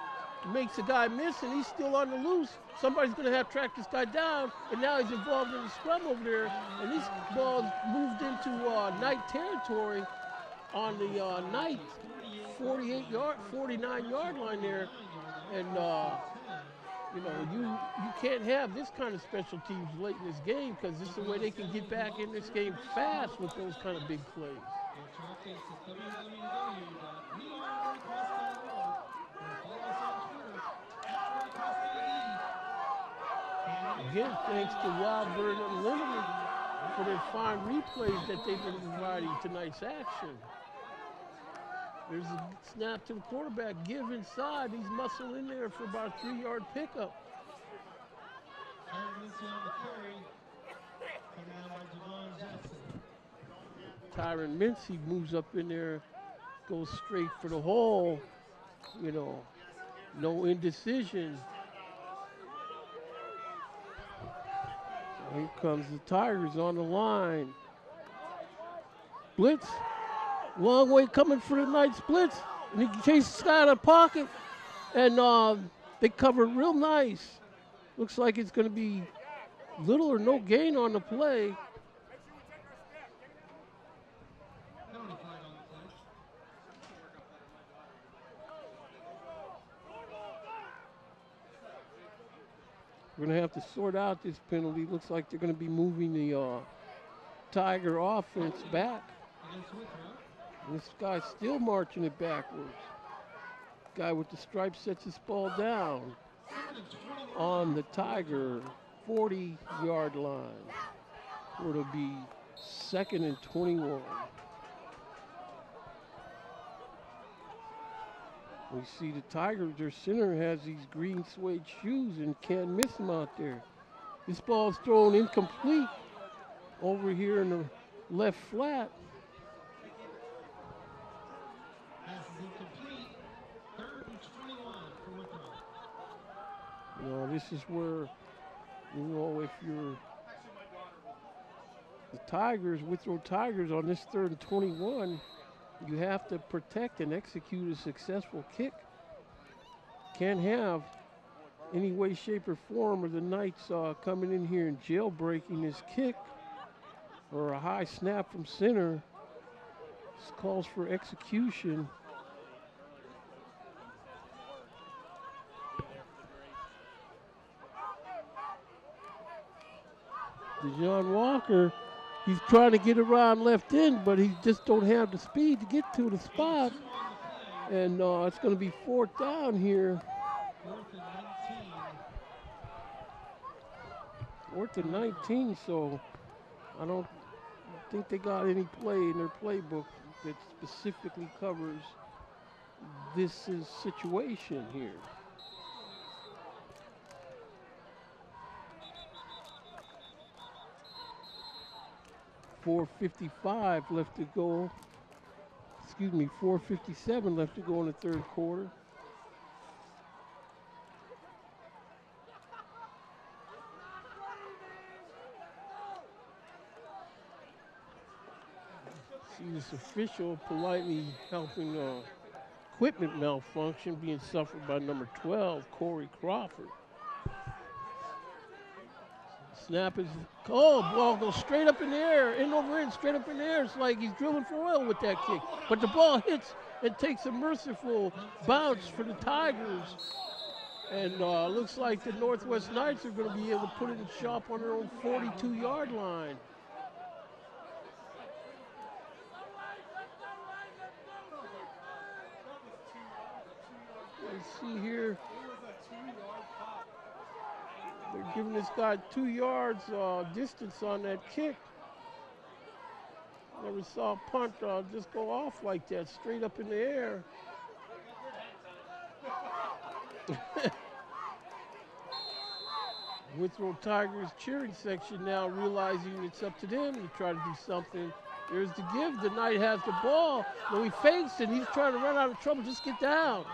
Makes the guy miss, and he's still on the loose. Somebody's going to have to track this guy down, and now he's involved in the scrum over there. And this ball's moved into Knight territory on the Knight 49-yard line there. And you know, you can't have this kind of special teams late in this game, because this is the way they can get back in this game fast with those kind of big plays. Again, thanks to Wildbird Unlimited for their fine replays that they've been providing tonight's action. There's a snap to the quarterback, give inside. He's muscled in there for about a 3-yard pickup. Tyron Mincy moves up in there, goes straight for the hole. You know, no indecision. Here comes the Tigers on the line. Blitz. Long way coming for the Knights blitz. And he chases the guy out of the pocket. And they cover it real nice. Looks like it's going to be little or no gain on the play. We're going to have to sort out this penalty. Looks like they're going to be moving the Tiger offense back. And this guy's still marching it backwards. Guy with the stripes sets his ball down on the Tiger 40-yard line. Where it'll be 2nd and 21. We see the Tigers, their center has these green suede shoes and can't miss them out there. This ball's thrown incomplete over here in the left flat. Pass is incomplete. 3rd and 21 for Withrow. You know, this is where, you know, if you're the Tigers, Withrow Tigers on this 3rd and 21, you have to protect and execute a successful kick. Can't have any way, shape, or form of the Knights coming in here and jailbreaking this kick or a high snap from center. This calls for execution. DeJohn Walker, he's trying to get around left end, but he just don't have the speed to get to the spot. And it's going to be 4th down here. 4th and 19, so I don't think they got any play in their playbook that specifically covers this situation here. .455 left to go. 4:57 left to go in the 3rd quarter. See this official politely helping equipment malfunction being suffered by number 12, Corey Crawford. Snap is, ball goes straight up in the air, end over end, straight up in the air. It's like he's drilling for oil with that kick. But the ball hits and takes a merciful bounce for the Tigers. And looks like the Northwest Knights are going to be able to put it in shop on their own 42-yard line. Let's see here. They're giving this guy 2 yards distance on that kick. Never saw a punt just go off like that, straight up in the air. Withrow Tigers cheering section now realizing it's up to them to try to do something. There's the give. The Knight has the ball. No, he fakes and he's trying to run out of trouble. Just get down.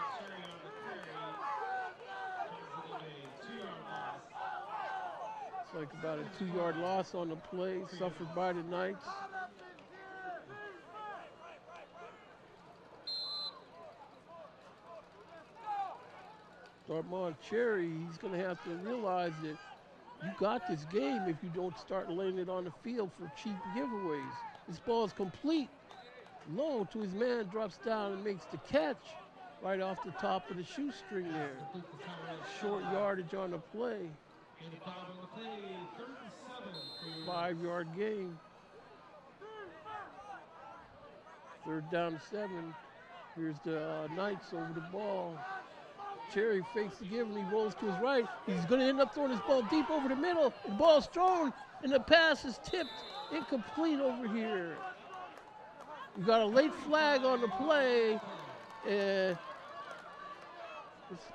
It's like about a 2-yard loss on the play suffered by the Knights. Darmon Cherry, he's going to have to realize that you got this game if you don't start laying it on the field for cheap giveaways. This ball is complete. Low to his man, drops down and makes the catch right off the top of the shoestring there. Short yardage on the play. 5-yard gain. 3rd down 7. Here's the Knights over the ball. Cherry fakes the give and he rolls to his right. He's going to end up throwing his ball deep over the middle. The ball's thrown and the pass is tipped incomplete over here. We got a late flag on the play. It's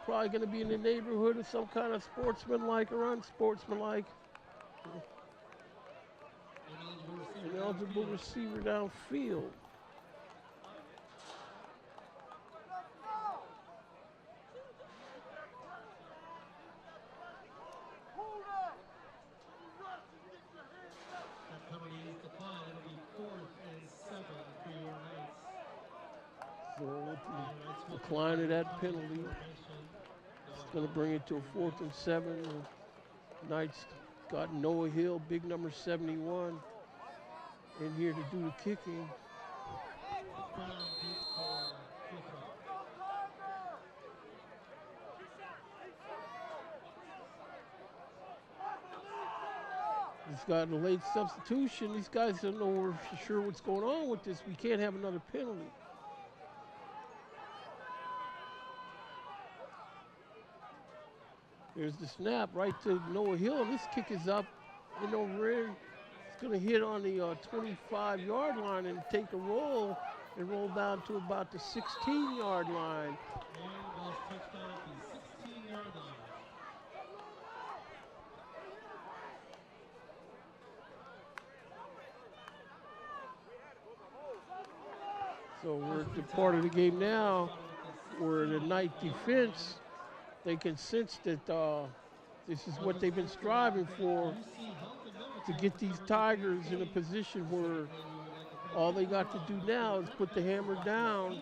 probably going to be in the neighborhood of some kind of sportsmanlike or unsportsmanlike. An eligible receiver downfield. Decline of that penalty. It's going to bring it to a 4th and 7. Knights got Noah Hill, big number 71, in here to do the kicking. He's got a late substitution. These guys don't know for sure what's going on with this. We can't have another penalty. There's the snap right to Noah Hill. This kick is up and over in. It's going to hit on the 25-yard line and take a roll and roll down to about the 16-yard line. So we're at the part of the game now where the Knight defense, they can sense that this is what they've been striving for, to get these Tigers in a position where all they got to do now is put the hammer down.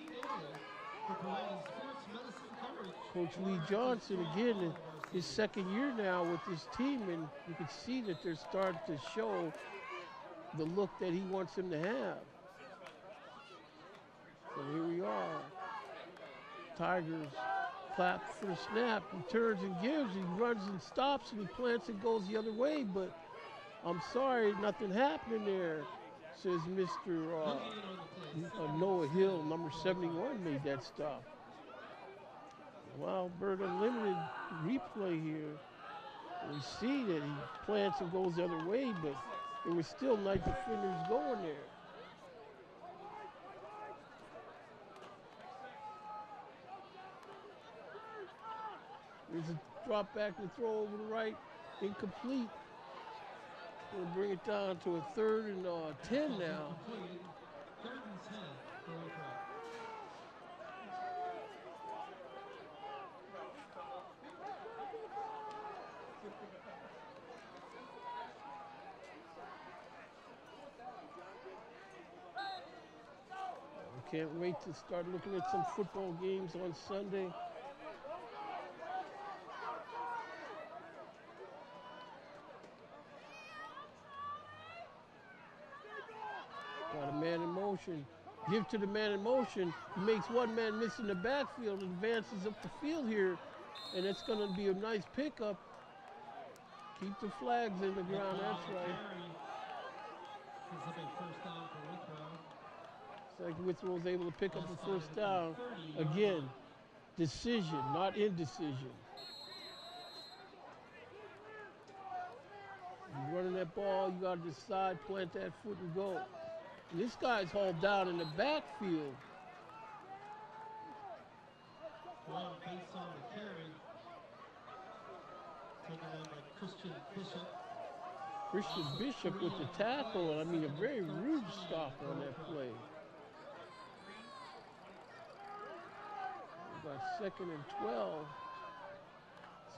Coach Lee Johnson, again, his second year now with this team, and you can see that they're starting to show the look that he wants them to have. So here we are. Tigers clap for the snap. He turns and gives. He runs and stops, and he plants and goes the other way. But I'm sorry, nothing happening there, says Mr. Noah Hill, number 71, made that stop. Wild Bird Unlimited replay here. We see that he plants and goes the other way, but there were still Knight defenders going there. There's a drop back and throw over the right, incomplete. We'll bring it down to a 3rd and 10 now. 3rd and 10 for Withrow. Can't wait to start looking at some football games on Sunday. Got a man in motion. Give to the man in motion. He makes one man miss in the backfield and advances up the field here. And it's going to be a nice pickup. Keep the flags in the ground, that's right. This is a 1st down for Withrow. It's like Withrow was able to pick up the 1st down. Again, decision, not indecision. You're running that ball, you got to decide, plant that foot and go. And this guy's hauled down in the backfield. One face on the carry. Taken on by Christian Bishop. Christian Bishop with the tackle, and I mean a very rude stop on that play. We got 2nd and 12.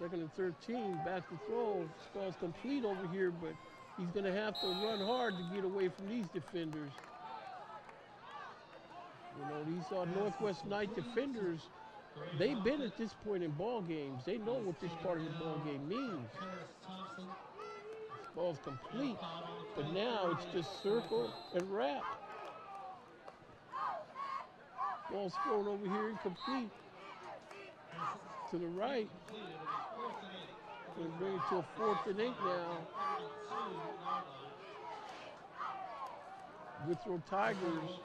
2nd and 13, back to throw. This ball's complete over here, but he's going to have to run hard to get away from these defenders. You know, these Northwest Knight defenders, they've been at this point in ball games. They know what this part of the ball game means. This ball's complete, but now it's just circle and wrap. Ball's thrown over here, incomplete. To the right. Going to bring it to a 4th and 8 now. Withrow Tigers,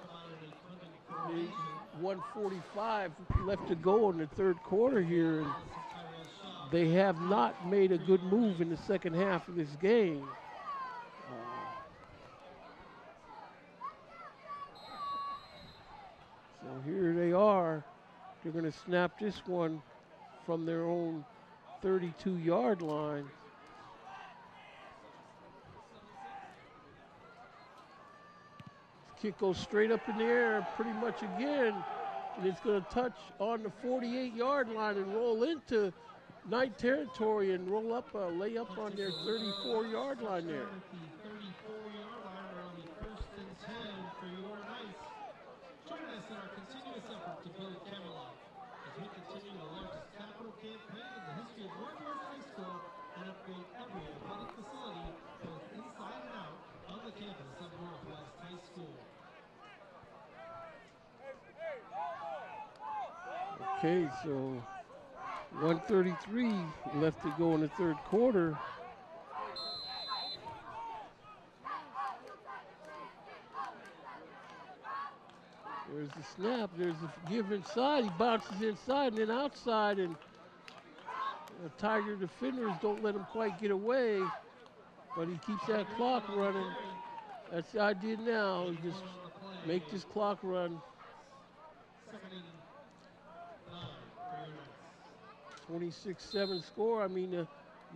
1:45 left to go in the 3rd quarter here. And they have not made a good move in the 2nd half of this game. So here they are. They're going to snap this one from their own 32-yard line. Kick goes straight up in the air pretty much again, and it's going to touch on the 48-yard line and roll into Knight territory and roll up, lay up on their 34-yard line there. 34-yard line, we're on the 1st and 10 for your Knights. Join us in our continuous effort to build Camelot as we continue the largest capital campaign in the history of Northwest High School and upgrade every athletic facility, both inside and out of the campus of Northwest High School. Okay, so 1:33 left to go in the 3rd quarter. There's the snap, there's the give inside, he bounces inside and then outside, and the Tiger defenders don't let him quite get away, but he keeps that clock running. That's the idea now, just make this clock run. 26-7 score. I mean, the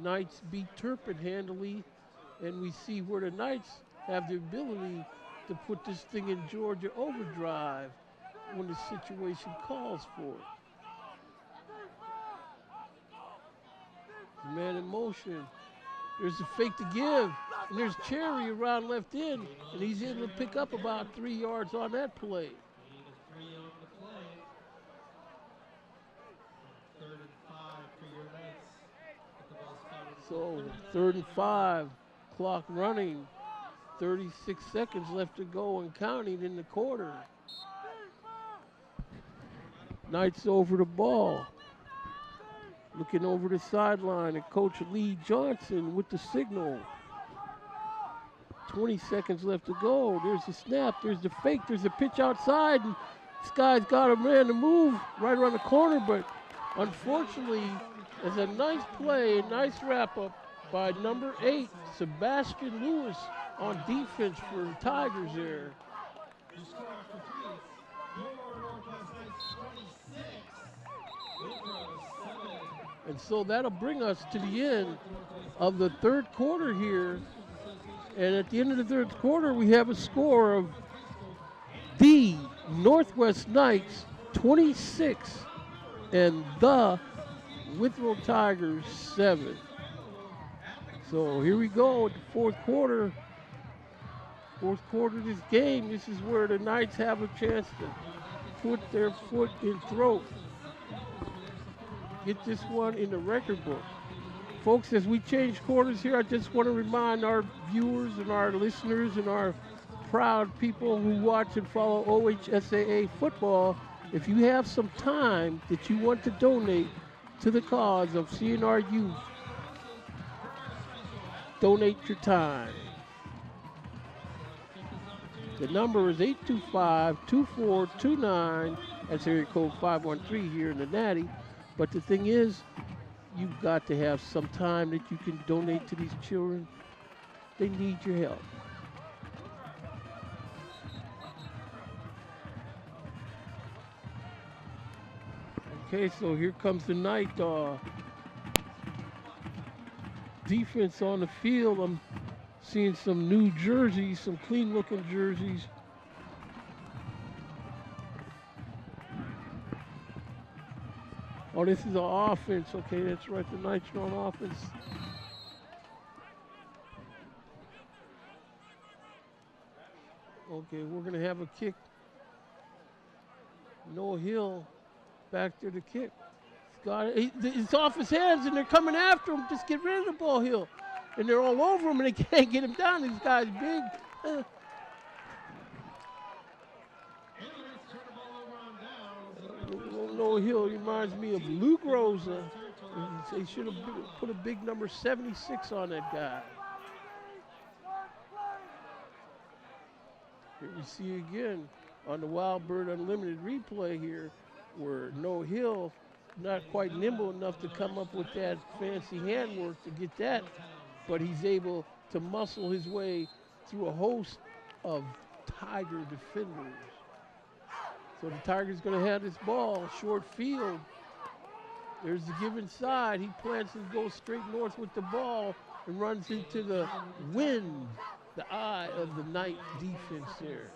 Knights beat Turpin handily, and we see where the Knights have the ability to put this thing in Georgia overdrive. when the situation calls for it. Man in motion. There's a fake to give. And there's Cherry around left in. And he's able to pick up about 3 yards on that play. Gain of 3 on the play. 3rd and 5 for your Knights. With the ball spotted. So 3rd and 5. Clock running. 36 seconds left to go and counting in the quarter. Knights over the ball. Looking over the sideline at Coach Lee Johnson with the signal. 20 seconds left to go. There's the snap. There's the fake. There's a pitch outside. And this guy's got a man to move right around the corner. But unfortunately, it's a nice play, a nice wrap-up by number 8, Sebastian Lewis on defense for the Tigers there. Your score after 3. Your Northwest Knights 26. Withrow 7. And so that'll bring us to the end of the 3rd quarter here. And at the end of the 3rd quarter, we have a score of the Northwest Knights 26 and the Withrow Tigers 7. So here we go at the 4th quarter. 4th quarter of this game, this is where the Knights have a chance to put their foot in throat. Get this one in the record book. Folks, as we change quarters here, I just want to remind our viewers and our listeners and our proud people who watch and follow OHSAA football, if you have some time that you want to donate to the cause of CNR youth, donate your time. The number is 825-2429. That's area code 513 here in the Natty. But the thing is, you've got to have some time that you can donate to these children. They need your help. Okay, so here comes the Knight defense on the field. I'm seeing some new jerseys, some clean-looking jerseys. Oh, this is an offense. Okay, that's right. The Knights are on offense. Okay, we're going to have a kick. Noah Hill back there to kick. It's off his hands, and they're coming after him. Just get rid of the ball, Hill. And they're all over him, and they can't get him down. These guys big. Noah Hill reminds me of Luke Rosa. They should have put a big number 76 on that guy. Here we see again on the Wild Bird Unlimited replay here where Noah Hill not quite nimble enough to come up with that fancy handwork to get that, but he's able to muscle his way through a host of Tiger defenders. So the Tigers going to have this ball, short field. There's the give inside. He plants and goes straight north with the ball and runs into the wind, the eye of the Knight defense there.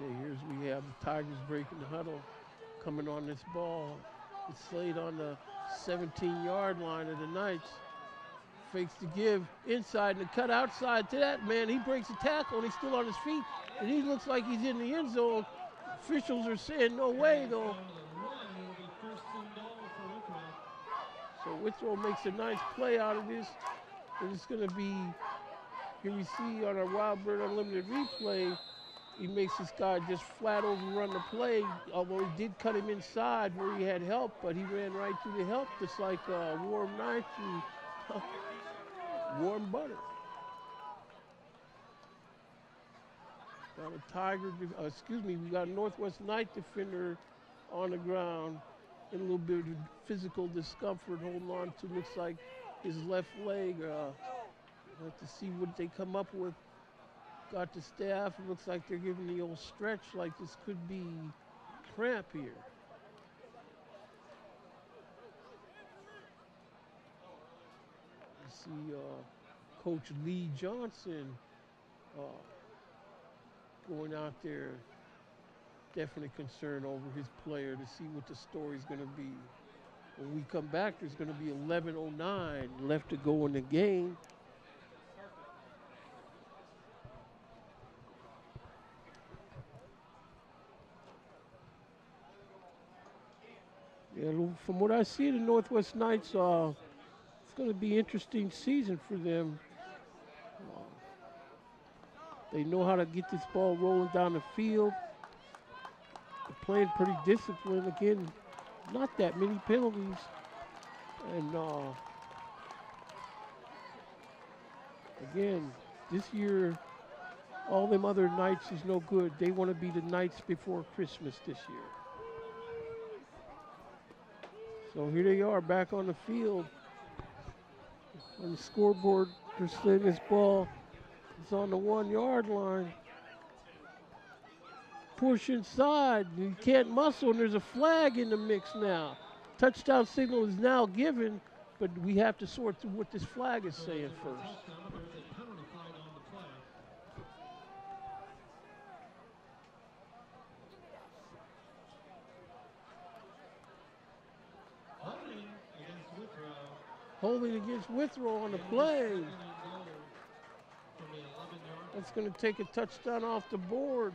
Okay, we have the Tigers breaking the huddle, coming on this ball. It's Slade on the 17-yard line of the Knights. Fakes to give inside and the cut outside to that man. He breaks the tackle and he's still on his feet. And he looks like he's in the end zone. Officials are saying no way though. So Withrow makes a nice play out of this. And it's going to be, here we see on our Wild Bird Unlimited replay, he makes this guy just flat overrun the play, although he did cut him inside where he had help, but he ran right through the help just like a warm knife through warm butter. Got a Tiger, we got a Northwest Knight defender on the ground in a little bit of physical discomfort, holding on to, looks like his left leg. We'll have to see what they come up with. Got the staff. It looks like they're giving the old stretch, like this could be cramp here. You see Coach Lee Johnson going out there, definitely concerned over his player to see what the story's going to be. When we come back, there's going to be 11:09 left to go in the game. Yeah, from what I see, the Northwest Knights, it's going to be an interesting season for them. They know how to get this ball rolling down the field. They're playing pretty disciplined. Again, not that many penalties. And again, this year, all them other nights is no good. They want to be the nights before Christmas this year. So here they are back on the field. On the scoreboard, they're saying this ball is on the 1 yard line. Push inside, you can't muscle, and there's a flag in the mix now. Touchdown signal is now given, but we have to sort through what this flag is saying first. Holding against Withrow on the play. That's going to take a touchdown off the board.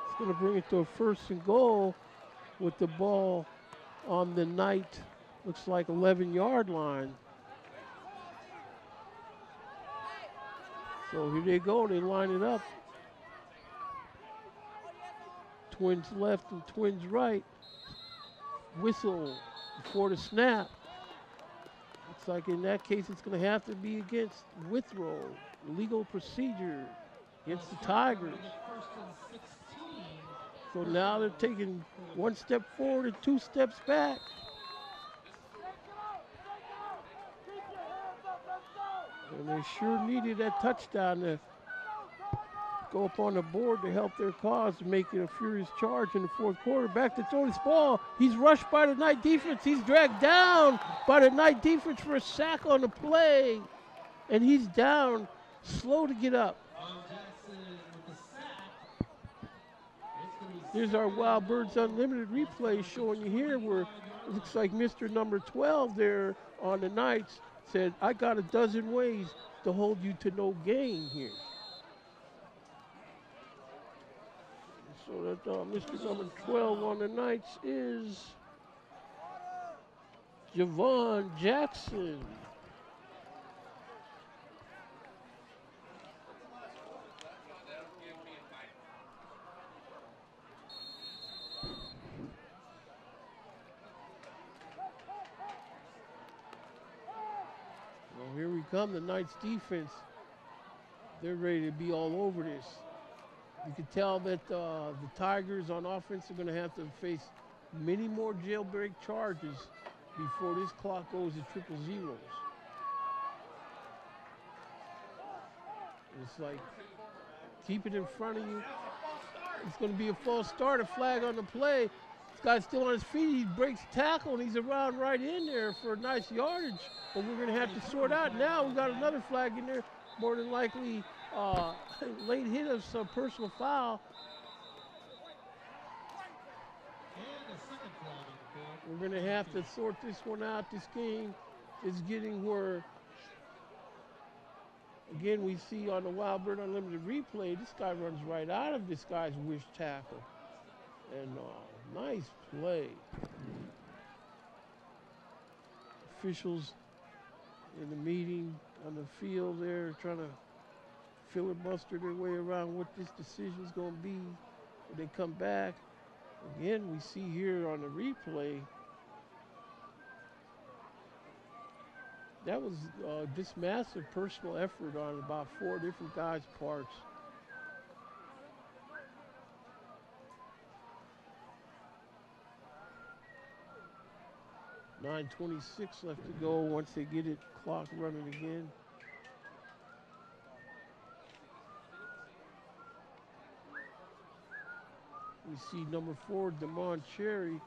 It's going to bring it to a 1st and goal with the ball on the Knight, looks like 11-yard line. So here they go, they line it up. Twins left and twins right. Whistle before the snap. Looks like in that case it's going to have to be against Withrow. Legal procedure against the Tigers. So now they're taking 1 step forward and 2 steps back. And they sure needed that touchdown to go up on the board to help their cause, to make it a furious charge in the 4th quarter. Back to throw this ball. He's rushed by the Knight defense. He's dragged down by the Knight defense for a sack on the play. And he's down, slow to get up. Here's our Wild Birds Unlimited replay showing you here where it looks like Mr. Number 12 there on the Knights said, I got a dozen ways to hold you to no gain here. So that Mr. Number 12 on the Knights is Javon Jackson. Well, here we come, the Knights defense. They're ready to be all over this. You can tell that the Tigers on offense are going to have to face many more jailbreak charges before this clock goes to 000. It's like, keep it in front of you. It's going to be a false start, a flag on the play. This guy's still on his feet. He breaks tackle, and he's around right in there for a nice yardage. But we're going to have to sort out now. We got another flag in there, more than likely late hit of some personal foul. We're going to have to sort this one out. This game is getting where, again, we see on the Wild Bird Unlimited replay, this guy runs right out of this guy's wish tackle. And nice play. Officials in the meeting on the field there trying to filibuster their way around what this decision is going to be when they come back. Again, we see here on the replay, that was this massive personal effort on about 4 different guys' parts. .9:26 left to go once they get it clock running again. We see number 4, Damon Cherry,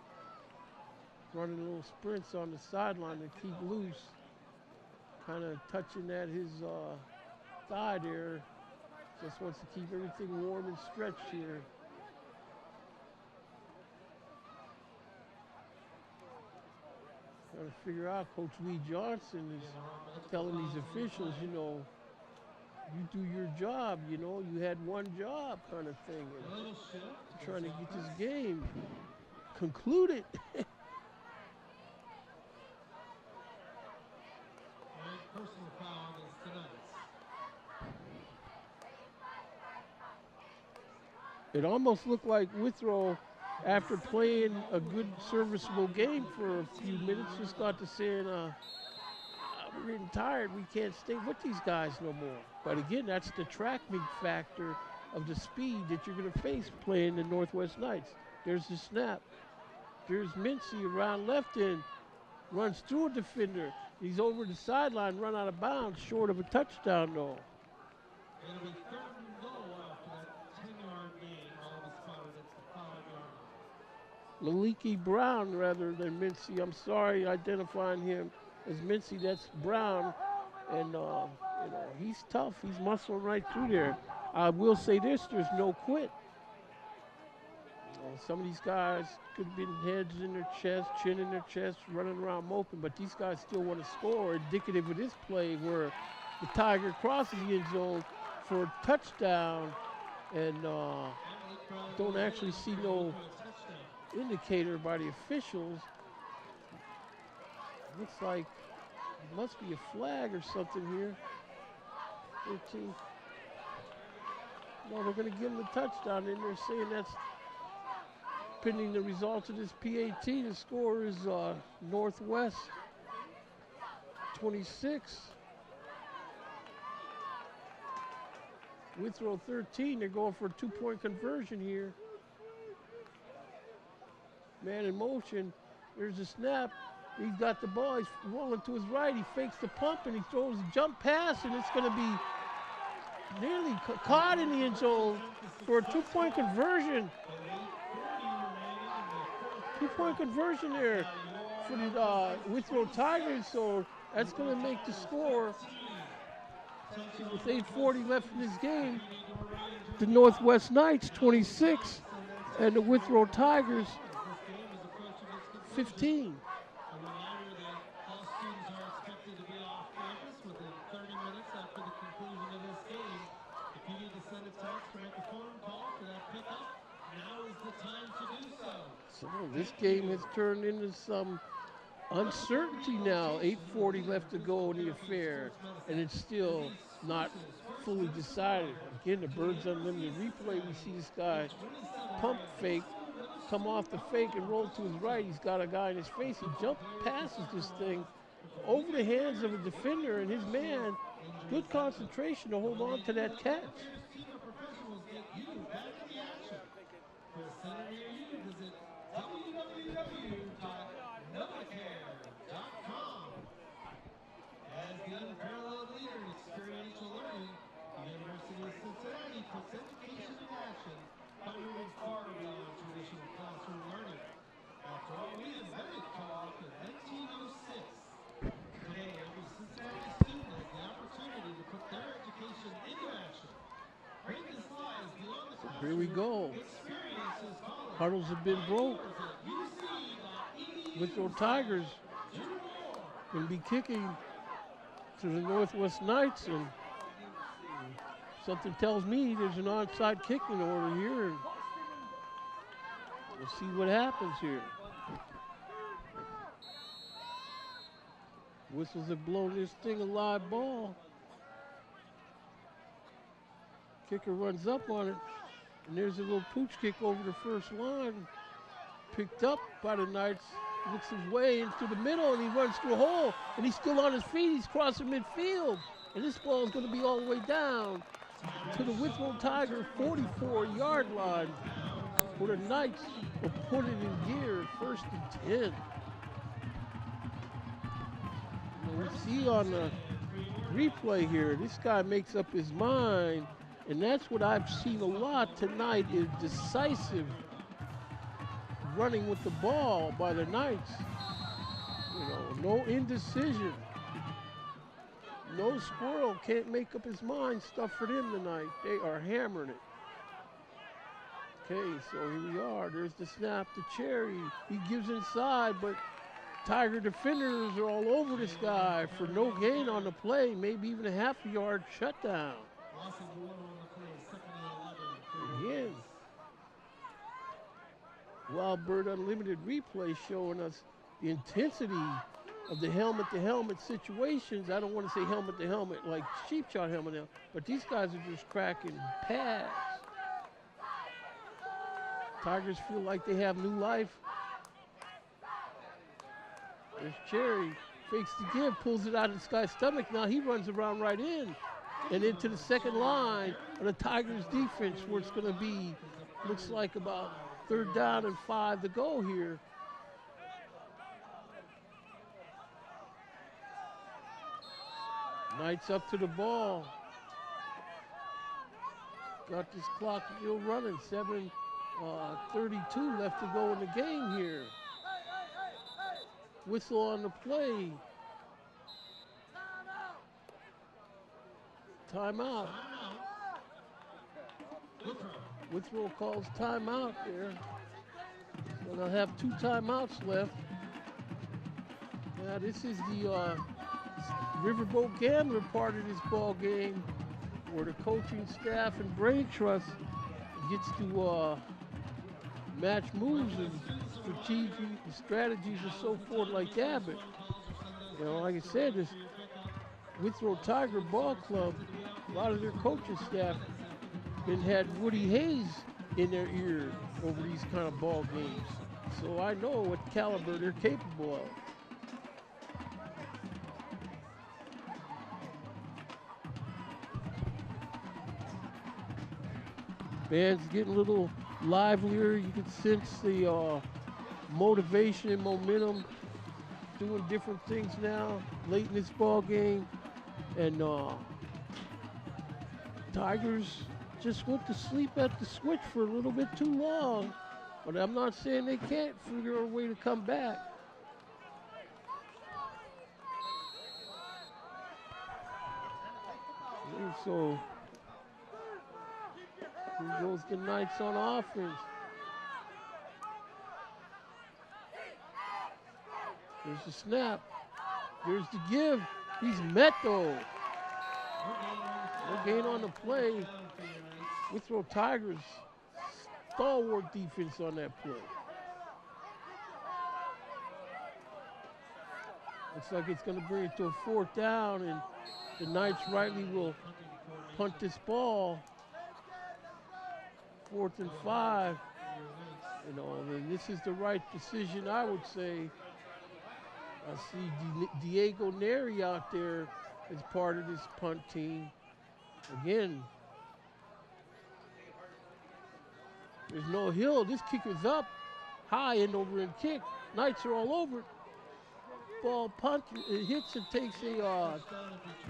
running little sprints on the sideline to keep loose. Kind of touching at his thigh there. Just wants to keep everything warm and stretched here. Trying to figure out, Coach Lee Johnson is telling these officials, you know, you do your job, you know, you had one job kind of thing. And trying to get this game concluded. Personal foul against tonight's. It almost looked like Withrow, after playing a good serviceable game for a few minutes, just got to saying, we're getting tired, we can't stay with these guys no more. But again, that's the track meet factor of the speed that you're going to face playing the Northwest Knights. There's the snap. There's Mincy around left end, runs through a defender. He's over the sideline, run out of bounds, short of a touchdown though. It'll be 3rd and goal after that 10-yard gain. All of a sudden, it's the 5-yard line. Laliki Brown rather than Mincy. I'm sorry identifying him as Mincy. That's Brown. And, you know, he's tough. He's muscling right through there. I will say this, there's no quit. Some of these guys could have been heads in their chest, chin in their chest, running around moping, but these guys still want to score, indicative of this play where the Tiger crosses the end zone for a touchdown and don't actually see no indicator by the officials. Looks like it must be a flag or something here. 13. No, they're going to give him the touchdown, and they're saying that's pending the results of this PAT. The score is Northwest 26. Withrow 13. They're going for a 2-point conversion here. Man in motion. There's a snap. He's got the ball. He's rolling to his right. He fakes the pump and he throws a jump pass, and it's going to be nearly caught in the end zone for a 2-point conversion. 2-point conversion there for the Withrow Tigers, so that's going to make the score. With 8:40 left in this game, the Northwest Knights 26 and the Withrow Tigers 15. All students are expected to be off campus within 30 minutes after the conclusion of this game. If you need to send a text or make a phone call for that pickup, now is the time to do so. So this game has turned into some uncertainty now. 8:40 left to go in the affair, and it's still not fully decided. Again, the Birds Unlimited replay, we see this guy pump fake, come off the fake and roll to his right. He's got a guy in his face. He jump passes this thing over the hands of a defender, and his man, good concentration to hold on to that catch. As the unparalleled leader in experiential learning, the University of Cincinnati puts education in action by moving far beyond traditional classroom learning. After all, we invented co-op in 1906. Today, every Cincinnati student has the opportunity to put their education into action. Greatness lies beyond the classroom. Here we go. Experiences college. Huddles have been broke. Withrow Tigers will be kicking to the Northwest Knights, and something tells me there's an onside kicking order here. And we'll see what happens here. Whistles have blown this thing a live ball. Kicker runs up on it, and there's a little pooch kick over the first line. Picked up by the Knights, looks his way into the middle, and he runs through a hole, and he's still on his feet. He's crossing midfield, and this ball is going to be all the way down to the Withrow Tiger 44-yard line, where the Knights will put it in gear, 1st and 10. And we see on the replay here, this guy makes up his mind, and that's what I've seen a lot tonight, is decisive running with the ball by the Knights. You know, no indecision. No squirrel can't make up his mind. Stuff for them tonight. They are hammering it. Okay, so here we are. There's the snap to Cherry. He gives inside, but Tiger defenders are all over this guy for no gain on the play, maybe even a half-yard shutdown. Again, Wild Bird Unlimited replay showing us the intensity of the helmet-to-helmet situations. I don't want to say helmet-to-helmet like cheap shot helmet, but these guys are just cracking pads. Tigers feel like they have new life. There's Cherry, fakes the give, pulls it out of this guy's stomach. Now he runs around right in and into the second line of the Tigers defense where it's going to be, looks like about 3rd down and 5 to go here. Knights up to the ball. Got this clock still running, 7:32 left to go in the game here. Whistle on the play. Timeout. Withrow calls timeout there. So they'll have 2 timeouts left. Now this is the Riverboat Gambler part of this ball game, where the coaching staff and brain trust gets to match moves and strategies and so forth like that. But you know, like I said, this Withrow Tiger Ball Club, a lot of their coaching staff had Woody Hayes in their ear over these kind of ball games. So I know what caliber they're capable of. Band's getting a little livelier. You can sense the motivation and momentum, doing different things now late in this ball game. And Tigers just went to sleep at the switch for a little bit too long. But I'm not saying they can't figure a way to come back. And so here goes the Knights on offense. There's the snap. There's the give. He's met though. No gain on the play. Withrow Tigers, stalwart defense on that play. Looks like it's going to bring it to a 4th down, and the Knights rightly will punt this ball. 4th and 5. You know, and this is the right decision, I would say. I see Diego Neri out there as part of this punt team. Again, there's no hill. This kicker's up high and over and kick. Knights are all over it. Ball punt, it hits and takes a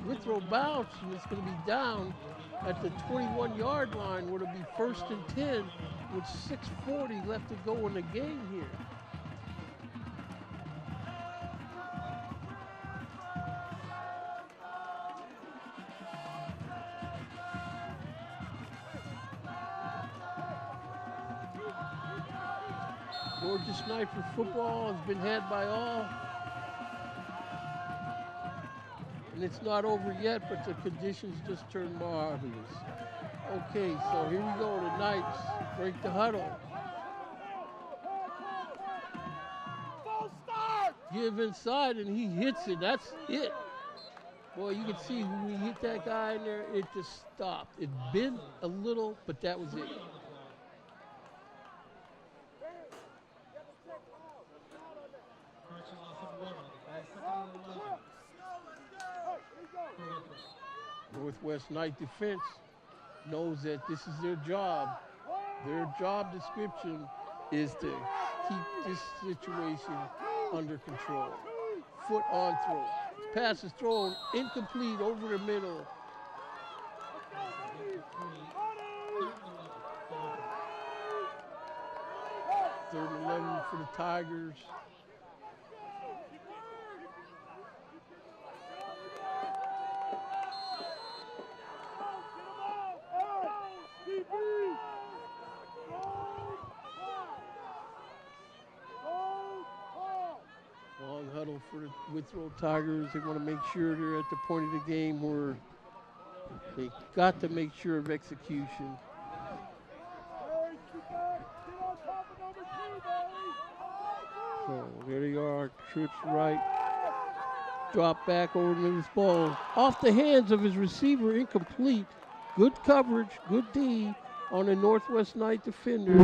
Withrow bounce, and it's going to be down at the 21-yard line, where it'll be 1st and 10 with 6:40 left to go in the game here. Gorgeous night for football. Has been had by all. And it's not over yet, but the conditions just turned marvelous. Okay, so here we go. The Knights break the huddle. Give inside, and he hits it. That's it. Boy, you can see when we hit that guy in there, it just stopped. It bent a little, but that was it. Northwest Knight defense knows that this is their job. Their job description is to keep this situation under control. Foot on throw. Pass is thrown incomplete over the middle. 3rd and 11 for the Tigers. Long huddle for the Withrow Tigers. They want to make sure they're at the point of the game where they got to make sure of execution. So there they are, trips right. Drop back over to this ball. Off the hands of his receiver, incomplete. Good coverage, good D on the Northwest Knight defender.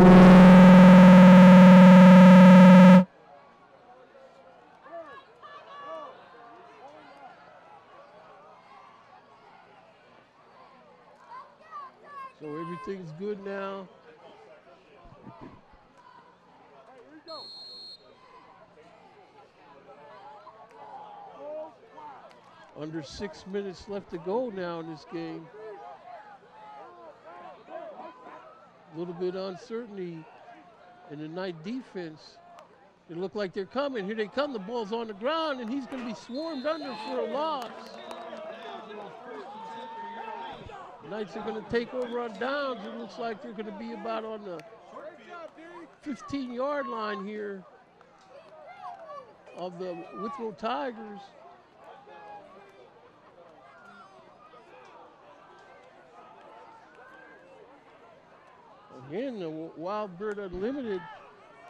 So everything's good now. Under 6 minutes left to go now in this game. A little bit of uncertainty in the Knight defense. It look like they're coming. Here they come. The ball's on the ground, and he's going to be swarmed under for a loss. Knights are going to take over on downs. It looks like they're going to be about on the 15-yard line here of the Withrow Tigers. Again, the Wild Bird Unlimited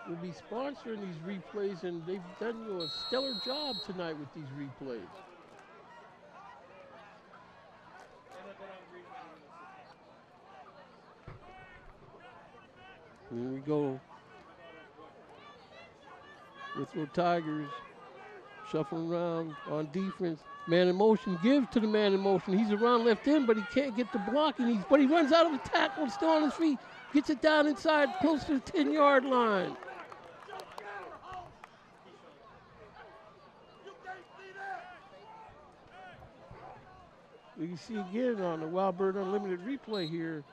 will be sponsoring these replays, and they've done a stellar job tonight with these replays. Here we go. Withrow Tigers shuffling around on defense. Man in motion, give to the man in motion. He's around left end, but he can't get the blocking. But he runs out of the tackle, still on his feet. Gets it down inside, close to the 10-yard line. You can see again on the Wild Bird Unlimited replay here,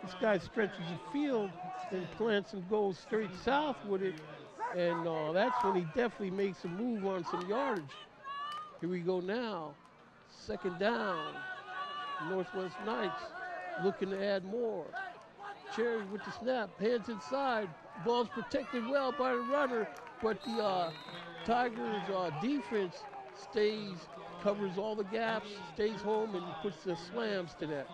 this guy stretches the field and plants and goes straight south with it. And that's when he definitely makes a move on some yardage. Here we go now. 2nd down. Northwest Knights looking to add more. Cherry with the snap, hands inside. Ball's protected well by the runner, but the Tigers defense covers all the gaps, stays home, and puts the slams to that.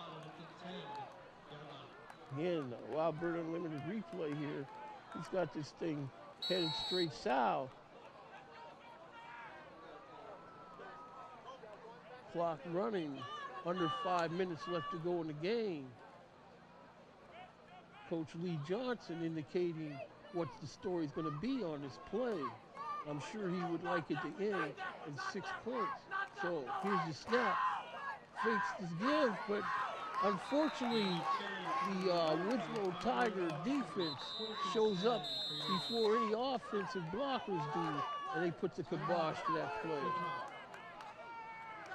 Again, Wild Bird Unlimited replay here. He's got this thing headed straight south. Clock running, under 5 minutes left to go in the game. Coach Lee Johnson indicating what the story's going to be on this play. I'm sure he would like it to end in 6 points. So here's the snap. Fakes this give, but unfortunately, the Withrow Tiger defense shows up before any offensive blockers do, and they put the kibosh to that play.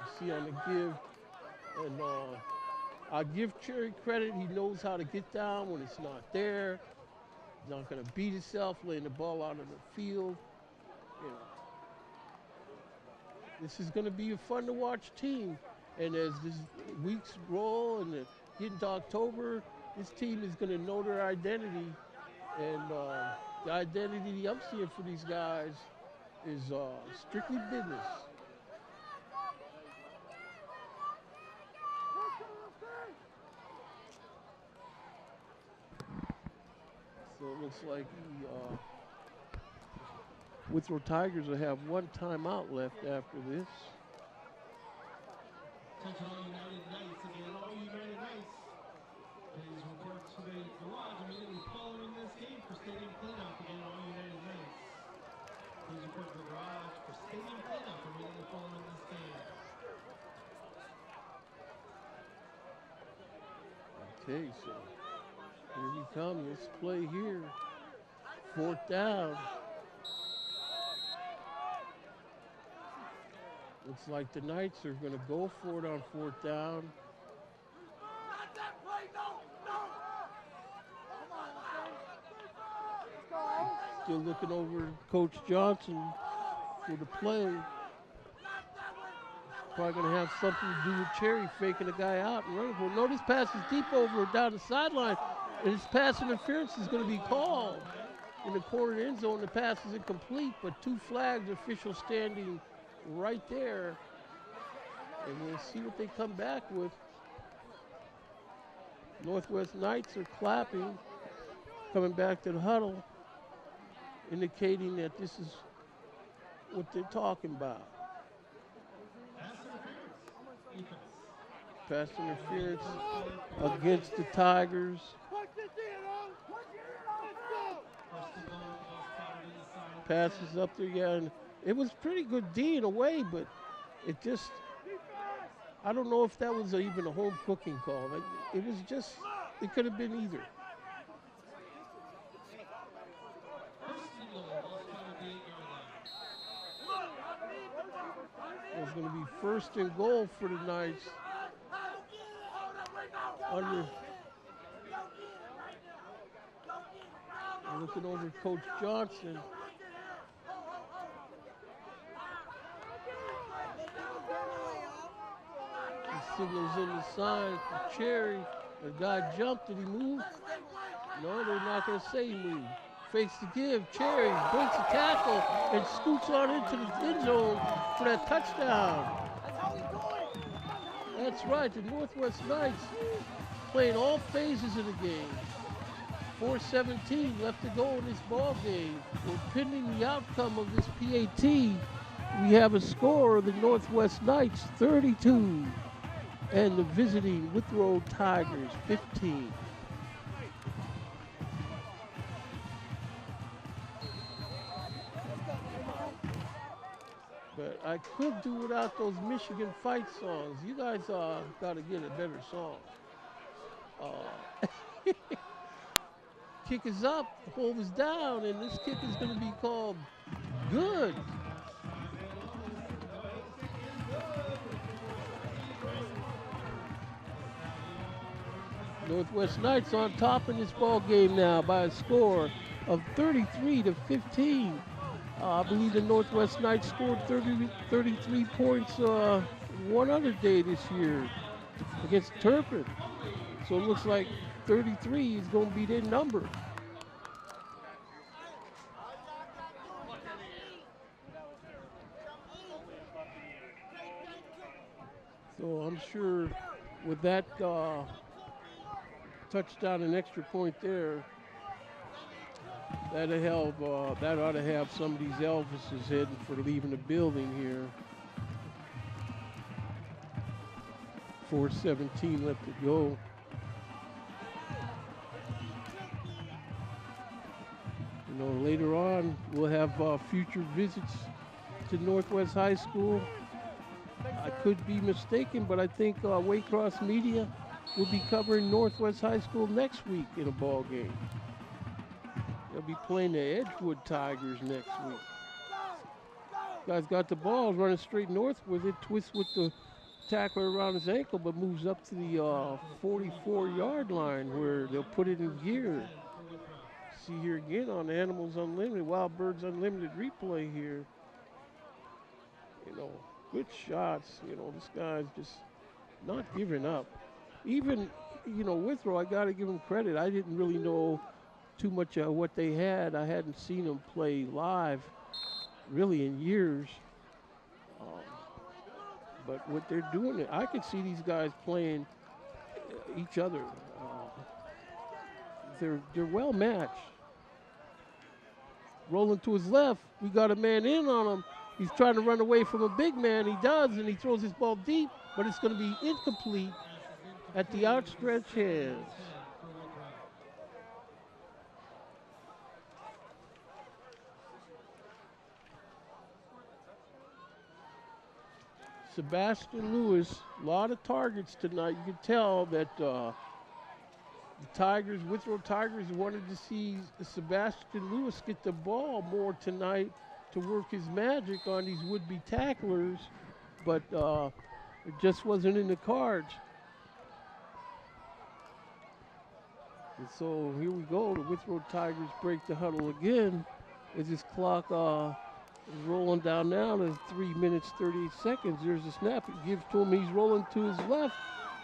You see on the give, and I give Cherry credit. He knows how to get down when it's not there. He's not going to beat himself, laying the ball out on the field. You know, this is going to be a fun to watch team. And as these weeks roll and get into October, this team is going to know their identity. And the identity I'm seeing for these guys is strictly business. So it looks like the Withrow Tigers will have one timeout left after this. Attention all United Knights, again, all United Knights. Please report to the garage immediately following this game for stadium cleanup. Again, all United Knights. Please report to the garage for stadium cleanup immediately following this game. Okay, so here we come. Let's play here. 4th down. Looks like the Knights are going to go for it on 4th down. Still looking over Coach Johnson for the play. Probably going to have something to do with Cherry faking a guy out and running for it. No, this pass is deep over down the sideline. And his pass interference is going to be called in the corner of the end zone. The pass is incomplete, but 2 flags, official standing right there. And we'll see what they come back with. Northwest Knights are clapping, coming back to the huddle, indicating that this is what they're talking about. Pass interference against the Tigers. Passes up there, yeah, and it was pretty good D in a way, but it just, I don't know if that was even a home cooking call. It was just, it could have been either. It was going to be 1st and goal for the Knights. Looking over Coach Johnson. He signals in the sign for Cherry. The guy jumped. Did he move? No, they're not going to say he moved. Fakes the give. Cherry breaks a tackle and scoots on into the end zone for that touchdown. That's right, the Northwest Knights playing all phases of the game. 4:17 left to go in this ball game. We're pending the outcome of this PAT. We have a score of the Northwest Knights 32 and the visiting Withrow Tigers 15. But I could do without those Michigan fight songs. You guys got to get a better song. Kick is up, the hold is down, and this kick is going to be called good. Northwest Knights on top in this ball game now by a score of 33-15. I believe the Northwest Knights scored 33 points one other day this year against Turpin. So it looks like 33 is going to be their number. So I'm sure with that touchdown and extra point there, that ought to have some of these Elvises heading for leaving the building here. 4:17 left to go. You know, later on we'll have future visits to Northwest High School. I could be mistaken, but I think Waycross Media will be covering Northwest High School next week in a ball game. They'll be playing the Edgewood Tigers next week. Guy's got the ball running straight north with it, twists with the tackler around his ankle, but moves up to the 44-yard line where they'll put it in gear. See here again on Animals Unlimited, Wild Birds Unlimited replay here. You know, good shots. You know, this guy's just not giving up. Even, you know, Withrow, I got to give him credit. I didn't really know too much of what they had. I hadn't seen them play live really in years. But what they're doing, I could see these guys playing each other. They're well matched. Rolling to his left, we got a man in on him. He's trying to run away from a big man. He does, and he throws his ball deep, but it's going to be incomplete at the outstretched hands. Sebastian Lewis, a lot of targets tonight. You can tell that the Tigers, Withrow Tigers, wanted to see Sebastian Lewis get the ball more tonight to work his magic on these would-be tacklers, but it just wasn't in the cards. And so here we go. The Withrow Tigers break the huddle again. as this clock is rolling down now to 3 minutes 38 seconds. There's a snap. It gives to him. He's rolling to his left,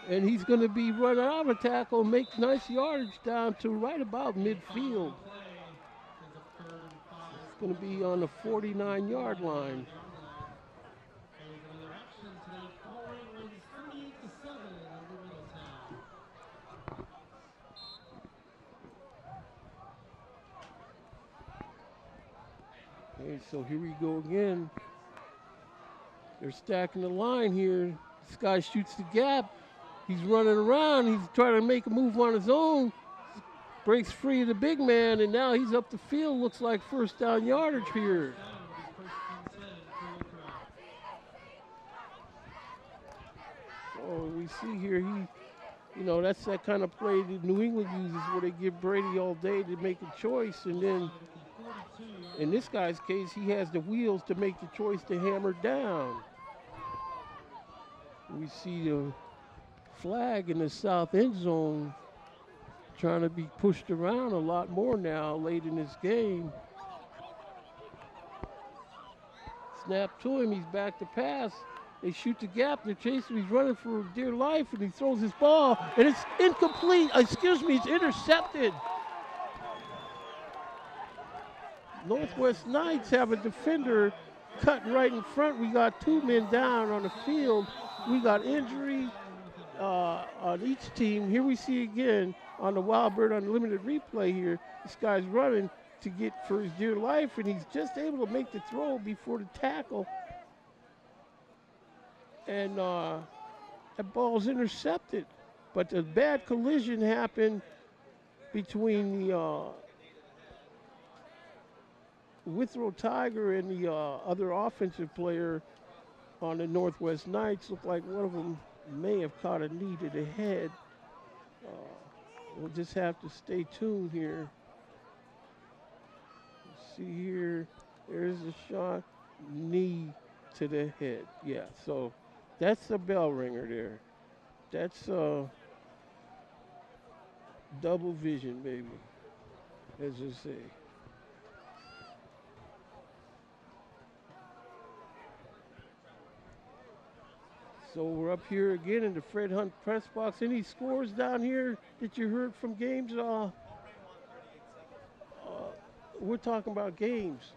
and he's going to be running out of a tackle and make nice yardage down to right about midfield. It's going to be on the 49-yard line. Okay, so here we go again. They're stacking the line here. This guy shoots the gap. He's running around. He's trying to make a move on his own. Breaks free of the big man, and now he's up the field. Looks like first down yardage here. So we see here, that's that kind of play that New England uses where they give Brady all day to make a choice, and then in this guy's case, he has the wheels to make the choice to hammer down. We see the flag in the south end zone trying to be pushed around a lot more now late in this game. Snap to him, he's back to pass. They shoot the gap, they're chasing, he's running for dear life, and he throws his ball, and it's incomplete. It's intercepted. Northwest Knights have a defender cut right in front. We got 2 men down on the field. We got injury on each team. Here we see again on the Wild Bird Unlimited replay here, this guy's running to get for his dear life, and he's just able to make the throw before the tackle. And that ball's intercepted. But the bad collision happened between the Withrow Tiger and the other offensive player on the Northwest Knights. Looked like one of them may have caught a knee to the head. We'll just have to stay tuned here. See here, there's a shot, knee to the head. Yeah, so that's the bell ringer there. That's double vision, baby, as they say. So we're up here again in the Fred Hunt press box. Any scores down here that you heard from games? We're talking about games.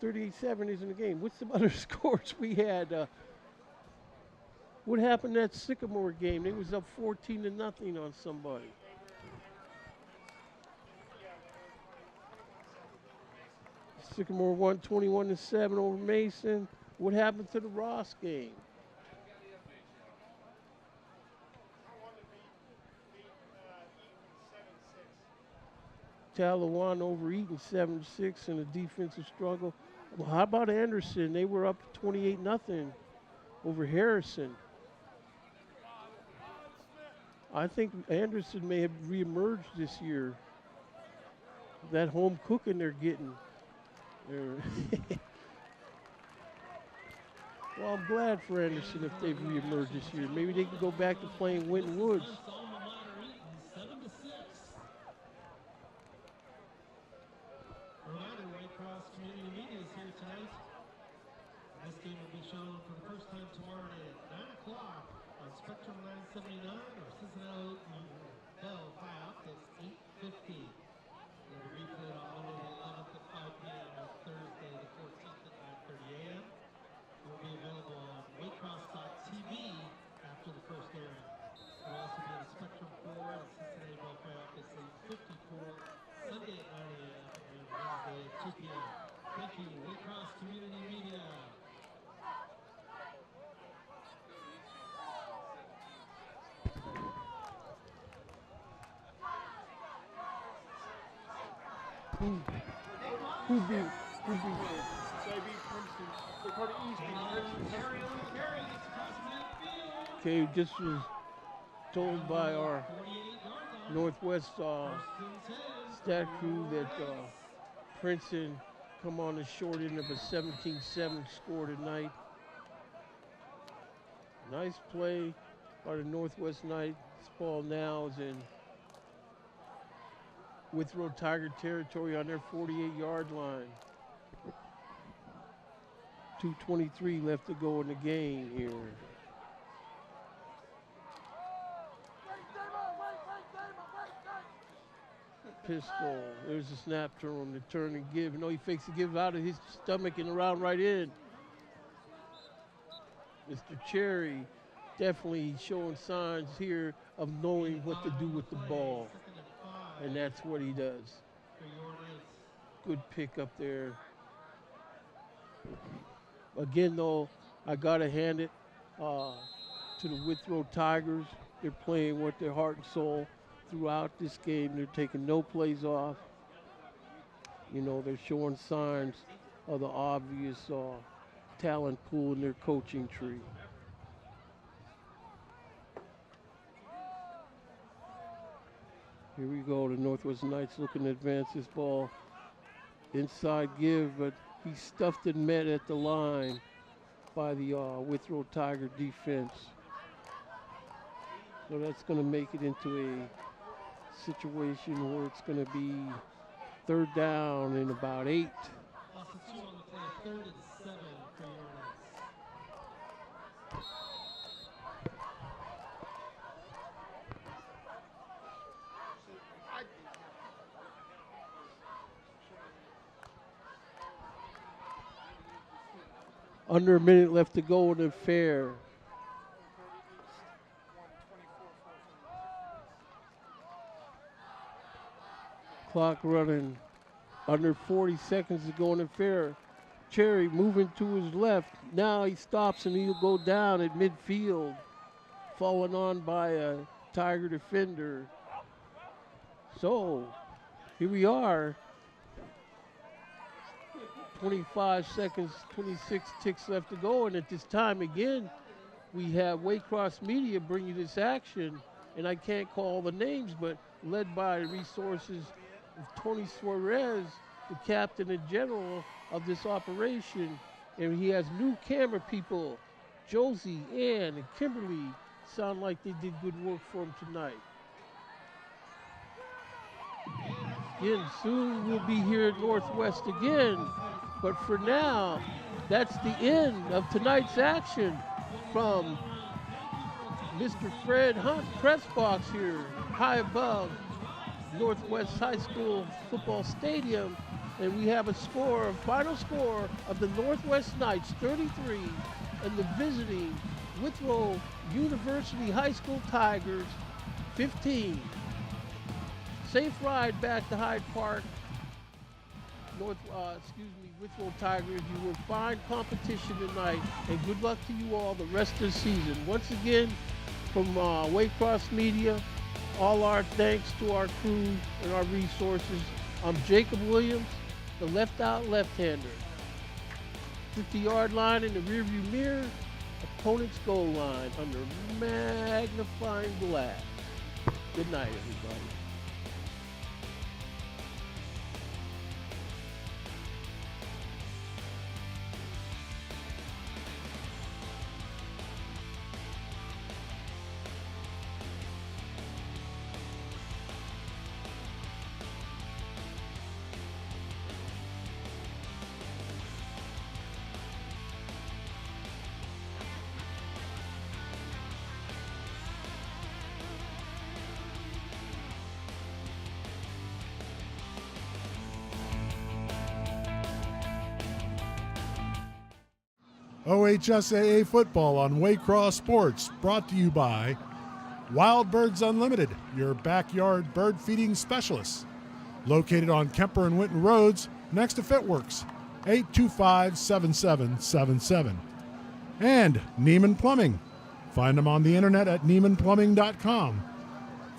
38-7 isn't a game. What's some other scores we had? What happened at Sycamore game? They was up 14-0 on somebody. Sycamore won 21-7 over Mason. What happened to the Ross game? Talawan over Eaton 7-6 in a defensive struggle. Well, how about Anderson? They were up 28-0 over Harrison. I think Anderson may have reemerged this year. That home cooking they're getting. Well, I'm glad for Anderson if they've reemerged this year. Maybe they can go back to playing Winton Woods. This game will be shown for the first time tomorrow night at 9 o'clock on Spectrum 979 or Cincinnati Bell 5 Optics 850. It will be replayed on Monday the 11th at 5 p.m. or Thursday the 14th at 9:30 a.m. It will be available on waycross.tv after the first airing. It will also be on Spectrum 4 and Cincinnati Bell 5 Optics 854 Sunday at 9 a.m. and Wednesday at 2 p.m. Thank you, Waycross Community Media. Who beat? Okay, this was told by our Northwest stat crew that Princeton come on the short end of a 17-7 score tonight. Nice play by the Northwest Knights. This ball now is in Withrow Tiger territory on their 48-yard line. .223 left to go in the game here. Pistol. There's a snap turn, the turn and give. No, he fakes the give out of his stomach and around right in. Mr. Cherry definitely showing signs here of knowing what to do with the ball. And that's what he does. Good pick up there. Again, though, I got to hand it to the Withrow Tigers. They're playing with their heart and soul throughout this game. They're taking no plays off. You know, they're showing signs of the obvious talent pool in their coaching tree. Here we go. The Northwest Knights looking to advance this ball. Inside give, but he's stuffed and met at the line by the Withrow Tiger defense. So that's going to make it into a situation where it's going to be third down and about 8. Also, 2 on the play, 3rd and 7 for your Knights. Under a minute left to go in the fair. Clock running. Under 40 seconds to go in the fair. Cherry moving to his left. Now he stops and he'll go down at midfield. Fallen on by a Tiger defender. So, here we are. 25 seconds, 26 ticks left to go. And at this time, again, we have Waycross Media bringing this action. And I can't call the names, but led by the resources of Tony Suarez, the captain and general of this operation. And he has new camera people, Josie, Ann, and Kimberly. Sound like they did good work for him tonight. Again, soon we'll be here at Northwest again. But for now, that's the end of tonight's action from Mr. Fred Hunt press box here, high above Northwest High School football stadium. And we have a final score of the Northwest Knights 33 and the visiting Withrow University High School Tigers 15. Safe ride back to Hyde Park. Withrow Tigers, you will find competition tonight, and good luck to you all the rest of the season. Once again, from Waycross Media, all our thanks to our crew and our resources. I'm Jacob Williams, the left-out left-hander. 50-yard line in the rearview mirror, opponent's goal line under magnifying glass. Good night, everybody. OHSAA football on Waycross Sports, brought to you by Wild Birds Unlimited, your backyard bird feeding specialists. Located on Kemper and Winton Roads, next to Fitworks, 825-7777. And Neiman Plumbing. Find them on the internet at neimanplumbing.com.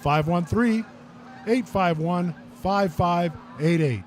513-851-5588.